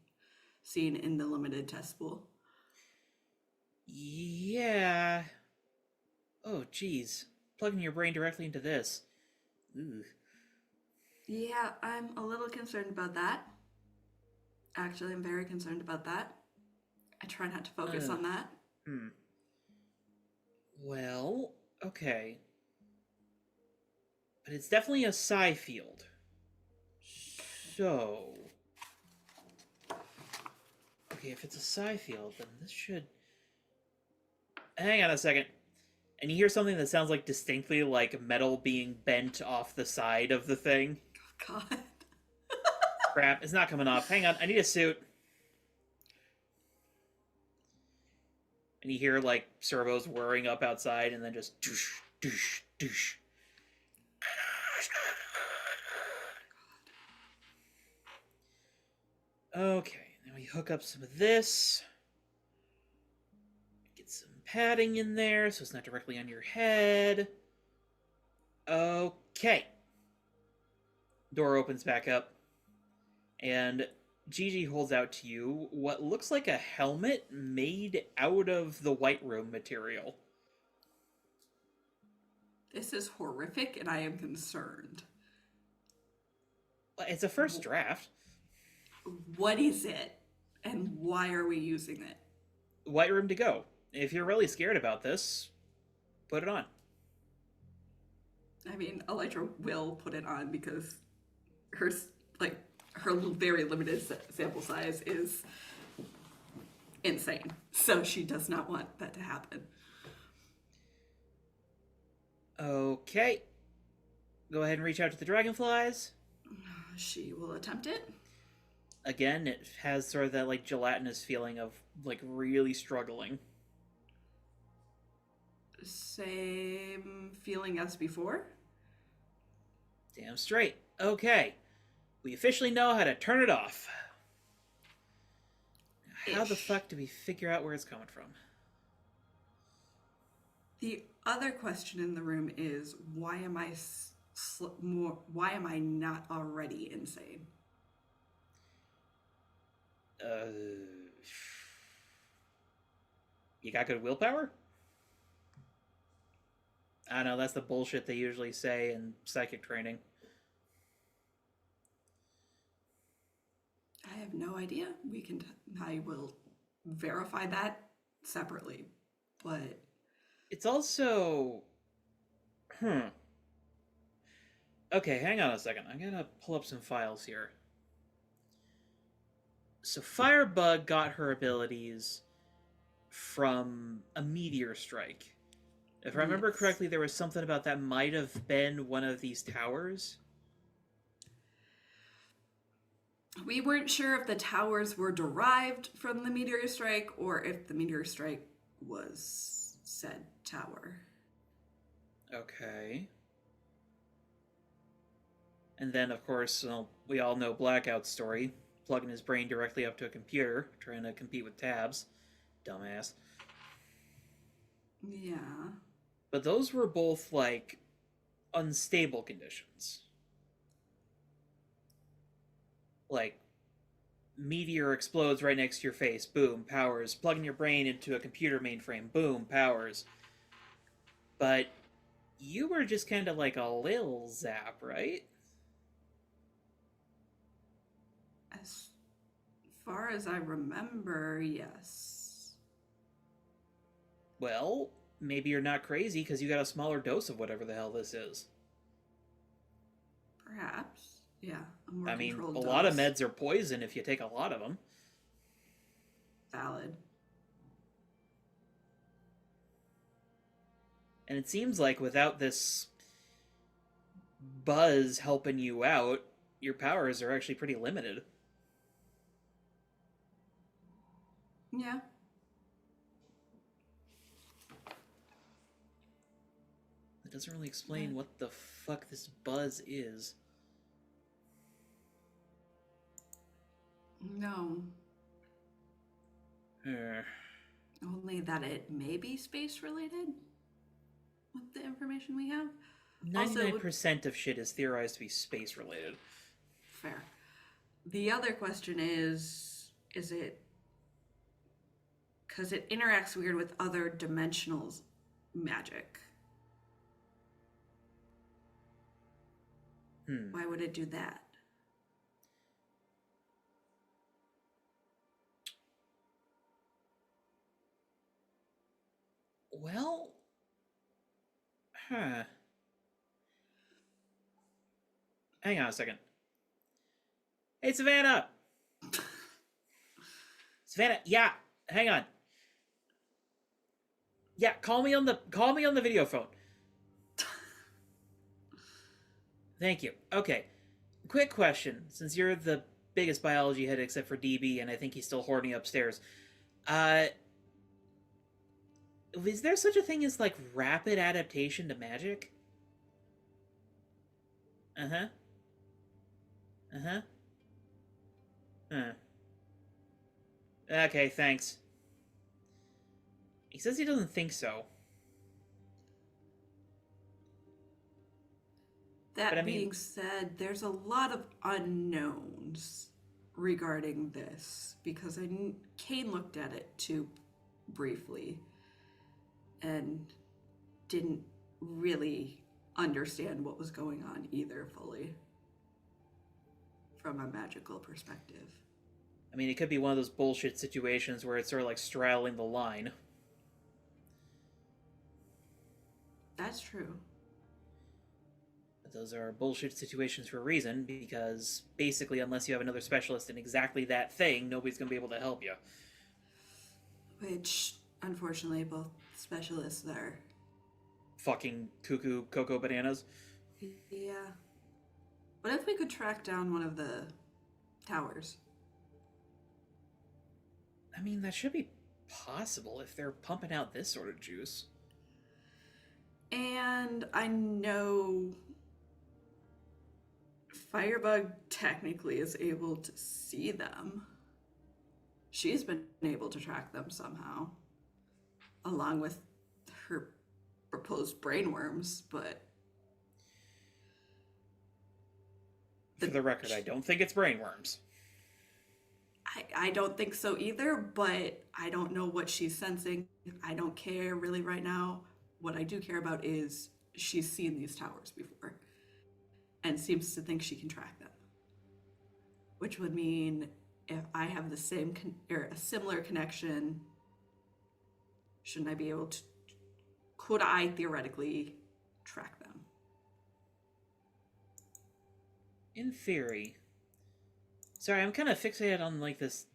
seen in the limited test pool. Yeah. Oh, geez. Plugging your brain directly into this. Ooh. Yeah, I'm a little concerned about that. Actually, I'm very concerned about that. I try not to focus on that. Well, okay. But it's definitely a psi field. So... Okay, if it's a psi field, then this should... Hang on a second. And you hear something that sounds like distinctly like metal being bent off the side of the thing. God. Crap, it's not coming off. Hang on, I need a suit. And you hear like servos whirring up outside and then just doosh, doosh, doosh. Okay, then we hook up some of this. Get some padding in there so it's not directly on your head. Okay. Door opens back up. And Gigi holds out to you what looks like a helmet made out of the White Room material. This is horrific and I am concerned. It's a first draft. What is it? And why are we using it? White Room to go. If you're really scared about this, put it on. I mean, Elytra will put it on because her very limited sample size is insane. So she does not want that to happen. Okay. Go ahead and reach out to the dragonflies. She will attempt it. Again, it has sort of that like gelatinous feeling of like really struggling. Same feeling as before. Damn straight. Okay. We officially know how to turn it off. How the fuck do we figure out where it's coming from? The other question in the room is why am I not already insane? You got good willpower? I don't know, that's the bullshit they usually say in psychic training. have no idea. I will verify that separately. But It's also... Okay, hang on a second. I'm gonna pull up some files here. So Firebug got her abilities from a meteor strike. If I remember yes. correctly, there was something about that might have been one of these towers. We weren't sure if the towers were derived from the meteor strike or if the meteor strike was said tower. Okay. And then, of course, well, we all know Blackout's story. Plugging his brain directly up to a computer, trying to compete with tabs. Dumbass. Yeah. But those were both, like, unstable conditions. Like, meteor explodes right next to your face, boom, powers. Plugging your brain into a computer mainframe, boom, powers. But you were just kind of like a lil zap, right? As far as I remember, yes. Well, maybe you're not crazy because you got a smaller dose of whatever the hell this is. Perhaps. Yeah. A more I mean, controlled a lot of dose. meds are poison if you take a lot of them. Valid. And it seems like without this buzz helping you out, your powers are actually pretty limited. Yeah. It doesn't really explain what the fuck this buzz is. No. Uh, Only that it may be space related with the information we have. 99% of shit is theorized to be space related. Fair. The other question is it because it interacts weird with other dimensional magic? Why would it do that? Well, hang on a second. Hey, Savannah! Savannah, yeah, hang on. Yeah, call me on the video phone. Thank you. Okay. Quick question, since you're the biggest biology head except for DB, and I think he's still hoarding upstairs. Is there such a thing as, like, rapid adaptation to magic? Uh-huh. Uh-huh. Huh. Okay, thanks. He says he doesn't think so. That being said, there's a lot of unknowns regarding this because Kane looked at it too briefly and didn't really understand what was going on either fully from a magical perspective. I mean, it could be one of those bullshit situations where it's sort of like straddling the line. That's true. But those are bullshit situations for a reason, because basically, unless you have another specialist in exactly that thing, nobody's going to be able to help you. Which, unfortunately, both specialists are. Fucking cuckoo cocoa bananas. Yeah. What if we could track down one of the towers? I mean, that should be possible if they're pumping out this sort of juice. And I know Firebug technically is able to see them. She's been able to track them somehow, along with her proposed brainworms, but... For the record, I don't think it's brainworms. I don't think so either, but I don't know what she's sensing. I don't care really right now. What I do care about is she's seen these towers before and seems to think she can track them. Which would mean if I have the same or a similar connection, shouldn't I be able to? Could I theoretically track them? In theory. Sorry, I'm kind of fixated on like this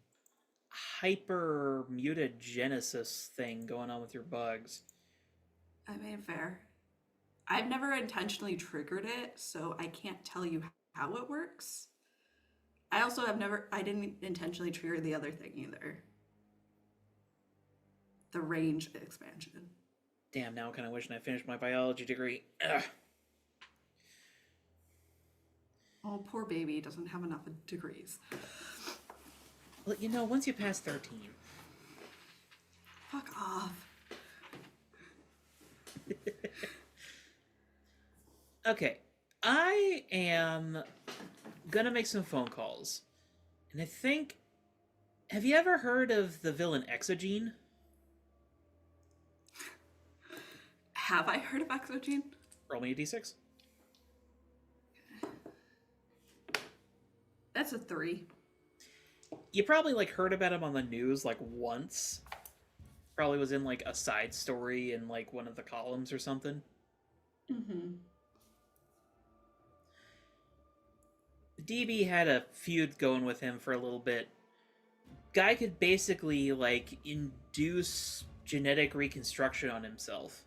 hyper mutagenesis thing going on with your bugs. I mean, fair. I've never intentionally triggered it, so I can't tell you how it works. I also I didn't intentionally trigger the other thing either. The range expansion. Damn, now I'm kind of wishing I finished my biology degree. Ugh. Oh, poor baby doesn't have enough degrees. Well, you know, once you pass 13. Fuck off. Okay, I am gonna make some phone calls. And I think... Have you ever heard of the villain Exogene? Have I heard of Exogene? Roll me a d6. That's a 3. You probably, like, heard about him on the news, like, once. Probably was in, like, a side story in, like, one of the columns or something. Mm-hmm. DB had a feud going with him for a little bit. Guy could basically, like, induce genetic reconstruction on himself.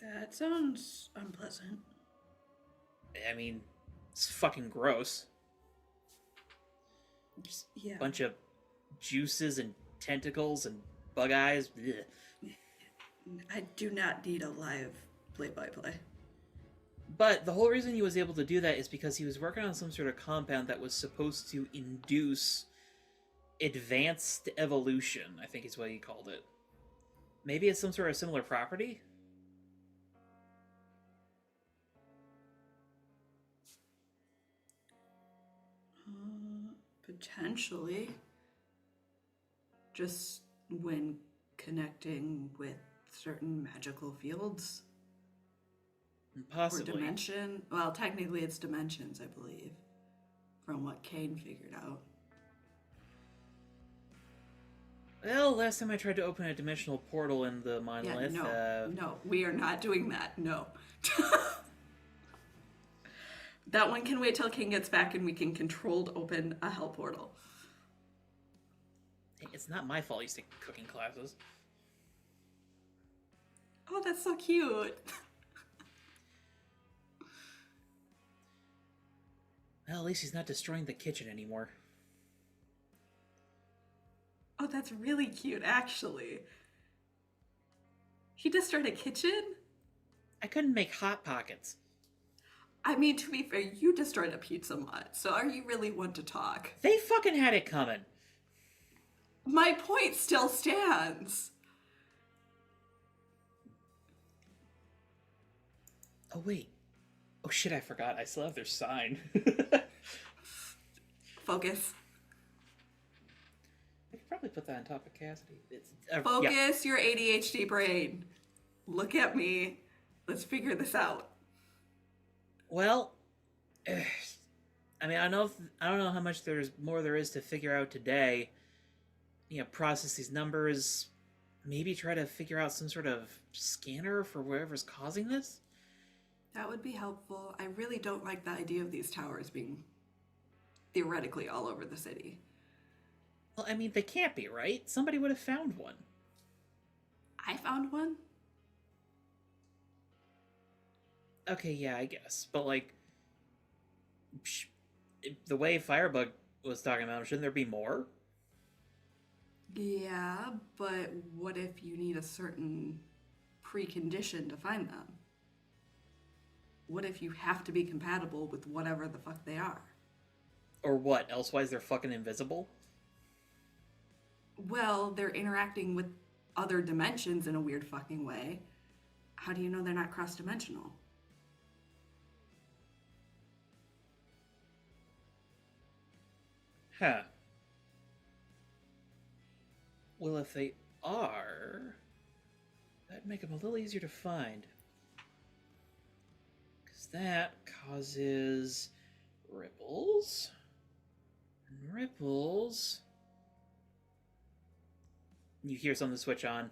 That sounds unpleasant. I mean, it's fucking gross. Just Yeah. a bunch of juices and tentacles and bug eyes. Blech. I do not need a live play-by-play. But the whole reason he was able to do that is because he was working on some sort of compound that was supposed to induce advanced evolution, I think is what he called it. Maybe it's some sort of similar property? Potentially. Just when connecting with certain magical fields. Possibly. Or dimension. Well, technically it's dimensions, I believe. From what Kane figured out. Well, last time I tried to open a dimensional portal in the monolith... No, we are not doing that. No. That one can wait till King gets back and we can controlled open a hell portal. It's not my fault he's taking cooking classes. Oh, that's so cute. Well, at least he's not destroying the kitchen anymore. Oh, that's really cute, actually. He destroyed a kitchen? I couldn't make Hot Pockets. I mean, to be fair, you destroyed a pizza mutt, so are you really one to talk? They fucking had it coming. My point still stands. Oh, wait. Oh, shit, I forgot. I still have their sign. Focus. I could probably put that on top of Cassidy. Focus your ADHD brain. Look at me. Let's figure this out. Well, I mean, I don't know how much more there is to figure out today. You know, process these numbers, maybe try to figure out some sort of scanner for whatever's causing this. That would be helpful. I really don't like the idea of these towers being theoretically all over the city. Well, I mean, they can't be, right? Somebody would have found one. I found one? Okay, yeah, I guess. But, like, the way Firebug was talking about, shouldn't there be more? Yeah, but what if you need a certain precondition to find them? What if you have to be compatible with whatever the fuck they are? Or what? Elsewise they're fucking invisible? Well, they're interacting with other dimensions in a weird fucking way. How do you know they're not cross-dimensional? Huh. Well, if they are, that'd make them a little easier to find. Because that causes ripples. And ripples ripples. You hear something switch on.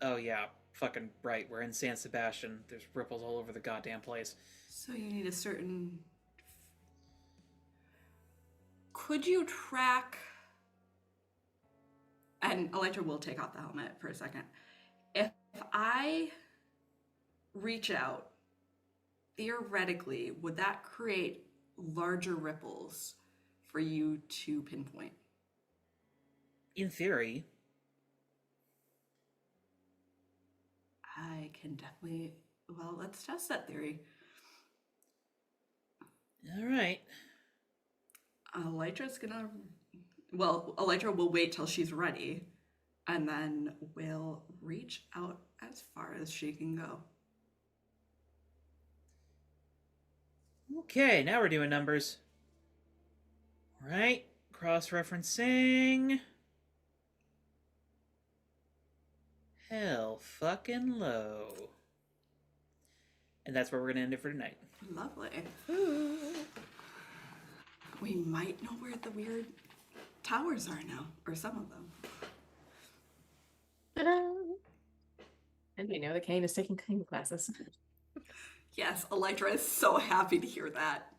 Oh yeah, fucking right. We're in San Sebastián. There's ripples all over the goddamn place. So you need a certain... Could you track... And Electra will take off the helmet for a second. If I reach out, theoretically, would that create larger ripples for you to pinpoint? In theory. I can definitely... Well, let's test that theory. All right. Elytra's gonna... Well, Elytra will wait till she's ready, and then will reach out as far as she can go. Okay, now we're doing numbers. All right, cross-referencing. Hell fucking low. And that's where we're gonna end it for tonight. Lovely. We might know where the weird towers are now, or some of them. Ta-da! And we know that Kane is taking cooking classes. Yes, Elytra is so happy to hear that.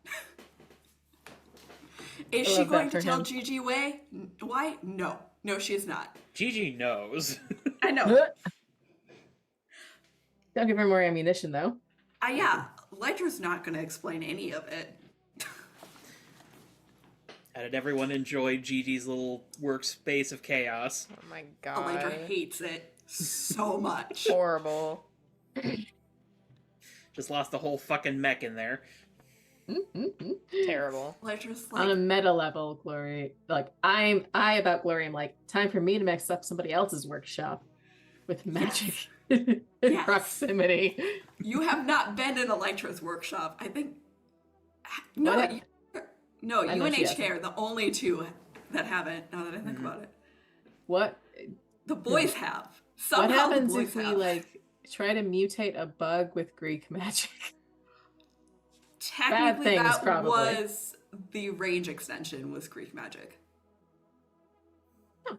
Is I she love going that to for tell him. Gigi why? No. No, she is not. Gigi knows. I know. Don't give her more ammunition, though. Yeah, Elytra's not going to explain any of it. How did everyone enjoy Gigi's little workspace of chaos? Oh my god. Elytra hates it so much. Horrible. Just lost the whole fucking mech in there. Terrible. Elytra's On a like, meta level, Glory, like I about Glory, I'm like, time for me to mix up somebody else's workshop with magic in Yes. proximity. you have not been in Elytra's workshop. I think... No, What? no, I you know and she HK are the only two that haven't, now that I think about it. What The boys have. what Somehow happens the boys if we have. like try to mutate a bug with Greek magic? Technically, things, that probably. was the range extension was Greek magic. Huh.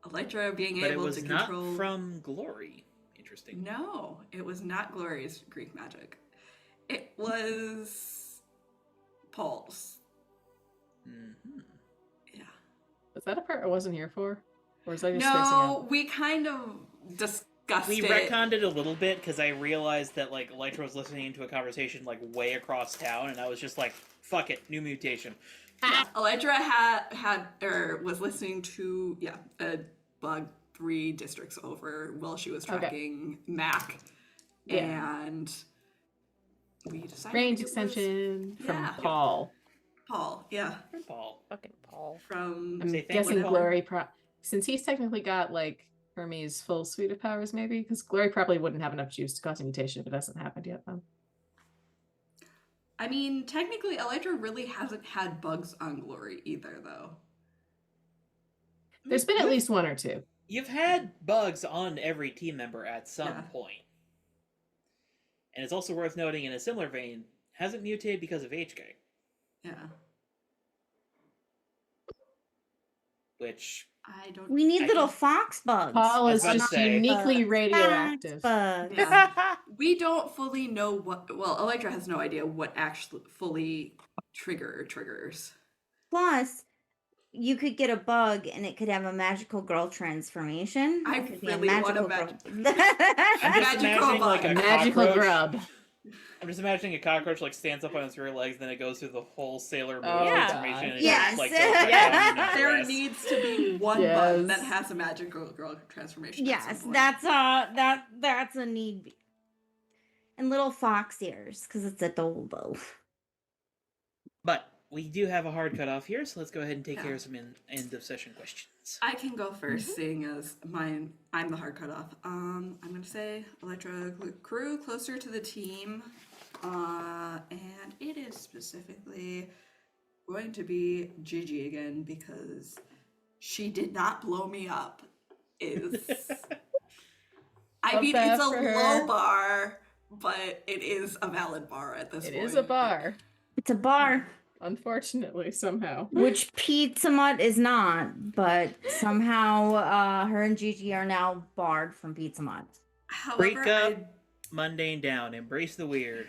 Elytra being But it able was to not control... from Glory. Interesting. No, it was not Glory's Greek magic. It was Paul's. Mm-hmm. Yeah. Was that a part I wasn't here for? Or was I just spacing out? No, we kind of discussed We it. retconned it a little bit because I realized that like Elytra was listening to a conversation like way across town, and I was just like, "Fuck it, new mutation." Yeah, Elytra was listening to a bug 3 districts over while she was Okay. tracking Mac, Yeah. and we decided Range it was extension from yeah. Paul. Paul. Yeah, Paul. Fucking Paul. from I'm Say thank guessing you, Paul. Glory, since he's technically got like Hermes' full suite of powers, maybe because Glory probably wouldn't have enough juice to cause a mutation if it hasn't happened yet. Then I mean, technically, Elytra really hasn't had bugs on Glory either, though. there's been at least one or two. You've had bugs on every team member at some Yeah. point. And it's also worth noting, in a similar vein, hasn't mutated because of HK, Yeah, which I don't. We need I little can- fox bugs. Paul I is was about to just say- uniquely Fox radioactive. bugs. Yeah. We don't fully know what. Well, Elytra has no idea what actually fully triggers. Plus, you could get a bug and it could have a magical girl transformation. I It could be a really wanna magical I'm girl. just Magical imagining like a A bug. magical cockroach. grub. I'm just imagining a cockroach like stands up on its rear legs, then it goes through the whole Sailor Moon Oh, Yeah. transformation. And it Yes. just, like, goes back down to There rest. needs to be one Yes. bug that has a magical girl transformation. at some Yes, point. that's a need. And little fox ears, because it's adorable. But we do have a hard cutoff here, so let's go ahead and take Yeah. care of some end of session questions. I can go 1st seeing as I'm the hard cutoff. I'm gonna say Elytra crew closer to the team, and it is specifically going to be Gigi again because she did not blow me up. Is I Love mean that it's a for her. low bar, but it is a valid bar at this It point. is a bar. It's a bar. Unfortunately, somehow. Which Pizza Mutt is not, but somehow her and Gigi are now barred from Pizza Mutt. However, Break up, mundane down, embrace the weird.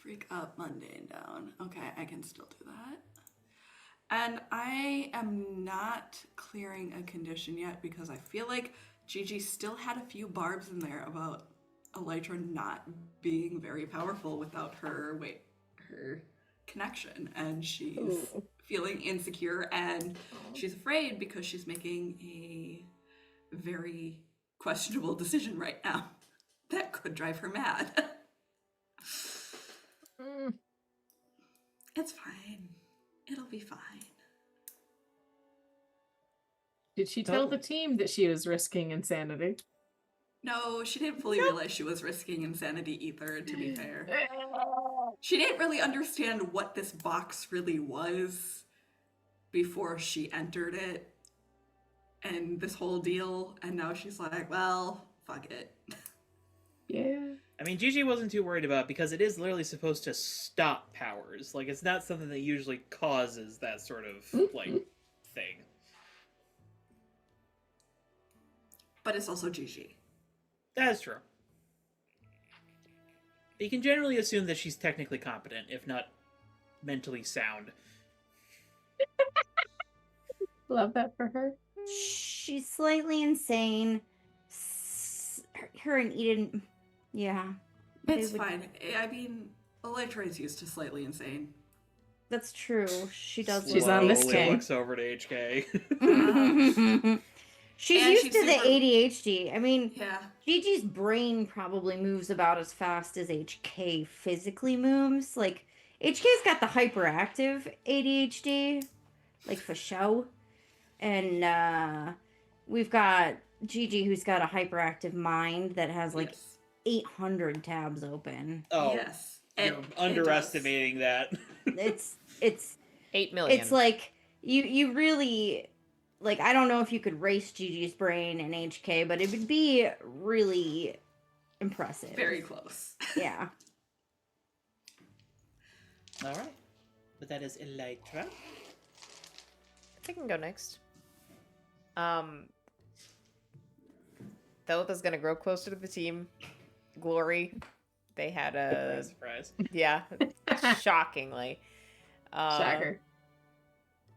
Freak up, mundane down. Okay, I can still do that. And I am not clearing a condition yet because I feel like Gigi still had a few barbs in there about Elytra not being very powerful without her connection, and she's Ooh. feeling insecure and she's afraid because she's making a very questionable decision right now that could drive her mad. Mm. It's fine. It'll be fine. Did she tell the team that she was risking insanity? No, she didn't fully realize she was risking insanity either, to be fair. She didn't really understand what this box really was before she entered it and this whole deal, and now she's like, well, fuck it. Yeah. I mean, Gigi wasn't too worried about it because it is literally supposed to stop powers. Like, it's not something that usually causes that sort of, like, thing. But it's also Gigi. That's true. You can generally assume that she's technically competent, if not mentally sound. Love that for her. She's slightly insane. Her and Eden, yeah. It's fine. I mean, Elytra is used to slightly insane. That's true. She does. She's on this Slowly game. looks over to HK. She's And used she's to the super- ADHD. I mean, Yeah. Gigi's brain probably moves about as fast as HK physically moves. Like, HK's got the hyperactive ADHD, like for show. And we've got Gigi, who's got a hyperactive mind that has like Yes. 800 tabs open. Oh, Yes. you're It underestimating that. It's 8 million. it's like you really, like, I don't know if you could race Gigi's brain in HK, but it would be really impressive. does. Very close. Yeah. Alright. But that is Elytra. I can go next. Thotha's gonna grow closer to the team. Glory. They had a Surprise. yeah, shockingly. Shocker.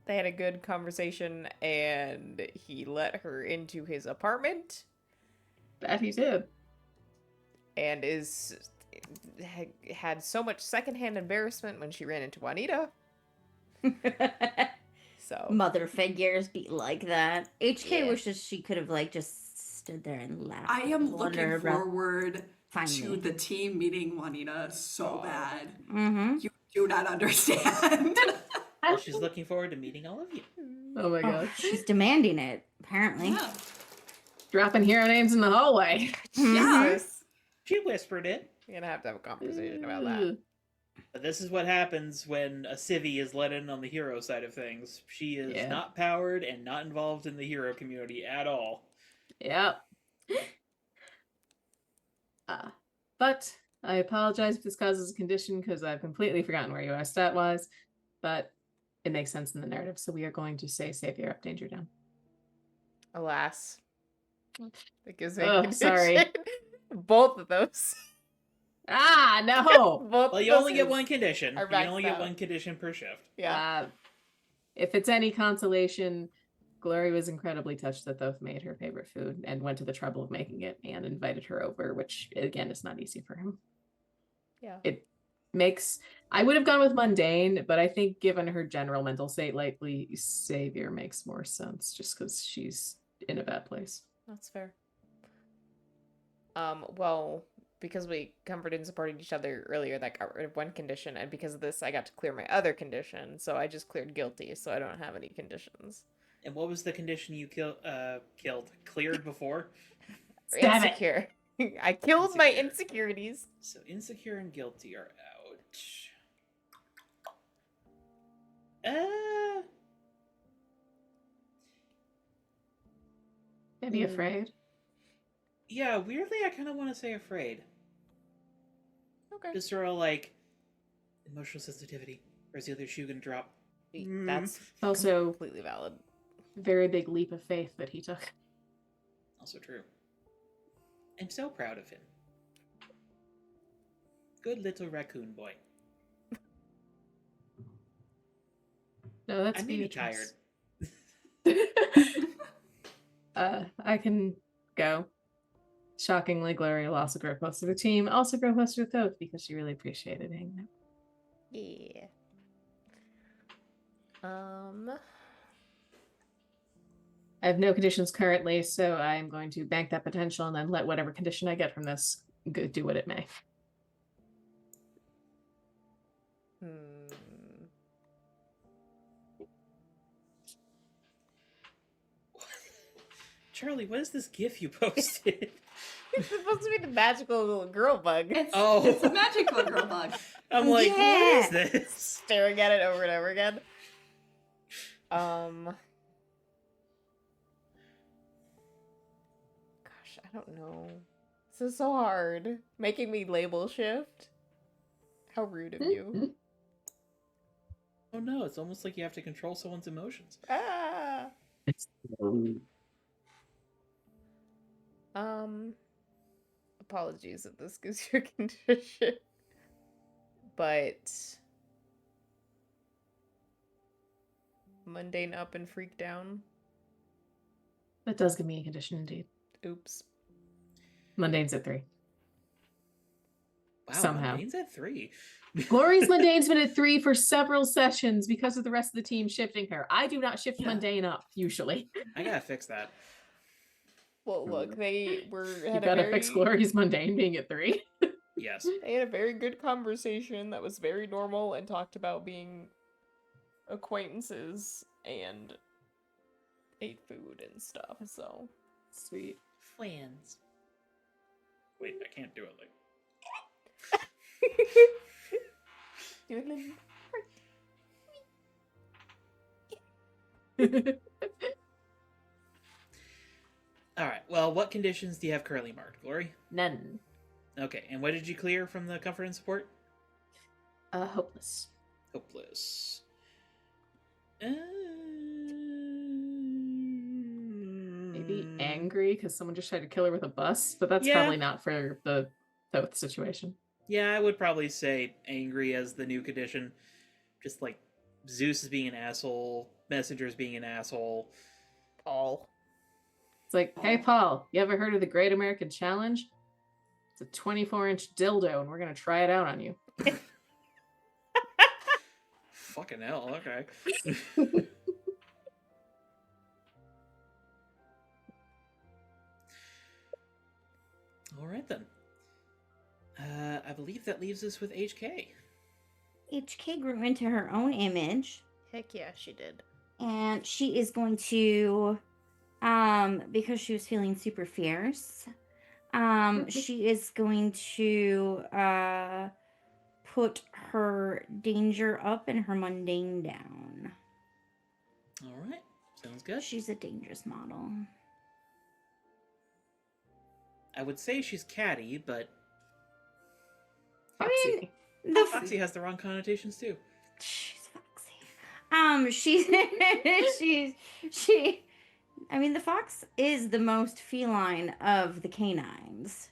They had a good conversation, and he let her into his apartment, That he did. and had so much secondhand embarrassment when she ran into Juanita. So Mother figures be like that. HK Yeah. wishes she could have like just stood there and laughed. I am under looking her breath. forward to Finally. the team meeting Juanita so bad. Mm-hmm. You do not understand. Well, she's looking forward to meeting all of you. Oh my Oh, god. she's demanding it, apparently. Yeah. Dropping hero names in the hallway. Mhm. Jesus. She whispered it. You're gonna have to have a conversation about that. But this is what happens when a civvy is let in on the hero side of things. She is Yeah. not powered and not involved in the hero community at all. Yep. But I apologize if this causes a condition because I've completely forgotten where you are stat-wise. But it makes sense in the narrative, so we are going to say savior up, danger down. Alas. That gives me Oh, a condition. sorry. Both of those. Ah, no! Both Well, of you only get those one condition. You are can only maxed get out. one condition per shift. Yeah. If it's any consolation, Glory was incredibly touched that Thoth made her favorite food and went to the trouble of making it and invited her over, which again is not easy for him. Yeah. It makes I would have gone with mundane, but I think given her general mental state lately, savior makes more sense just because she's in a bad place. That's fair. Well, because we comforted and supported each other earlier, that got rid of one condition, and because of this, I got to clear my other condition, so I just cleared guilty, so I don't have any conditions. And what was the condition you cleared before? Stab it. Insecure. I killed my Insecure. insecurities. So insecure and guilty are out. Maybe afraid. Yeah, weirdly, I kind of want to say afraid. Okay. Just sort of like emotional sensitivity, Where's the other shoe gonna drop? That's Also, completely valid. very big leap of faith that he took. Also true. I'm so proud of him. Good little raccoon boy. No, that's I may be Beatrice. tired. I can go. Shockingly, Gloria will also grow closer to the team. Also grow closer to Thoth because she really appreciated hanging out. Yeah. I have no conditions currently, so I'm going to bank that potential and then let whatever condition I get from this do what it may. Charlie, what is this GIF you posted? It's supposed to be the magical little girl bug. It's a magical girl bug. I'm like, what Yeah. is this? Staring at it over and over again. Gosh, I don't know. This is so hard. Making me label shift. How rude of you. Oh no, it's almost like you have to control someone's emotions. Ah. Apologies if this gives you a condition. But mundane up and freak down. That does give me a condition indeed. Oops. Mundane's at 3. Wow, Somehow. Mundane's at 3. Glory's Mundane's been at 3 for several sessions because of the rest of the team shifting her. I do not shift Mundane up, usually. I gotta fix that. Well, look, they were You had a gotta very, fix Glory's Mundane being at 3. Yes. They had a very good conversation that was very normal and talked about being acquaintances and ate food and stuff. So Sweet. Friends. Wait, I can't do it like. do it, Lynn. All right. Well, what conditions do you have currently marked, Glory? None. Okay. And what did you clear from the comfort and support? Hopeless. Hopeless. Maybe angry because someone just tried to kill her with a bus, but that's Yeah. probably not for the Thoth situation. Yeah, I would probably say angry as the new condition. Just like Zeus is being an asshole, messengers being an asshole. Paul. It's like, hey, Paul, you ever heard of the Great American Challenge? It's a 24-inch dildo, and we're going to try it out on you. Fucking hell, okay. All right, then. I believe that leaves us with HK. HK grew into her own image, Heck yeah, she did. and she is going to, because she was feeling super fierce, she is going to put her danger up and her mundane down. All right, sounds good. She's a dangerous model. I would say she's catty, but Foxy. The Foxy has the wrong connotations too. She's foxy. I mean, the fox is the most feline of the canines.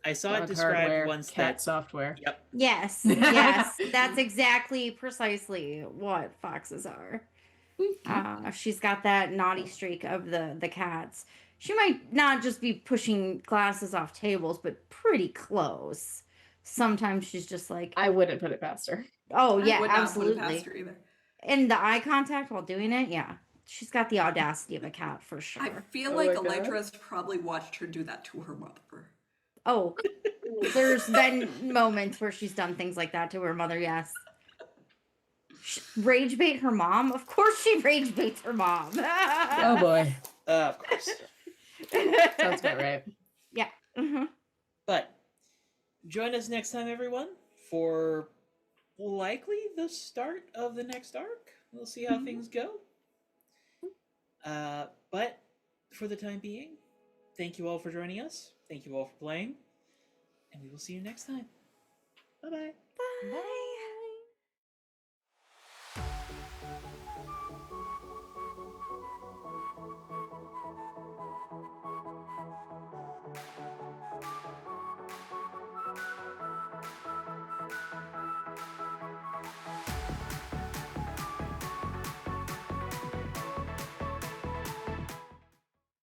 I saw it Dog described hardware, once cat that. software. Yep. Yes, yes, that's exactly precisely what foxes are. She's got that naughty streak of the cats. She might not just be pushing glasses off tables, but pretty close. Sometimes she's just like, I wouldn't put it past her. oh I yeah, would not put it absolutely. past her either. And the eye contact while doing it, yeah. She's got the audacity of a cat for sure. I feel Oh like my God. Elytra's probably watched her do that to her mother. Oh, there's been moments where she's done things like that to her mother, yes. Rage bait her mom? Of course she rage baits her mom. Oh boy. Of course. Sounds about right. Yeah. Mhm. But join us next time, everyone, for likely the start of the next arc. We'll see how things go. But for the time being, thank you all for joining us. Thank you all for playing. And we will see you next time. Bye-bye. Bye.